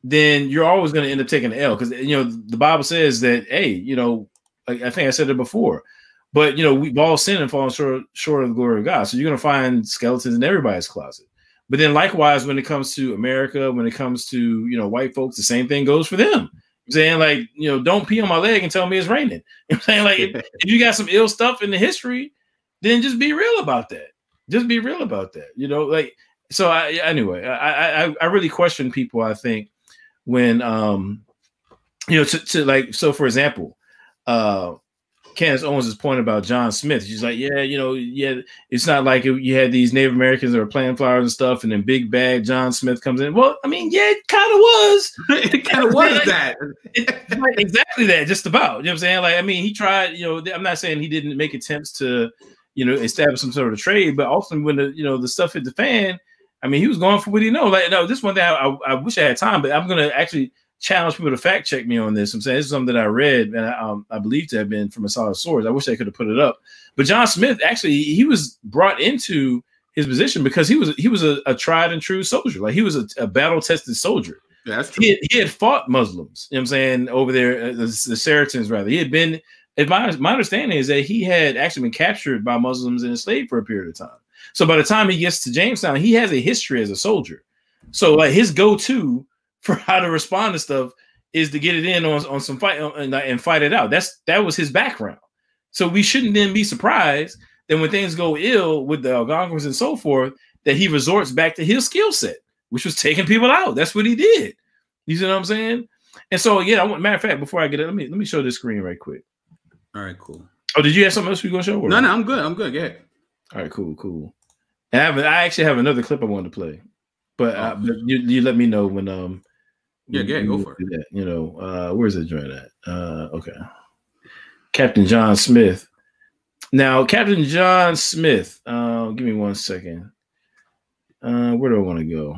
then you're always going to end up taking the L, because, you know, the Bible says that, hey, you know, I think I said it before, but, you know, we've all sinned and fallen short of the glory of God. So you're going to find skeletons in everybody's closet. But then likewise, when it comes to America, when it comes to, you know, white folks, the same thing goes for them. I'm saying, like, you know, don't pee on my leg and tell me it's raining. You know what I'm saying? Like, if you got some ill stuff in the history, then just be real about that. Just be real about that. You know, like, so I really question people, I think, when, you know, to like, so for example, Candace Owens is pointing about John Smith. She's like, yeah, you know, yeah, it's not like you had these Native Americans that were planting flowers and stuff, and then big bad John Smith comes in. Well, I mean, yeah, it kind of was. It kind of was that. Like, exactly that, just about. You know what I'm saying? Like, I mean, he tried, you know, I'm not saying he didn't make attempts to, you know, establish some sort of trade, but ultimately when the, you know, the stuff hit the fan, I mean, he was going for what he knows. Like, no, this one thing I wish I had time, but I'm going to actually challenge people to fact check me on this. I'm saying this is something that I read and I believe to have been from a solid source. I wish I could have put it up. But John Smith, actually, he was brought into his position because he was a tried and true soldier. Like, he was a battle-tested soldier. Yeah, that's true. He had fought Muslims, you know what I'm saying, over there, the Saracens, rather. He had been, my understanding is that he had actually been captured by Muslims and enslaved for a period of time. So by the time he gets to Jamestown, he has a history as a soldier. So, like, his go-to for how to respond to stuff is to get it in on some fight and fight it out. That was his background. So we shouldn't then be surprised that when things go ill with the Algonquins and so forth, that he resorts back to his skill set, which was taking people out. That's what he did. You see what I'm saying? And so, yeah, matter of fact, before I get it, let me show this screen right quick. All right, cool. Oh, did you have something else you're gonna show? No, I'm good. I'm good. Go ahead. All right, cool. And I actually have another clip I wanted to play, but you let me know when yeah, go for it. That, you know, where's the joint at? Okay. Captain John Smith. Now, Captain John Smith, give me 1 second. Where do I want to go?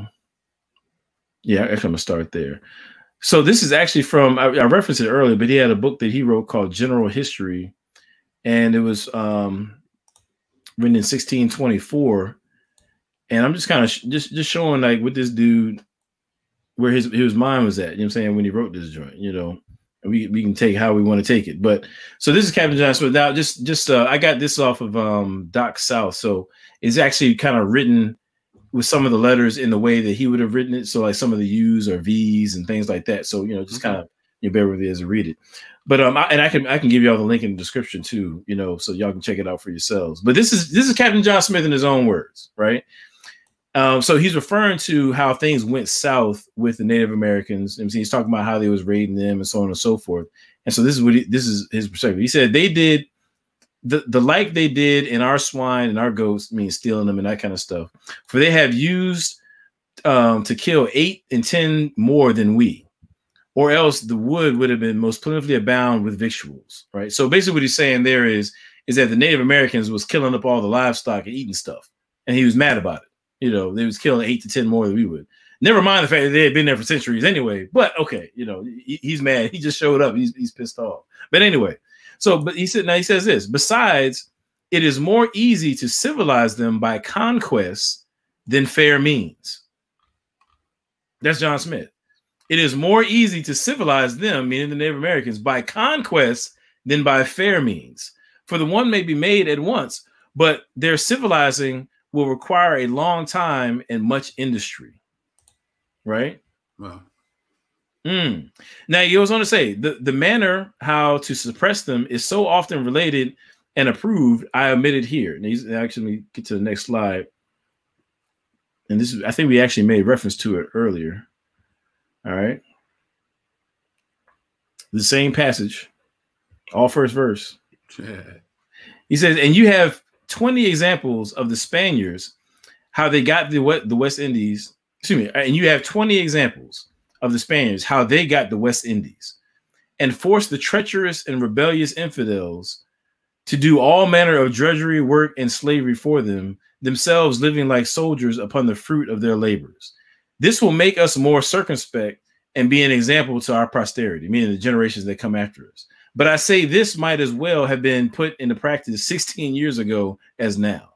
Yeah, actually, I'm going to start there. So this is actually from, I referenced it earlier, but he had a book that he wrote called General History, and it was written in 1624. And I'm just kind of just showing, like, what this dude, where his mind was at, you know what I'm saying, when he wrote this joint, you know, and we can take how we want to take it. But so this is Captain John Smith. Now, just I got this off of Doc South. So it's actually kind of written with some of the letters in the way that he would have written it. So like some of the U's or V's and things like that. So, you know, just kind of, you bear with me as I read it. But I can give you all the link in the description too, you know, so y'all can check it out for yourselves. But this is Captain John Smith in his own words, right? So he's referring to how things went south with the Native Americans. And he's talking about how they was raiding them and so on and so forth. And so this is his perspective. He said they did the like they did in our swine and our goats, means stealing them and that kind of stuff. For they have used to kill 8 and 10 more than we, or else the wood would have been most plentifully abound with victuals. Right. So basically what he's saying there is that the Native Americans was killing up all the livestock and eating stuff, and he was mad about it. You know, they was killing 8 to 10 more than we would. Never mind the fact that they had been there for centuries anyway. But okay, you know, he's mad. He just showed up. He's pissed off. But anyway, but he says this. Besides, it is more easy to civilize them by conquest than fair means. That's John Smith. It is more easy to civilize them, meaning the Native Americans, by conquest than by fair means. For the one may be made at once, but their civilizing will require a long time and much industry. Right? Wow. Now he goes on to say the manner how to suppress them is so often related and approved. I omitted here. And he's actually get to the next slide. And this is, I think we actually made reference to it earlier. All right. The same passage, all first verse. He says, and you have 20 examples of the Spaniards, how they got the West Indies. Excuse me. And you have 20 examples of the Spaniards, how they got the West Indies and forced the treacherous and rebellious infidels to do all manner of drudgery, work, and slavery for them, themselves living like soldiers upon the fruit of their labors. This will make us more circumspect and be an example to our posterity, meaning the generations that come after us. But I say this might as well have been put into practice 16 years ago as now.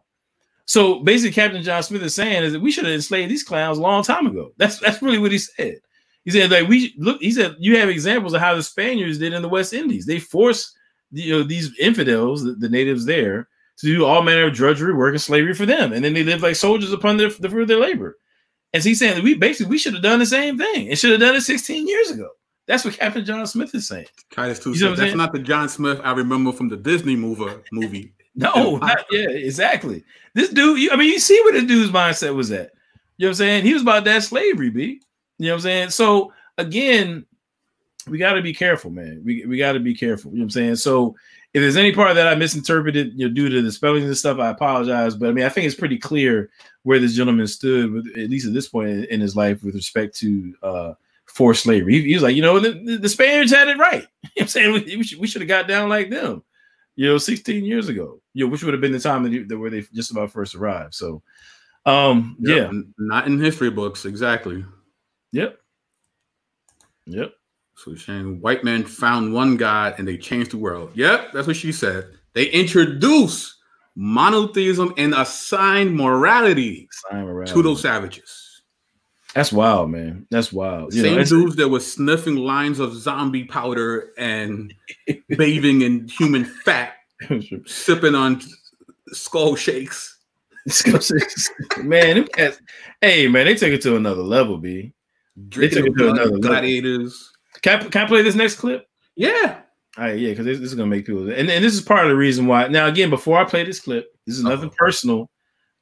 So basically, Captain John Smith is saying is that we should have enslaved these clowns a long time ago. That's really what he said. He said, like, he said, you have examples of how the Spaniards did in the West Indies. They forced, these infidels, the natives there, to do all manner of drudgery, work, and slavery for them. And then they lived like soldiers upon the fruit of their labor. And so he's saying that we should have done the same thing. It should have done it 16 years ago. That's what Captain John Smith is saying. Titus 2 said, that's not the John Smith I remember from the Disney movie. No, yeah, exactly. This dude, you see what this dude's mindset was at. You know what I'm saying? He was about that slavery, B. You know what I'm saying? So again, we got to be careful, man. We got to be careful. You know what I'm saying? So if there's any part of that I misinterpreted, due to the spelling and stuff, I apologize. But I mean, I think it's pretty clear where this gentleman stood, at least at this point in his life, with respect to forced slavery. He was like, the Spaniards had it right. You know what I'm saying? We should have got down like them, 16 years ago, which would have been the time where they just about first arrived. So, yeah. Not in history books. Exactly. Yep. So she's saying white men found one God and they changed the world. Yep, that's what she said. They introduced monotheism and assigned morality to those savages. That's wild, man. That's wild. Same dudes that were sniffing lines of zombie powder and bathing in human fat, sipping on skull shakes. Man, hey, man, they took it to another level, B. They took it to another gladiators. Level. Can I play this next clip? Yeah. All right, yeah, because this is gonna make people, and this is part of the reason why. Now, again, before I play this clip, this is nothing personal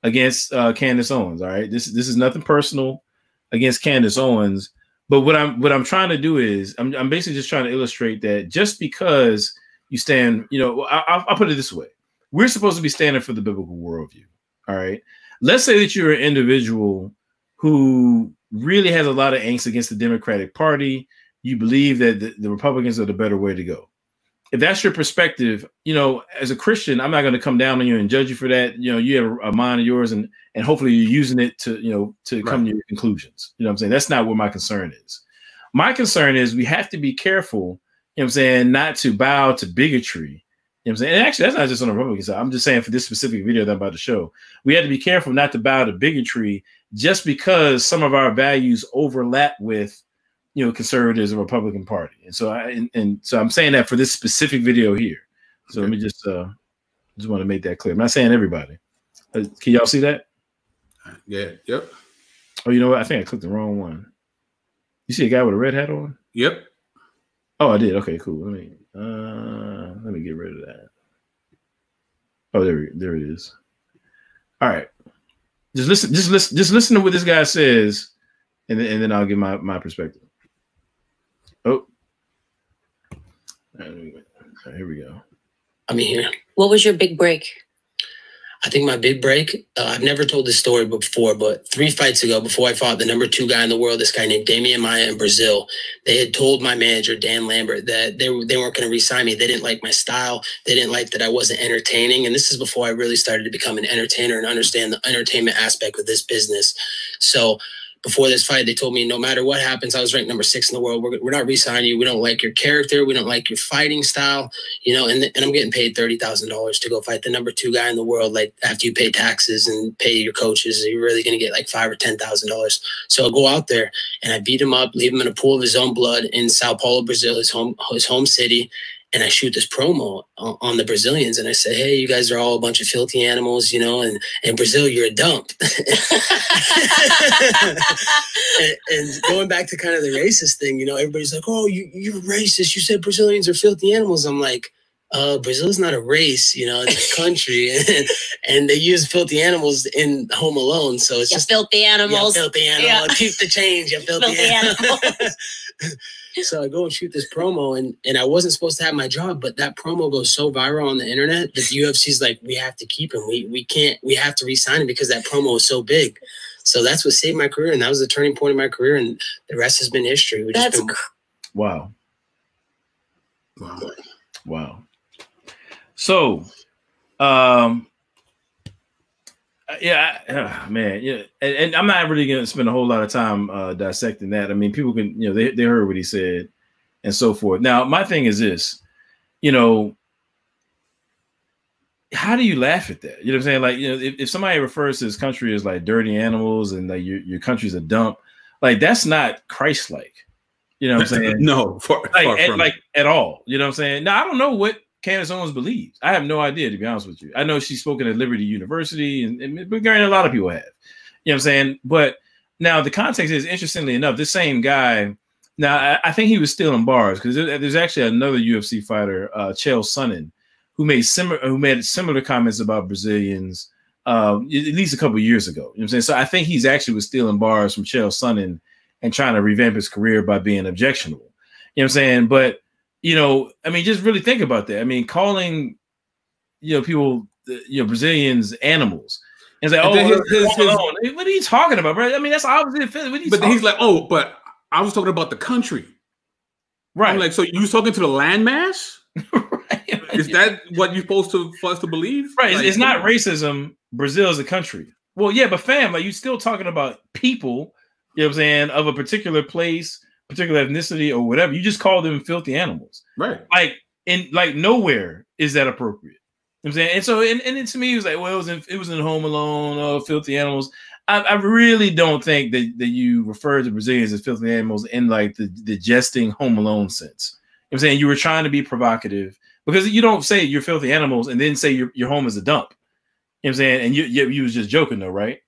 against Candace Owens. All right, this is nothing personal against Candace Owens. But what I'm trying to do is I'm basically just trying to illustrate that just because you stand, I'll put it this way: we're supposed to be standing for the biblical worldview. All right, let's say that you're an individual who really has a lot of angst against the Democratic Party. You believe that the Republicans are the better way to go. If that's your perspective, as a Christian, I'm not going to come down on you and judge you for that. You have a mind of yours, and hopefully you're using it to come to your conclusions. You know what I'm saying? That's not what my concern is. My concern is we have to be careful, not to bow to bigotry. You know what I'm saying? And actually, that's not just on the Republican side. I'm just saying for this specific video that I'm about to show, we have to be careful not to bow to bigotry just because some of our values overlap with, conservatives and Republican Party. And so so I'm saying that for this specific video here. So Let me just want to make that clear. I'm not saying everybody. Can y'all see that? Yeah. Yep. Oh, you know what? I think I clicked the wrong one. You see a guy with a red hat on? Yep. Oh, I did. Okay, cool. Let me get rid of that. Oh, there it is. All right. Just listen to what this guy says, and then I'll give my perspective. Oh. All right, here we go. I'm here. What was your big break? I think my big break, I've never told this story before, but 3 fights ago, before I fought the number 2 guy in the world, this guy named Damian Maia in Brazil, they had told my manager, Dan Lambert, that they weren't going to re-sign me. They didn't like my style. They didn't like that I wasn't entertaining. And this is before I really started to become an entertainer and understand the entertainment aspect of this business. So before this fight, they told me no matter what happens, I was ranked number 6 in the world. We're not re-signing you. We don't like your character. We don't like your fighting style, and I'm getting paid $30,000 to go fight the number 2 guy in the world. Like after you pay taxes and pay your coaches, you're really going to get like $5,000 or $10,000. So I go out there and I beat him up, leave him in a pool of his own blood in Sao Paulo, Brazil, his home city. and I shoot this promo on the Brazilians, and I say, hey, you guys are all a bunch of filthy animals, you know, and in Brazil, you're a dump. and going back to kind of the racist thing, you know, everybody's like, oh, you're racist. You said Brazilians are filthy animals. I'm like, Brazil's not a race, you know, it's a country, and they use filthy animals in Home Alone, so it's just filthy animals. Filthy animal. Yeah. Keep the change, you filthy animal. So I go and shoot this promo, and I wasn't supposed to have my job, but that promo goes so viral on the internet that the UFC's like, we have to keep him. We have to re-sign him because that promo is so big. So that's what saved my career, and that was the turning point in my career, and the rest has been history. Wow. Wow. So, man, yeah, and I'm not really going to spend a whole lot of time dissecting that. I mean, people can, you know, they heard what he said and so forth. Now, my thing is this, you know, how do you laugh at that? You know what I'm saying? Like, you know, if somebody refers to this country as like dirty animals and like your country's a dump, like that's not Christ-like. You know what I'm saying? No, far from at all. You know what I'm saying? Now, I don't know what Candace Owens believes. I have no idea, to be honest with you. I know she's spoken at Liberty University, and a lot of people have. You know what I'm saying? But now the context is, interestingly enough, this same guy, now I think he was still in bars because there's actually another UFC fighter, Chael Sonnen, who made similar comments about Brazilians at least a couple of years ago. You know what I'm saying? So I think he's actually was still in bars from Chael Sonnen and trying to revamp his career by being objectionable. You know what I'm saying? But you know, I mean, just really think about that. I mean, calling, you know, people, you know, Brazilians animals. And it's like, what are you talking about, bro? I mean, that's obviously. But he's like, oh, but I was talking about the country. Right. I'm like, so you talking to the landmass? Right. Is that what you're supposed to for us to believe? Right. Like, it's not racism. Brazil is a country. Well, yeah, but fam, like you still talking about people, you know what I'm saying, of a particular place, particular ethnicity or whatever. You just call them filthy animals. Right. Like nowhere is that appropriate. You know what I'm saying? And so and to me it was like, well, it was in Home Alone, filthy animals. I really don't think that you refer to Brazilians as filthy animals in like the jesting Home Alone sense. You know what I'm saying? You were trying to be provocative because you don't say you're filthy animals and then say your home is a dump. You know what I'm saying? And you was just joking though, right?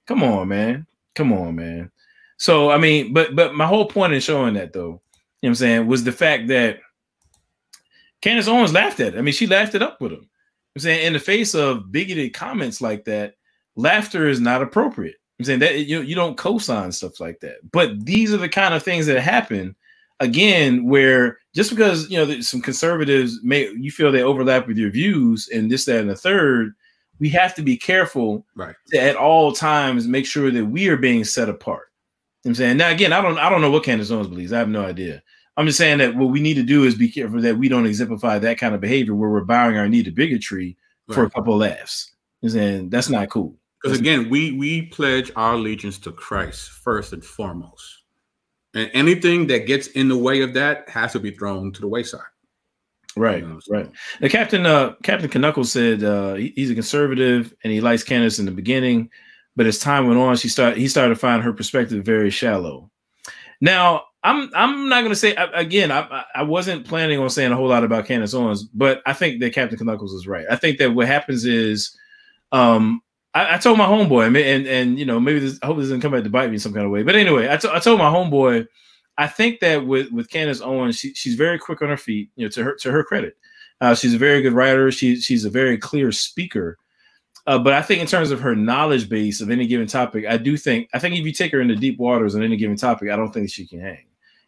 Come on, man. Come on, man. So, I mean, but my whole point in showing that, though, you know what I'm saying, was the fact that Candace Owens laughed at it. I mean, she laughed it up with him. You know what I'm saying, in the face of bigoted comments like that, laughter is not appropriate. You know what I'm saying, that you don't co-sign stuff like that. But these are the kind of things that happen, again, where just because, you know, some conservatives you feel they overlap with your views and this, that, and the third, we have to be careful to at all times make sure that we are being set apart. I'm saying, now again, I don't know what Candace Owens believes. I have no idea. I'm just saying that what we need to do is be careful that we don't exemplify that kind of behavior where we're bowing our knee to bigotry for a couple of laughs. I'm saying that's not cool. Because again, we pledge our allegiance to Christ first and foremost, and anything that gets in the way of that has to be thrown to the wayside. Right, you know, so. Right. Now, Captain Knuckles said he's a conservative and he likes Candace in the beginning. But as time went on, he started to find her perspective very shallow. Now, I'm not going to say, again, I wasn't planning on saying a whole lot about Candace Owens, but I think that Captain Knuckles is right. I think that what happens is, I told my homeboy, and you know, maybe I hope this doesn't come back to bite me in some kind of way. But anyway, I told my homeboy, I think that with Candace Owens, she's very quick on her feet. You know, to her credit, she's a very good writer. She's a very clear speaker. But I think in terms of her knowledge base of any given topic, I think if you take her into deep waters on any given topic, I don't think she can hang.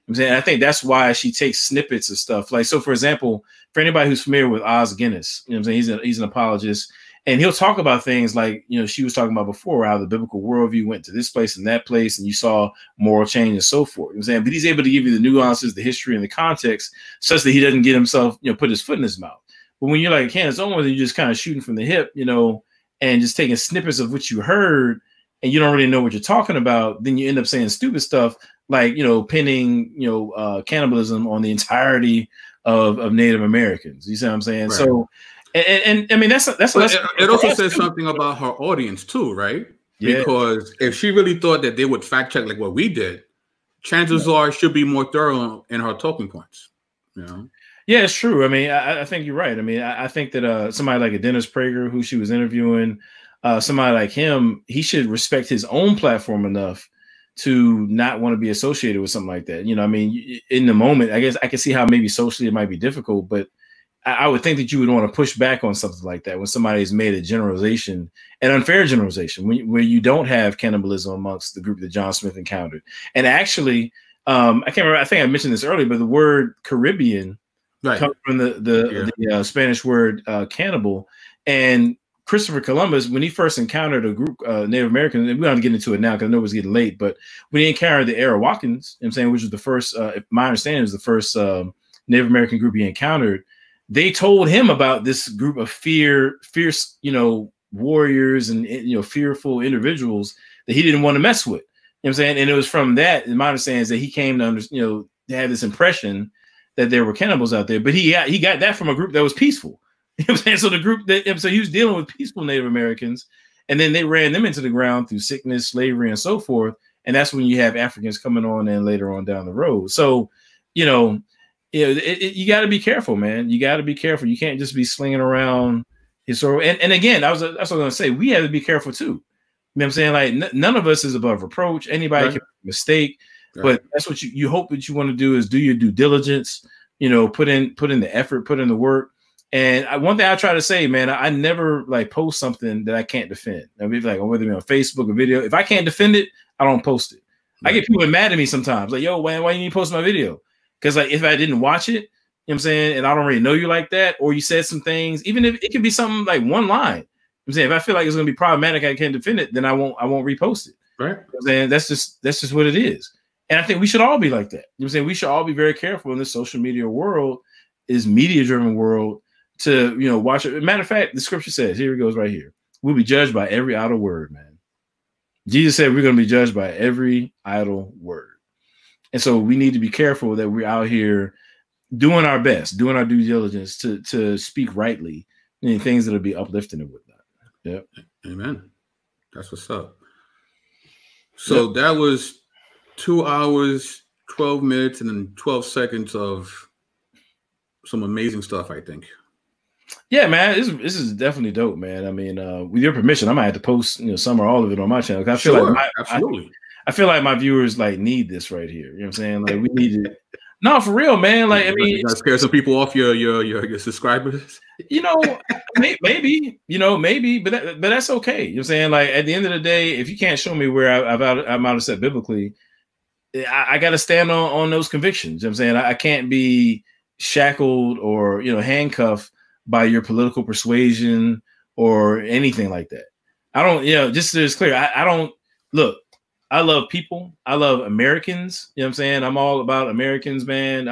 I'm saying, I think that's why she takes snippets of stuff. Like, so for example, for anybody who's familiar with Os Guinness, you know what I'm saying, he's an apologist, and he'll talk about things like, you know, she was talking about before, how the biblical worldview went to this place and that place, and you saw moral change and so forth. You know what I'm saying? But he's able to give you the nuances, the history, and the context such that he doesn't get himself, you know, put his foot in his mouth. But when you're like Candace Owens, you're just kind of shooting from the hip, you know, and just taking snippets of what you heard and you don't really know what you're talking about, then you end up saying stupid stuff like, you know, pinning, you know, cannibalism on the entirety of Native Americans. You see what I'm saying? Right. So, and I mean, that's it also says something about her audience too, right? Yeah. Because if she really thought that they would fact check like what we did, chances are she'll be more thorough in her talking points, you know? Yeah, it's true. I mean, I think you're right. I mean, I think that somebody like a Dennis Prager, who she was interviewing, somebody like him, he should respect his own platform enough to not want to be associated with something like that. You know, I mean, in the moment, I guess I can see how maybe socially it might be difficult, but I would think that you would want to push back on something like that when somebody has made a generalization, an unfair generalization, where you don't have cannibalism amongst the group that John Smith encountered. And actually, I can't remember, I think I mentioned this earlier, but the word Caribbean comes from the Spanish word cannibal. And Christopher Columbus, when he first encountered a group Native Americans, and we don't have to get into it now because I know it's getting late, but when he encountered the Arawakan, you know what I'm saying, which was the first, my understanding is the first Native American group he encountered, they told him about this group of fierce, you know, warriors and, you know, fearful individuals that he didn't want to mess with. You know what I'm saying? And it was from that, in my understanding, is that he came to you know, to have this impression that there were cannibals out there, but he got that from a group that was peaceful. You know what I'm saying? So the group that, so he was dealing with peaceful Native Americans, and then they ran them into the ground through sickness, slavery, and so forth. And that's when you have Africans coming on in later on down the road. So, you know, you got to be careful, man. You got to be careful. You can't just be slinging around historical. And again, that's what I was going to say. We have to be careful too. You know what I'm saying? Like none of us is above reproach. Anybody can make a mistake, but that's what you hope that you want to do is do your due diligence. You know, put in the effort, put in the work. And one thing I try to say, man, I never like post something that I can't defend. I mean, like whether it be on Facebook or video, if I can't defend it, I don't post it. I get people mad at me sometimes, like, yo, man, why you need to post my video? Because like if I didn't watch it, you know what I'm saying, and I don't really know you like that, or you said some things, even if it could be something like one line. You know I'm saying if I feel like it's gonna be problematic, I can't defend it, then I won't repost it. Right. You know I'm saying that's just what it is. And I think we should all be like that. You know I'm saying we should all be very careful in this social media world, is media-driven world, to, you know, watch it. Matter of fact, the scripture says, here it goes right here. We'll be judged by every idle word, man. Jesus said we're going to be judged by every idle word. And so we need to be careful that we're out here doing our best, doing our due diligence to speak rightly and things that'll be uplifting and whatnot. Yep. Amen. That's what's up. So that was 2 hours, 12 minutes, and 12 seconds of some amazing stuff, I think. Yeah, man, this is definitely dope, man. I mean, with your permission, I might have to post, you know, some or all of it on my channel. I feel absolutely. I feel like my viewers like need this right here. You know what I'm saying? Like we need it. No, for real, man. Like I mean, you gotta scare some people off your subscribers. You know, maybe, you know, maybe, but that's okay. You know what I'm saying? Like at the end of the day, if you can't show me where I'm out of step biblically, I got to stand on those convictions. You know what I'm saying? I can't be shackled or, you know, handcuffed by your political persuasion or anything like that. I don't, you know, just so it's clear, I don't, look, I love people. I love Americans. You know what I'm saying? I'm all about Americans, man.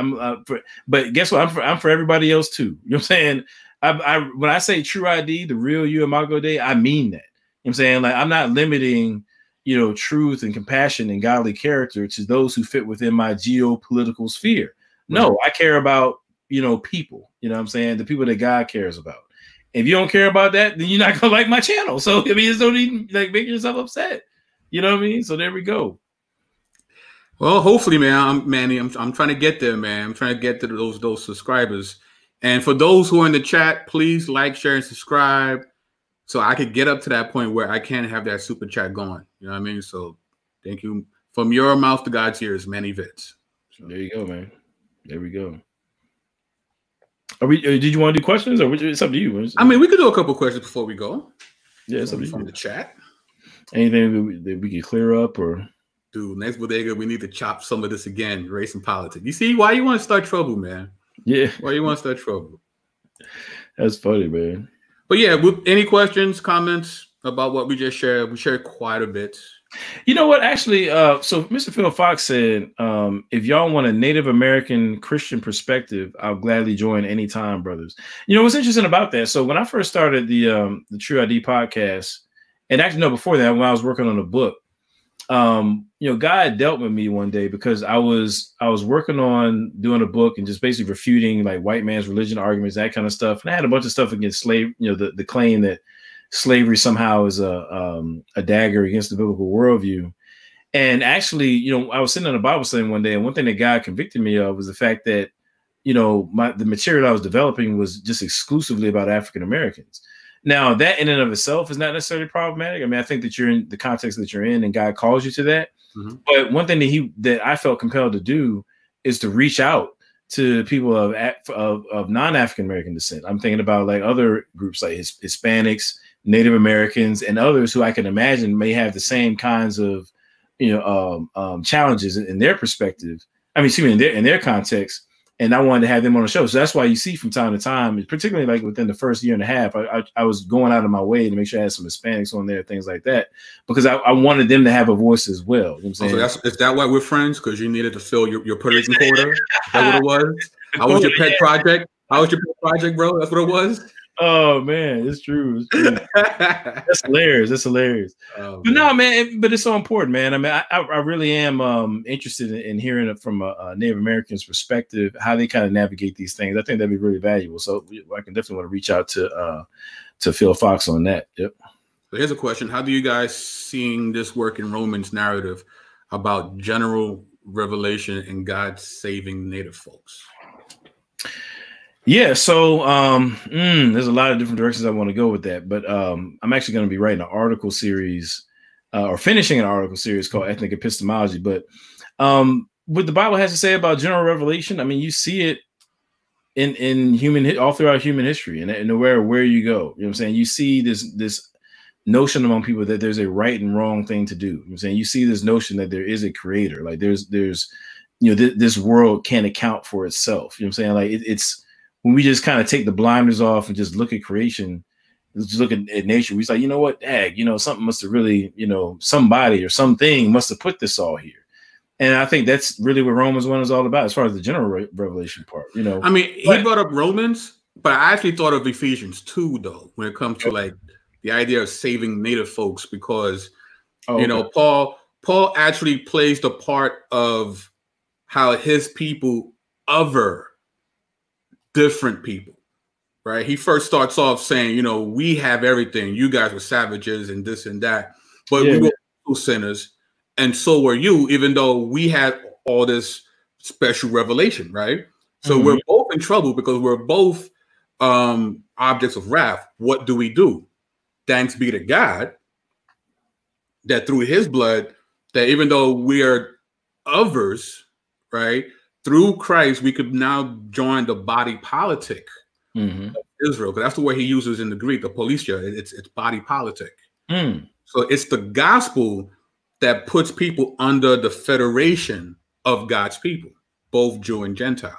But guess what? I'm for everybody else too. You know what I'm saying? When I say Tru-ID, the real you Imago Dei, I mean that. You know what I'm saying? Like I'm not limiting, you know, truth and compassion and godly character to those who fit within my geopolitical sphere. No, I care about, you know, people, you know what I'm saying? The people that God cares about. If you don't care about that, then you're not gonna like my channel. So I mean, just don't even like make yourself upset. You know what I mean? So there we go. Well, hopefully, man, I'm trying to get there, man. I'm trying to get to those subscribers. And for those who are in the chat, please like, share, and subscribe so I could get up to that point where I can have that super chat going. You know what I mean? So thank you. From your mouth to God's ears, Manny Vitz. So there you go, man. There we go. Did you want to do questions, or it's up to you? I mean, we could do a couple questions before we go. Yeah, it's up to you. From the chat. Anything that we could clear up, or dude, next bodega, we need to chop some of this again. Race and politics. You see why you want to start trouble, man? Yeah, why you want to start trouble? That's funny, man. But yeah, any questions, comments about what we just shared? We shared quite a bit. You know what? Actually, so Mr. Phil Fox said, if y'all want a Native American Christian perspective, I'll gladly join anytime, brothers. You know what's interesting about that? So when I first started the Tru-ID podcast, and actually no, before that, when I was working on a book, you know, God dealt with me one day because I was working on doing a book and just basically refuting like white man's religion arguments, that kind of stuff. And I had a bunch of stuff against slave, you know, the claim that slavery somehow is a dagger against the biblical worldview. And actually, you know, I was sitting in a Bible study one day, and one thing that God convicted me of was the fact that, you know, the material I was developing was just exclusively about African Americans. Now, that in and of itself is not necessarily problematic. I mean, I think that you're in the context that you're in and God calls you to that. Mm-hmm. But one thing that I felt compelled to do is to reach out to people of non-African American descent. I'm thinking about like other groups like Hispanics, Native Americans, and others who I can imagine may have the same kinds of, you know, challenges in their perspective. I mean, excuse me, in their context. And I wanted to have them on the show. So that's why you see from time to time, particularly like within the first year and a half, I was going out of my way to make sure I had some Hispanics on there, things like that, because I wanted them to have a voice as well. You know what I'm saying? So is that why we're friends? Because you needed to fill your Puerto Rican quota? Is that what it was? How was your pet project? How was your pet project, bro? That's what it was? Oh man, it's true. It's true. That's hilarious. That's hilarious. Oh, but no, man, but it's so important, man. I mean, I really am interested in hearing it from a Native American's perspective, how they kind of navigate these things. I think that'd be really valuable. So I can definitely want to reach out to Phil Fox on that. Yep. So here's a question: how do you guys seeing this work in Romans narrative about general revelation and God saving Native folks? Yeah, so there's a lot of different directions I want to go with that, but I'm actually going to be writing an article series or finishing an article series called Ethnic Epistemology. But what the Bible has to say about general revelation, I mean, you see it in all throughout human history, and where you go. You know what I'm saying? You see this notion among people that there's a right and wrong thing to do. You know what I'm saying? You see this notion that there is a creator, like there's you know, this world can't account for itself. You know what I'm saying? Like it's when we just kind of take the blinders off and just look at creation, just look at nature, we're like, you know what, you know, something must have really, you know, somebody or something must have put this all here. And I think that's really what Romans 1 is all about, as far as the general revelation part, you know. I mean, he brought up Romans, but I actually thought of Ephesians 2, though, when it comes to like the idea of saving Native folks, because, you know, Paul actually plays the part of how his people other different people, right? He first starts off saying, you know, we have everything. You guys were savages and this and that, but we were sinners, and so were you, even though we had all this special revelation, right? So we're both in trouble because we're both objects of wrath. What do? Thanks be to God that through his blood, that even though we are others, right, through Christ, we could now join the body politic of Israel. Because that's the word he uses in the Greek, the policia. It's body politic. So it's the gospel that puts people under the federation of God's people, both Jew and Gentile.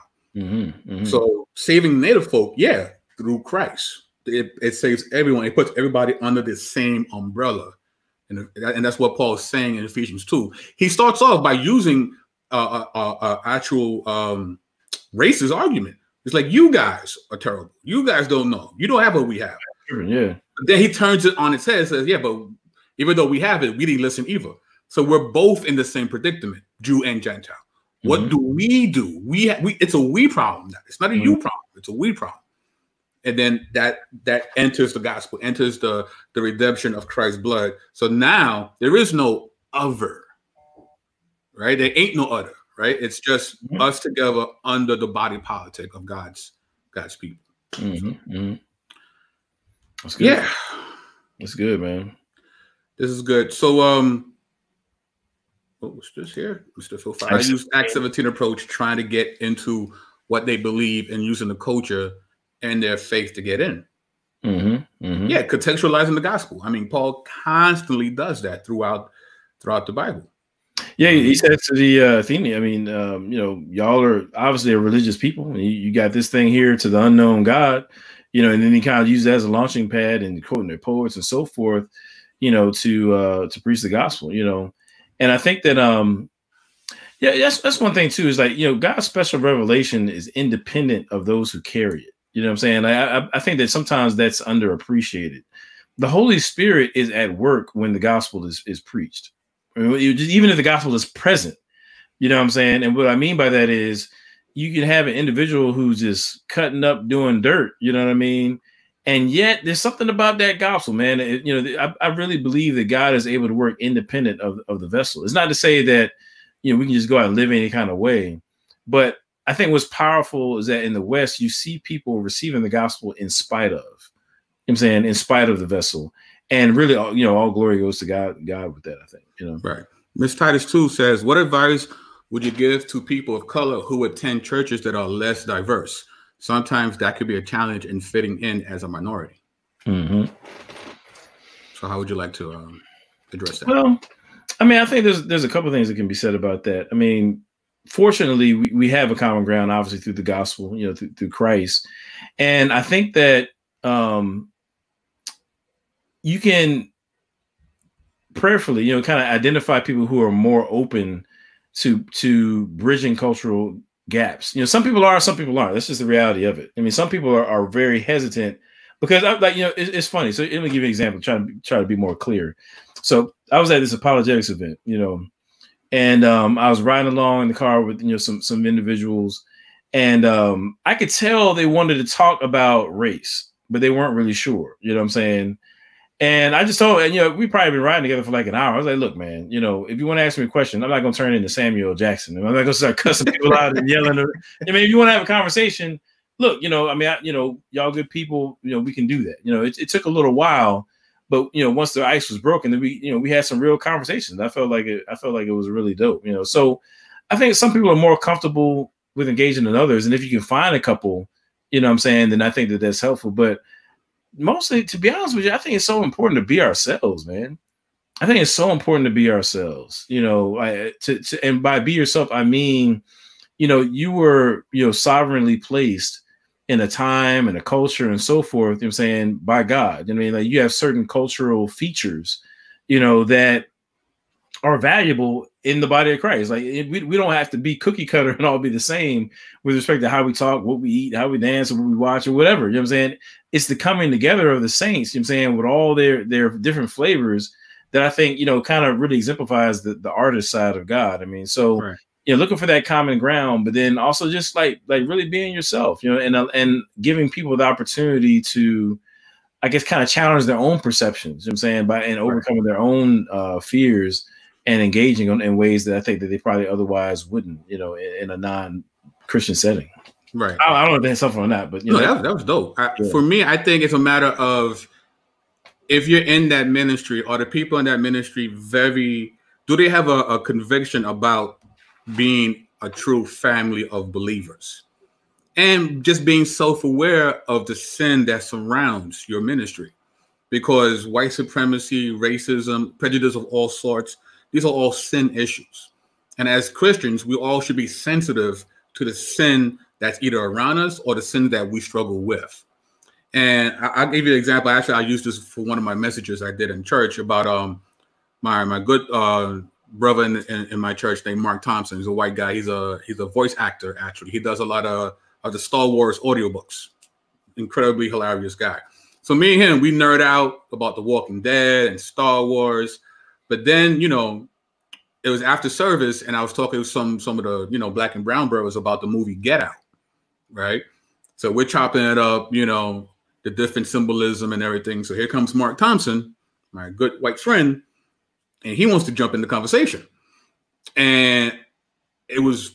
So saving Native folk, through Christ. It saves everyone. It puts everybody under the same umbrella. And that's what Paul is saying in Ephesians 2. He starts off by using actual racist argument. It's like, you guys are terrible. You guys don't know. You don't have what we have. Yeah. But then he turns it on its head and says, yeah, but even though we have it, we didn't listen either. So we're both in the same predicament, Jew and Gentile. What do? It's a we problem. It's not a you problem. It's a we problem. And then that enters the gospel, enters the redemption of Christ's blood. So now there is no other. Right? There ain't no other, right? It's just us together under the body politic of God's people. That's good. Yeah. That's good, man. This is good. So what was this here? Mr. Phil Fox. I used Act 17 approach, trying to get into what they believe and using the culture and their faith to get in. Yeah, contextualizing the gospel. I mean, Paul constantly does that throughout the Bible. Yeah, he says to the Athenians, I mean, you know, y'all are obviously a religious people. And you got this thing here to the unknown God, you know, and then he kind of used that as a launching pad and quoting their poets and so forth, you know, to preach the gospel, you know. And I think that, that's one thing too, is like, you know, God's special revelation is independent of those who carry it. You know what I'm saying? I think that sometimes that's underappreciated. The Holy Spirit is at work when the gospel is preached. I mean, even if the gospel is present, you know what I'm saying? And what I mean by that is you can have an individual who's just cutting up, doing dirt, you know what I mean? And yet there's something about that gospel, man. You know, I really believe that God is able to work independent of the vessel. It's not to say that, you know, we can just go out and live any kind of way, but I think what's powerful is that in the West, you see people receiving the gospel in spite of, you know what I'm saying, in spite of the vessel. And really, you know, all glory goes to God with that, I think, you know. Right. Miss Titus 2 says, what advice would you give to people of color who attend churches that are less diverse? Sometimes that could be a challenge in fitting in as a minority. Mm-hmm. So how would you like to address that? Well, I mean, I think there's a couple of things that can be said about that. I mean, fortunately, we have a common ground, obviously, through the gospel, you know, through Christ. And I think that you can prayerfully, you know, kind of identify people who are more open to bridging cultural gaps. You know, some people are, some people aren't. That's just the reality of it. I mean, some people are very hesitant because you know, it's funny. So let me give you an example, try to be more clear. So I was at this apologetics event, you know, and I was riding along in the car with, you know, some individuals, and I could tell they wanted to talk about race, but they weren't really sure, you know what I'm saying? And I just told, and you know, we probably been riding together for like an hour. I was like, look, man, you know, if you want to ask me a question, I'm not going to turn into Samuel Jackson. I'm not going to start cussing people out and yelling. I mean, if you want to have a conversation, look, you know, I mean, you know, y'all good people, you know, we can do that. You know, it took a little while, but you know, once the ice was broken, then we had some real conversations. I felt like it was really dope, you know. So I think some people are more comfortable with engaging than others. And if you can find a couple, you know what I'm saying, then I think that that's helpful. But mostly, to be honest with you, I think it's so important to be ourselves, man. I think it's so important to be ourselves, you know, and by be yourself, I mean, you know, you were, you know, sovereignly placed in a time and a culture and so forth, you know what I'm saying, by God. I mean, like, you have certain cultural features, you know, that are valuable in the body of Christ. Like, we don't have to be cookie cutter and all be the same with respect to how we talk, what we eat, how we dance, or what we watch, or whatever. You know what I'm saying? It's the coming together of the saints, you know what I'm saying, with all their different flavors that I think, you know, kind of really exemplifies the artist side of God. I mean, so, right. You know, looking for that common ground, but then also just like really being yourself, you know, and giving people the opportunity to, I guess, kind of challenge their own perceptions, you know what I'm saying, and overcoming their own fears and engaging in ways that I think that they probably otherwise wouldn't, you know, in a non-Christian setting. Right. I don't know if that's something or not, but you know, that was dope. For me, I think it's a matter of, if you're in that ministry, or the people in that ministry do they have a conviction about being a true family of believers, and just being self-aware of the sin that surrounds your ministry? Because white supremacy, racism, prejudice of all sorts, these are all sin issues. And as Christians, we all should be sensitive to the sin that's either around us or the sin that we struggle with. And I'll give you an example. Actually, I used this for one of my messages I did in church about my good brother in my church named Mark Thompson. He's a white guy. He's a voice actor, actually. He does a lot of the Star Wars audiobooks. Incredibly hilarious guy. So me and him, we nerd out about The Walking Dead and Star Wars. But then, you know, it was after service, and I was talking to some of the, you know, black and brown brothers about the movie Get Out, right? So we're chopping it up, you know, the different symbolism and everything. So here comes Mark Thompson, my good white friend, and he wants to jump in the conversation. And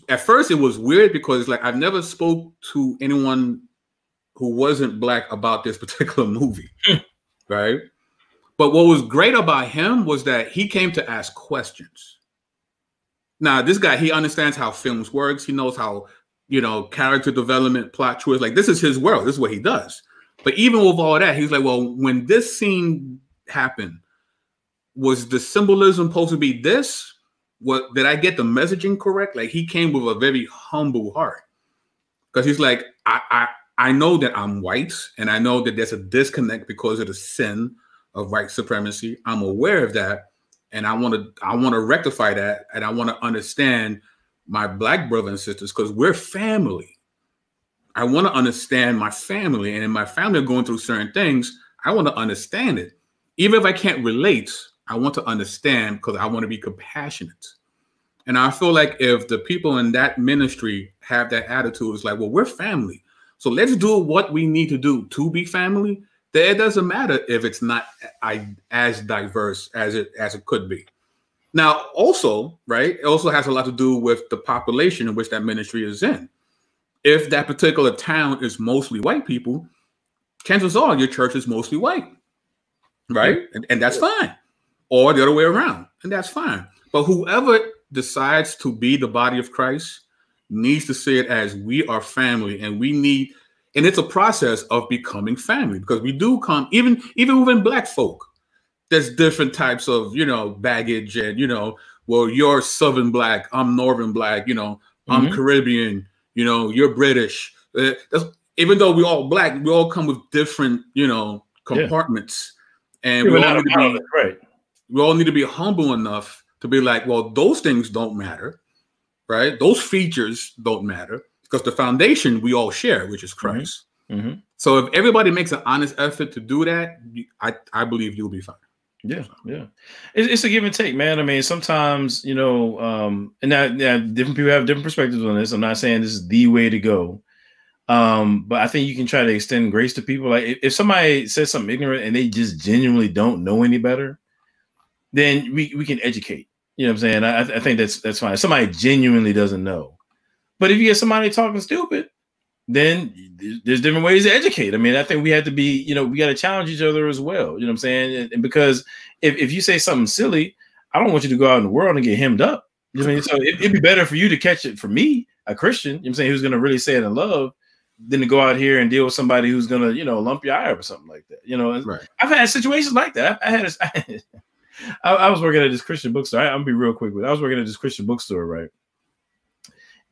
at first it was weird, because like, I've never spoke to anyone who wasn't black about this particular movie, right? But what was great about him was that he came to ask questions. Now, this guy, he understands how films works. He knows how, you know, character development, plot twists. Like, this is his world. This is what he does. But even with all that, he's like, well, when this scene happened, was the symbolism supposed to be this? What, did I get the messaging correct? Like, he came with a very humble heart, because he's like, I know that I'm white, and I know that there's a disconnect because of the sin of white supremacy. I'm aware of that, and I want to rectify that, and I want to understand my black brothers and sisters, because we're family. I want to understand my family, and in my family are going through certain things. I want to understand it, even if I can't relate. I want to understand, because I want to be compassionate. And I feel like if the people in that ministry have that attitude, it's like, well, we're family, so let's do what we need to do to be family. Then it doesn't matter if it's not as diverse as it could be. Now, also, right, it also has a lot to do with the population in which that ministry is in. if that particular town is mostly white people, chances are your church is mostly white, right? And that's fine. Or the other way around, and that's fine. But whoever decides to be the body of Christ needs to see it as we are family, and we need, and it's a process of becoming family, because we do come, even within Black folk, there's different types of, you know, baggage, and, you know, well, you're Southern Black, I'm Northern Black, you know, I'm Caribbean, you know, you're British. Even though we all Black, we all come with different, you know, compartments, and we all need to be right. We all need to be humble enough to be like, well, those things don't matter, right? Those features don't matter, because the foundation we all share, which is Christ. So if everybody makes an honest effort to do that, I believe you'll be fine. Yeah, yeah. It's a give and take, man. I mean, sometimes, you know, and now different people have different perspectives on this. I'm not saying this is the way to go. But I think you can try to extend grace to people. Like if somebody says something ignorant and they just genuinely don't know any better, then we can educate. You know what I'm saying? I think that's fine. If somebody genuinely doesn't know. But if you get somebody talking stupid, then there's different ways to educate. I mean, I think we have to be, you know, we got to challenge each other as well. You know what I'm saying? And because if you say something silly, I don't want you to go out in the world and get hemmed up. You know what I mean? So it'd be better for you to catch it from me, a Christian, you know what I'm saying, who's going to really say it in love, than to go out here and deal with somebody who's going to, you know, lump your eye up or something like that. You know, right. I've had situations like that. I was working at this Christian bookstore. I'm gonna be real quick with it. I was working at this Christian bookstore, right,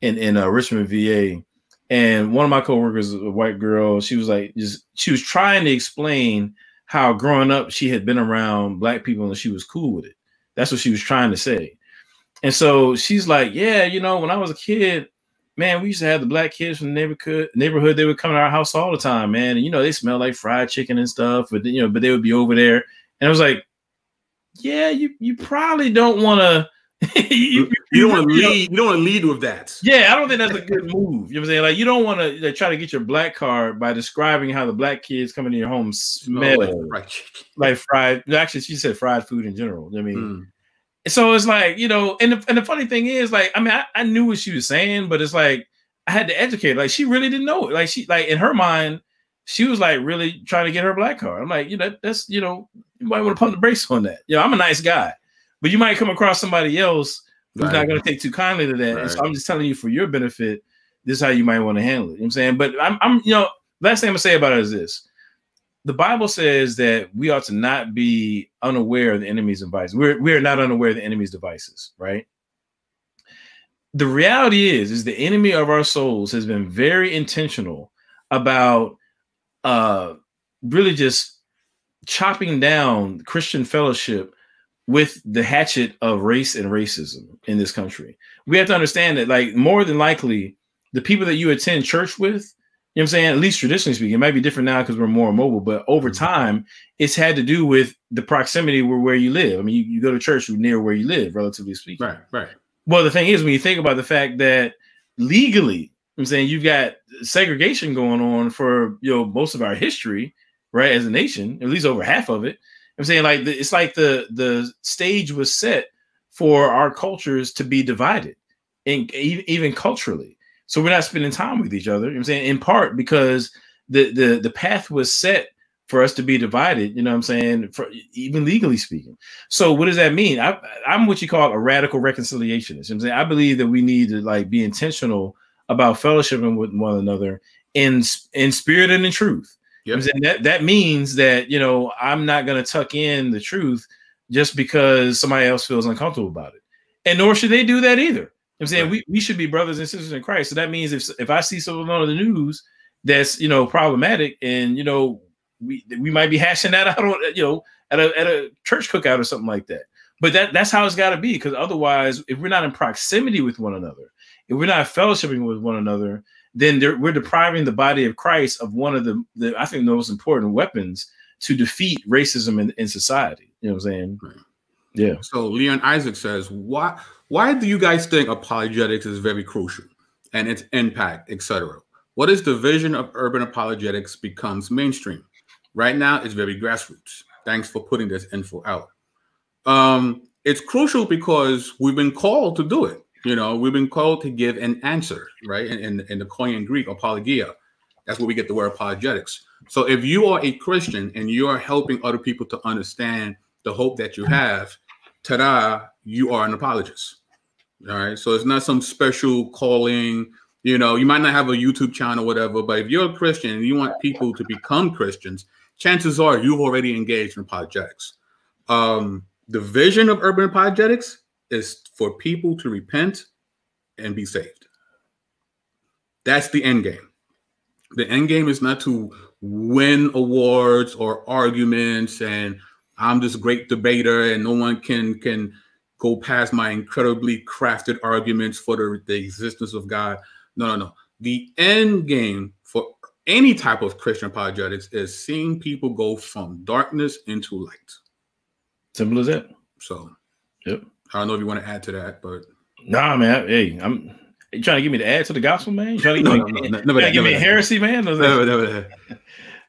in Richmond, VA, and one of my coworkers, a white girl, she was like, she was trying to explain how growing up she had been around Black people and she was cool with it. That's what she was trying to say. And so she's like, yeah, you know, when I was a kid, man, we used to have the Black kids from the neighborhood. They would come to our house all the time, man. And, you know, they smell like fried chicken and stuff, but, you know, but they would be over there. And I was like, yeah, you probably don't want to. you don't want to lead. You don't want to lead with that. Yeah, I don't think that's a good move. You know what I'm saying? Like, you don't want to try to get your Black card by describing how the Black kids coming to your home smell like fried. Actually, she said fried food in general. You know what I mean, so it's like, you know, and the funny thing is, like, I mean, I knew what she was saying, but it's like I had to educate her. Like, she really didn't know it. Like, she, like, in her mind, she was like really trying to get her Black card. I'm like, you know, that's, you know, you might want to pump the brakes on that. You know, I'm a nice guy, but you might come across somebody else who's not going to take too kindly to that. And so I'm just telling you, for your benefit, this is how you might want to handle it. You know what I'm saying? But I'm, you know, last thing I'm gonna say about it is this. The Bible says that we ought to not be unaware of the enemy's devices. We are not unaware of the enemy's devices, right? The reality is the enemy of our souls has been very intentional about really just chopping down Christian fellowship with the hatchet of race and racism in this country. We have to understand that, like, more than likely, the people that you attend church with, you know what I'm saying, at least traditionally speaking, it might be different now because we're more mobile, but over time, it's had to do with the proximity where you live. I mean, you go to church near where you live, relatively speaking. Right. Well, the thing is, when you think about the fact that legally, you know what I'm saying, you've got segregation going on for, you know, most of our history, right, as a nation, at least over half of it. I'm saying, like, it's like the stage was set for our cultures to be divided, and even culturally. So we're not spending time with each other. You know what I'm saying, in part because the path was set for us to be divided. You know what I'm saying, for even legally speaking. So what does that mean? I'm what you call a radical reconciliationist. You know what I'm saying, I believe that we need to, like, be intentional about fellowshipping with one another in spirit and in truth. Yep. That means that, you know, I'm not going to tuck in the truth just because somebody else feels uncomfortable about it. And nor should they do that either. You know what I'm saying, right. we should be brothers and sisters in Christ. So that means if I see something on the news that's, you know, problematic, and, you know, we might be hashing that out on, you know, at a church cookout or something like that. But that's how it's got to be, because otherwise, if we're not in proximity with one another, if we're not fellowshipping with one another, then we're depriving the body of Christ of one of the I think the most important weapons to defeat racism in society. You know what I'm saying? Right. Yeah. So Leon Isaac says, why do you guys think apologetics is very crucial and its impact, etc.? What is the vision of urban apologetics becomes mainstream? Right now, it's very grassroots. Thanks for putting this info out. It's crucial because we've been called to do it. You know, we've been called to give an answer, right? In the Koine Greek, apologia. That's where we get the word apologetics. So if you are a Christian and you are helping other people to understand the hope that you have, ta-da, you are an apologist. All right. So it's not some special calling. You know, you might not have a YouTube channel or whatever, but if you're a Christian and you want people to become Christians, chances are you've already engaged in apologetics. The vision of urban apologetics is for people to repent and be saved. That's the end game. The end game is not to win awards or arguments and I'm this great debater and no one can go past my incredibly crafted arguments for the existence of God. No. The end game for any type of Christian apologetics is seeing people go from darkness into light. Simple as that. So, yep. I don't know if you want to add to that, but nah, man. Hey, you trying to get me to add to the gospel, man? You trying to give me a heresy, man? Never.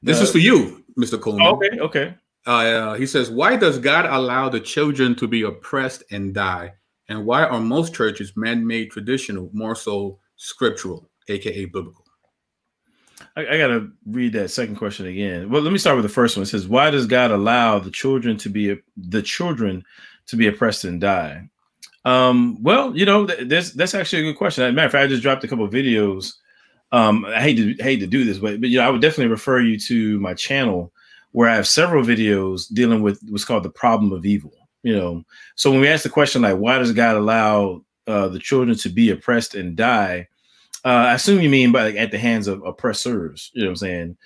This is for you, Mr. Coleman. Oh, okay. He says, why does God allow the children to be oppressed and die? And why are most churches man-made traditional, more so scriptural, aka biblical? I got to read that second question again. Well, let me start with the first one. It says, why does God allow the children to be oppressed and die? Well, you know, that's actually a good question. As a matter of fact, I just dropped a couple of videos. I hate to do this, but you know, I would definitely refer you to my channel where I have several videos dealing with what's called the problem of evil. You know, so when we ask the question like, why does God allow the children to be oppressed and die? I assume you mean by like, at the hands of oppressors. You know what I'm saying?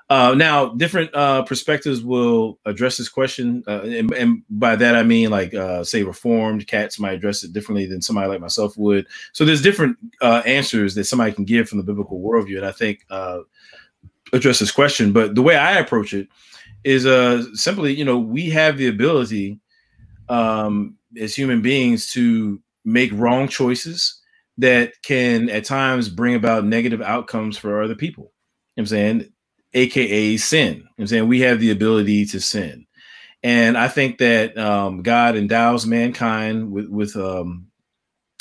Now, different perspectives will address this question, and by that I mean like, say, Reformed cats might address it differently than somebody like myself would. So there's different answers that somebody can give from the biblical worldview, and I think address this question. But the way I approach it is simply, you know, we have the ability as human beings to make wrong choices that can at times bring about negative outcomes for other people. You know what I'm saying? AKA sin. You know what I'm saying? We have the ability to sin. And I think that God endows mankind with a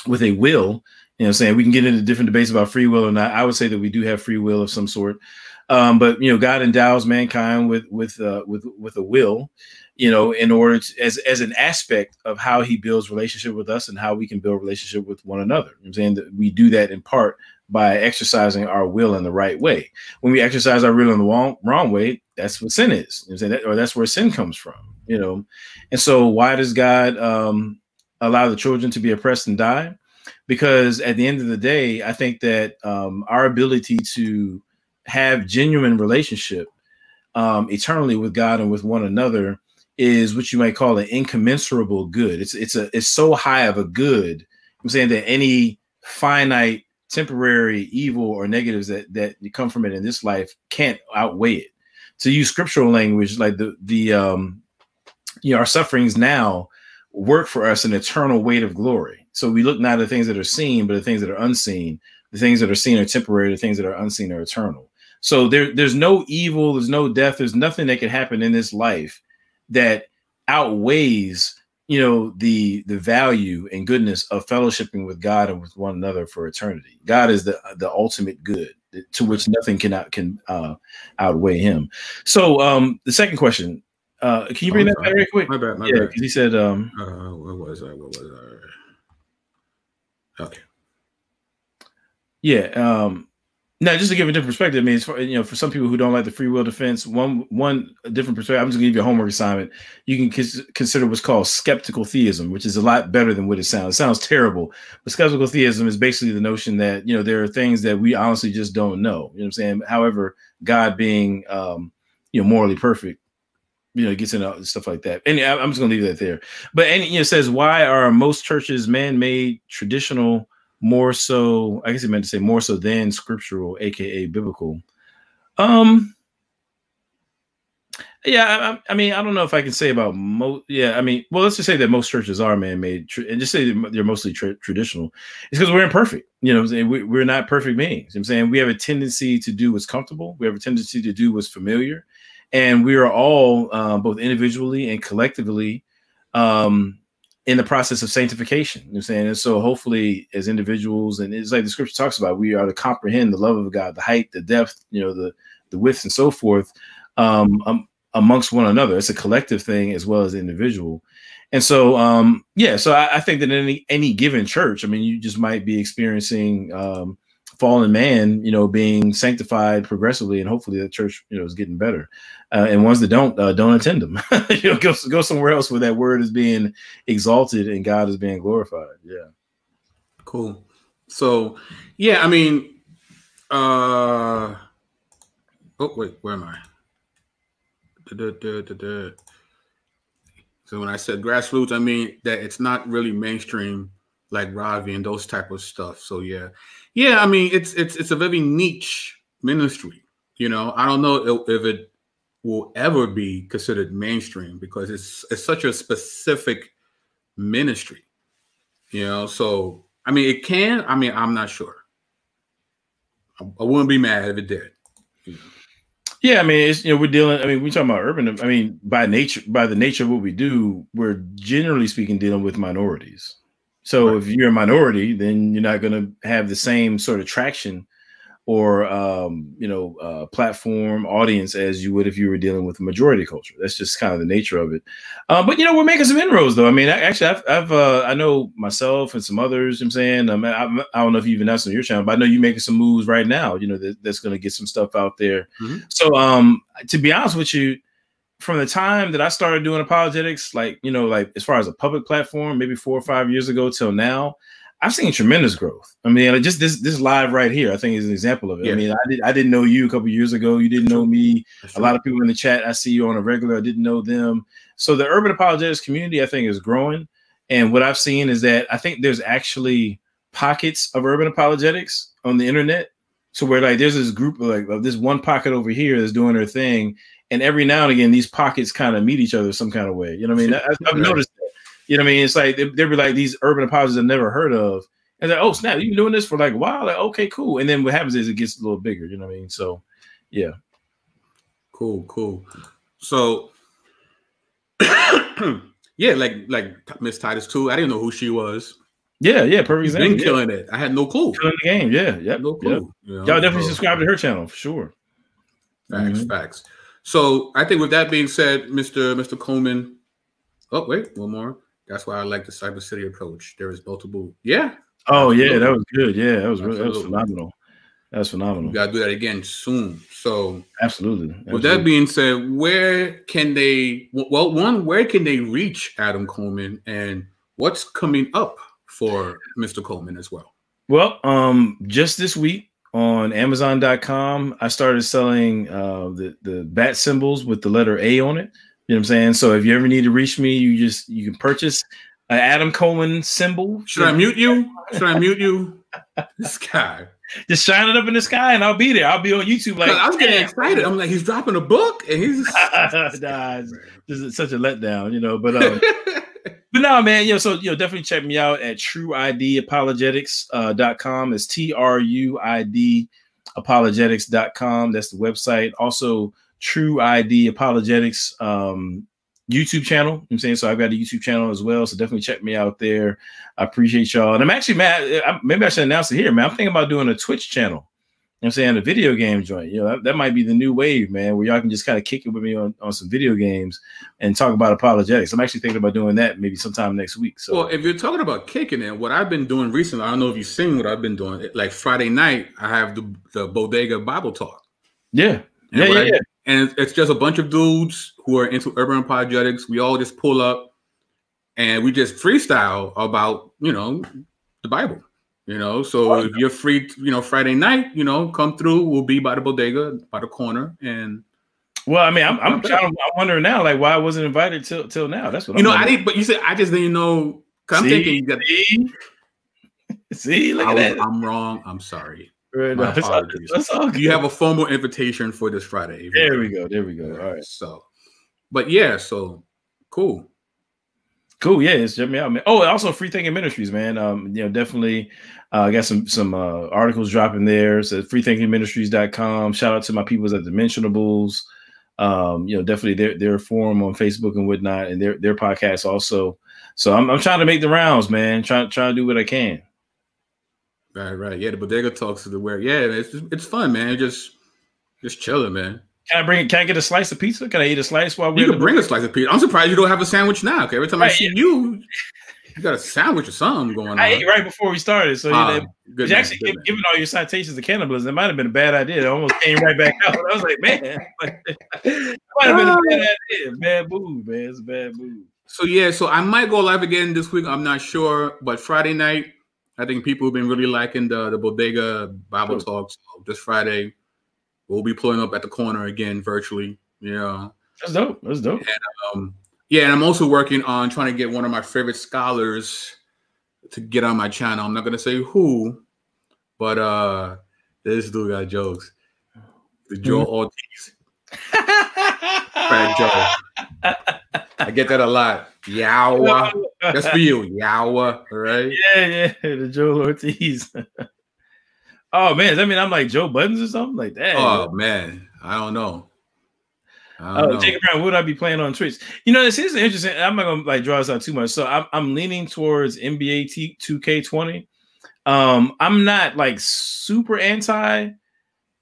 will. You know what I'm saying? We can get into different debates about free will or not. I would say that we do have free will of some sort. But you know, God endows mankind with a will, you know, in order to, as an aspect of how he builds relationship with us and how we can build relationship with one another. You know what I'm saying? That we do that in part by exercising our will in the right way. When we exercise our will in the wrong way, that's what sin is. You know what I'm saying? Or that's where sin comes from, you know? And so why does God allow the children to be oppressed and die? Because at the end of the day, I think that our ability to have genuine relationship eternally with God and with one another is what you might call an incommensurable good. It's so high of a good, I'm saying, that any finite temporary evil or negatives that come from it in this life can't outweigh it. To use scriptural language, like you know, our sufferings now work for us an eternal weight of glory. So we look not at the things that are seen, but the things that are unseen. The things that are seen are temporary. The things that are unseen are eternal. So there's no evil, there's no death, there's nothing that can happen in this life that outweighs, you know, the value and goodness of fellowshipping with God and with one another for eternity. God is the ultimate good to which nothing can outweigh him. So the second question, can you bring that back very quick? My bad. Yeah, because he said, what was I? Okay. Yeah. Now, just to give a different perspective, I mean, it's for, you know, for some people who don't like the free will defense, one different perspective, I'm just gonna give you a homework assignment. You can consider what's called skeptical theism, which is a lot better than what it sounds. It sounds terrible, but skeptical theism is basically the notion that, you know, there are things that we honestly just don't know. You know what I'm saying? However, God being, you know, morally perfect, you know, gets into stuff like that. And I'm just gonna leave that there. But and you know, it says, why are most churches man-made, traditional, more so, I guess he meant to say more so than scriptural, aka biblical? Yeah, I mean, I don't know if I can say about most. Yeah, I mean, well, let's just say that most churches are man-made, and just say they're mostly traditional. It's because we're imperfect. You know, we're not perfect beings. You know what I'm saying, we have a tendency to do what's comfortable. We have a tendency to do what's familiar, and we are all both individually and collectively in the process of sanctification. You know what I'm saying? And so hopefully as individuals, and it's like the scripture talks about, we are to comprehend the love of God, the height, the depth, you know, the width and so forth, amongst one another. It's a collective thing as well as individual. And so, so I think that in any given church, I mean, you just might be experiencing fallen man, you know, being sanctified progressively, and hopefully the church, you know, is getting better. And ones that don't attend them, you know, go somewhere else where that word is being exalted and God is being glorified. Yeah. Cool. So, yeah, I mean, oh wait, where am I? So when I said grassroots, I mean that it's not really mainstream like Ravi and those type of stuff. So yeah, I mean it's a very niche ministry. You know, I don't know if it will ever be considered mainstream because it's such a specific ministry. You know, so I mean it can. I mean I'm not sure. I wouldn't be mad if it did. You know? Yeah, I mean, it's, you know, we're talking about urban. I mean, by the nature of what we do, we're generally speaking dealing with minorities. So right. If you're a minority, then you're not going to have the same sort of traction or, platform audience as you would if you were dealing with a majority culture. That's just kind of the nature of it. But, you know, we're making some inroads, though. I mean, I know myself and some others, I'm saying, I don't know if you even announced on your channel, but I know you're making some moves right now, you know, that's going to get some stuff out there. Mm-hmm. So to be honest with you, from the time that I started doing apologetics, like, you know, like as far as a public platform, maybe 4 or 5 years ago till now, I've seen tremendous growth. I mean, just this live right here, I think is an example of it. Yeah. I mean, I didn't know you a couple of years ago. You didn't know me. A lot of people in the chat, I see you on a regular. I didn't know them. So the urban apologetics community, I think, is growing. And what I've seen is that I think there's actually pockets of urban apologetics on the internet. So where like there's this group of this one pocket over here that's doing their thing. And every now and again, these pockets kind of meet each other some kind of way. You know what I mean? I've noticed that. You know what I mean? It's like they'll be like these urban apologists I've never heard of. And like, oh, snap, you've been doing this for like a while. Like, okay, cool. And then what happens is it gets a little bigger. You know what I mean? So, yeah. Cool. So, yeah, like Miss Titus too. I didn't know who she was. Yeah, perfect example. Been killing it. I had no clue. Killing the game. Yeah. No clue. Yep. You know, y'all definitely subscribe to her channel for sure. Facts. So I think with that being said, Mr. Coleman. Oh, wait, one more. That's why I like the Cyber City approach. There is multiple. Yeah. Oh, yeah, that was good. Yeah, that was phenomenal. That's phenomenal. We got to do that again soon. So absolutely. With that being said, where can they reach Adam Coleman, and what's coming up for Mr. Coleman as well? Well, just this week on Amazon.com, I started selling the bat symbols with the letter A on it. You know what I'm saying? So if you ever need to reach me, you can purchase an Adam Coleman symbol. Should I mute you? This guy. Just shine it up in the sky and I'll be there. I'll be on YouTube. Like I was getting excited. I'm like, he's dropping a book and he's this is such a letdown, you know. But no, man, so definitely check me out at Tru-ID Apologetics.com. It's Tru-ID Apologetics.com. That's the website. Also Tru-ID Apologetics YouTube channel. You know what I'm saying? So I've got a YouTube channel as well. So definitely check me out there. I appreciate y'all. And I'm actually mad. Maybe I should announce it here, man. I'm thinking about doing a Twitch channel. You know what I'm saying? A video game joint. You know, that might be the new wave, man, where y'all can just kind of kick it with me on some video games and talk about apologetics. I'm actually thinking about doing that maybe sometime next week. So well, if you're talking about kicking it, what I've been doing recently, I don't know if you've seen what I've been doing. Like Friday night, I have the Bodega Bible Talk. Yeah. And it's just a bunch of dudes who are into urban apologetics. We all just pull up and we just freestyle about, the Bible, So if you're free, Friday night, come through. We'll be by the bodega, by the corner. And well, I mean, I'm wondering now, like, why I wasn't invited till now. That's what I didn't. But you said I just didn't know. I'm thinking you got see, look at that. I'm wrong. I'm sorry. My apologies. That's all good. You have a formal invitation for this Friday. There we go. All right. So, but yeah, so cool. Yeah, it's check me out, man. Oh, also Free Thinking Ministries, man. Definitely got some articles dropping there. So freethinkingministries.com. Shout out to my peoples at Dimensionables. Definitely their forum on Facebook and whatnot, and their podcast also. So I'm trying to make the rounds, man. Trying to do what I can. Right. Yeah, the bodega talks to the where. Yeah, it's fun, man. Just chilling, man. Can I get a slice of pizza? Can I eat a slice while we're? You can bring a slice of pizza. I'm surprised you don't have a sandwich now. Okay, every time I see you got a sandwich or something going on. I ate right before we started, so good actually giving all your citations to cannibalism. It might have been a bad idea. It almost came right back out. I was like, man, it might have been a bad idea. Bad move, man. It's a bad move. So I might go live again this week. I'm not sure, but Friday night, I think people have been really liking the bodega Bible talks. So this Friday, we'll be pulling up at the corner again virtually. Yeah, that's dope. And, and I'm also working on trying to get one of my favorite scholars to get on my channel. I'm not gonna say who, but this dude got jokes. The Joe Ortiz. Fat Joe. I get that a lot. Yawa. That's for you. Yawa. All right. Yeah. The Joe Ortiz. Oh man, I mean I'm like Joe Buttons or something like that. Oh man, I don't know. Jacob Brown, what would I be playing on Twitch? You know, this is interesting. I'm not gonna draw this out too much. So I'm leaning towards NBA 2K20. I'm not like super anti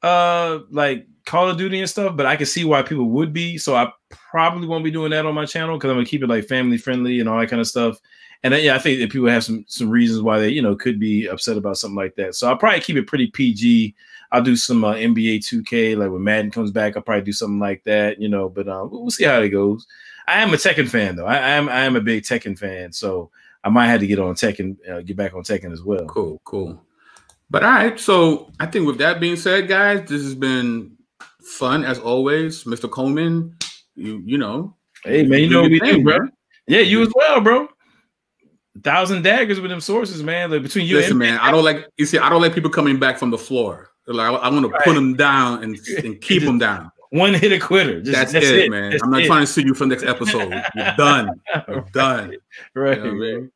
like Call of Duty and stuff, but I can see why people would be. So I probably won't be doing that on my channel because I'm gonna keep it like family friendly and all that kind of stuff. And I think that people have some reasons why they could be upset about something like that. So I'll probably keep it pretty PG. I'll do some NBA 2K, like when Madden comes back. I'll probably do something like that, But we'll see how it goes. I am a Tekken fan, though. I am a big Tekken fan, so I might have to get on Tekken, get back on Tekken as well. Cool. But all right, so I think with that being said, guys, this has been fun as always, Mr. Coleman. You know, hey man, you know what we do, bro. Yeah, you as well, bro. 1,000 daggers with them sources, man. Like between you. Listen, man, I don't like people coming back from the floor. Like I want to put them down and keep them down. One hit a quitter. That's it, man. I'm not trying to see you for the next episode. You're done. You're done. Right. You know what I mean?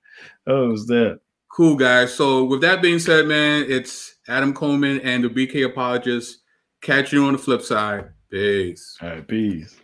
Oh, was that cool, guys? So with that being said, man, it's Adam Coleman and the BK Apologist. Catch you on the flip side. Peace. All right, peace.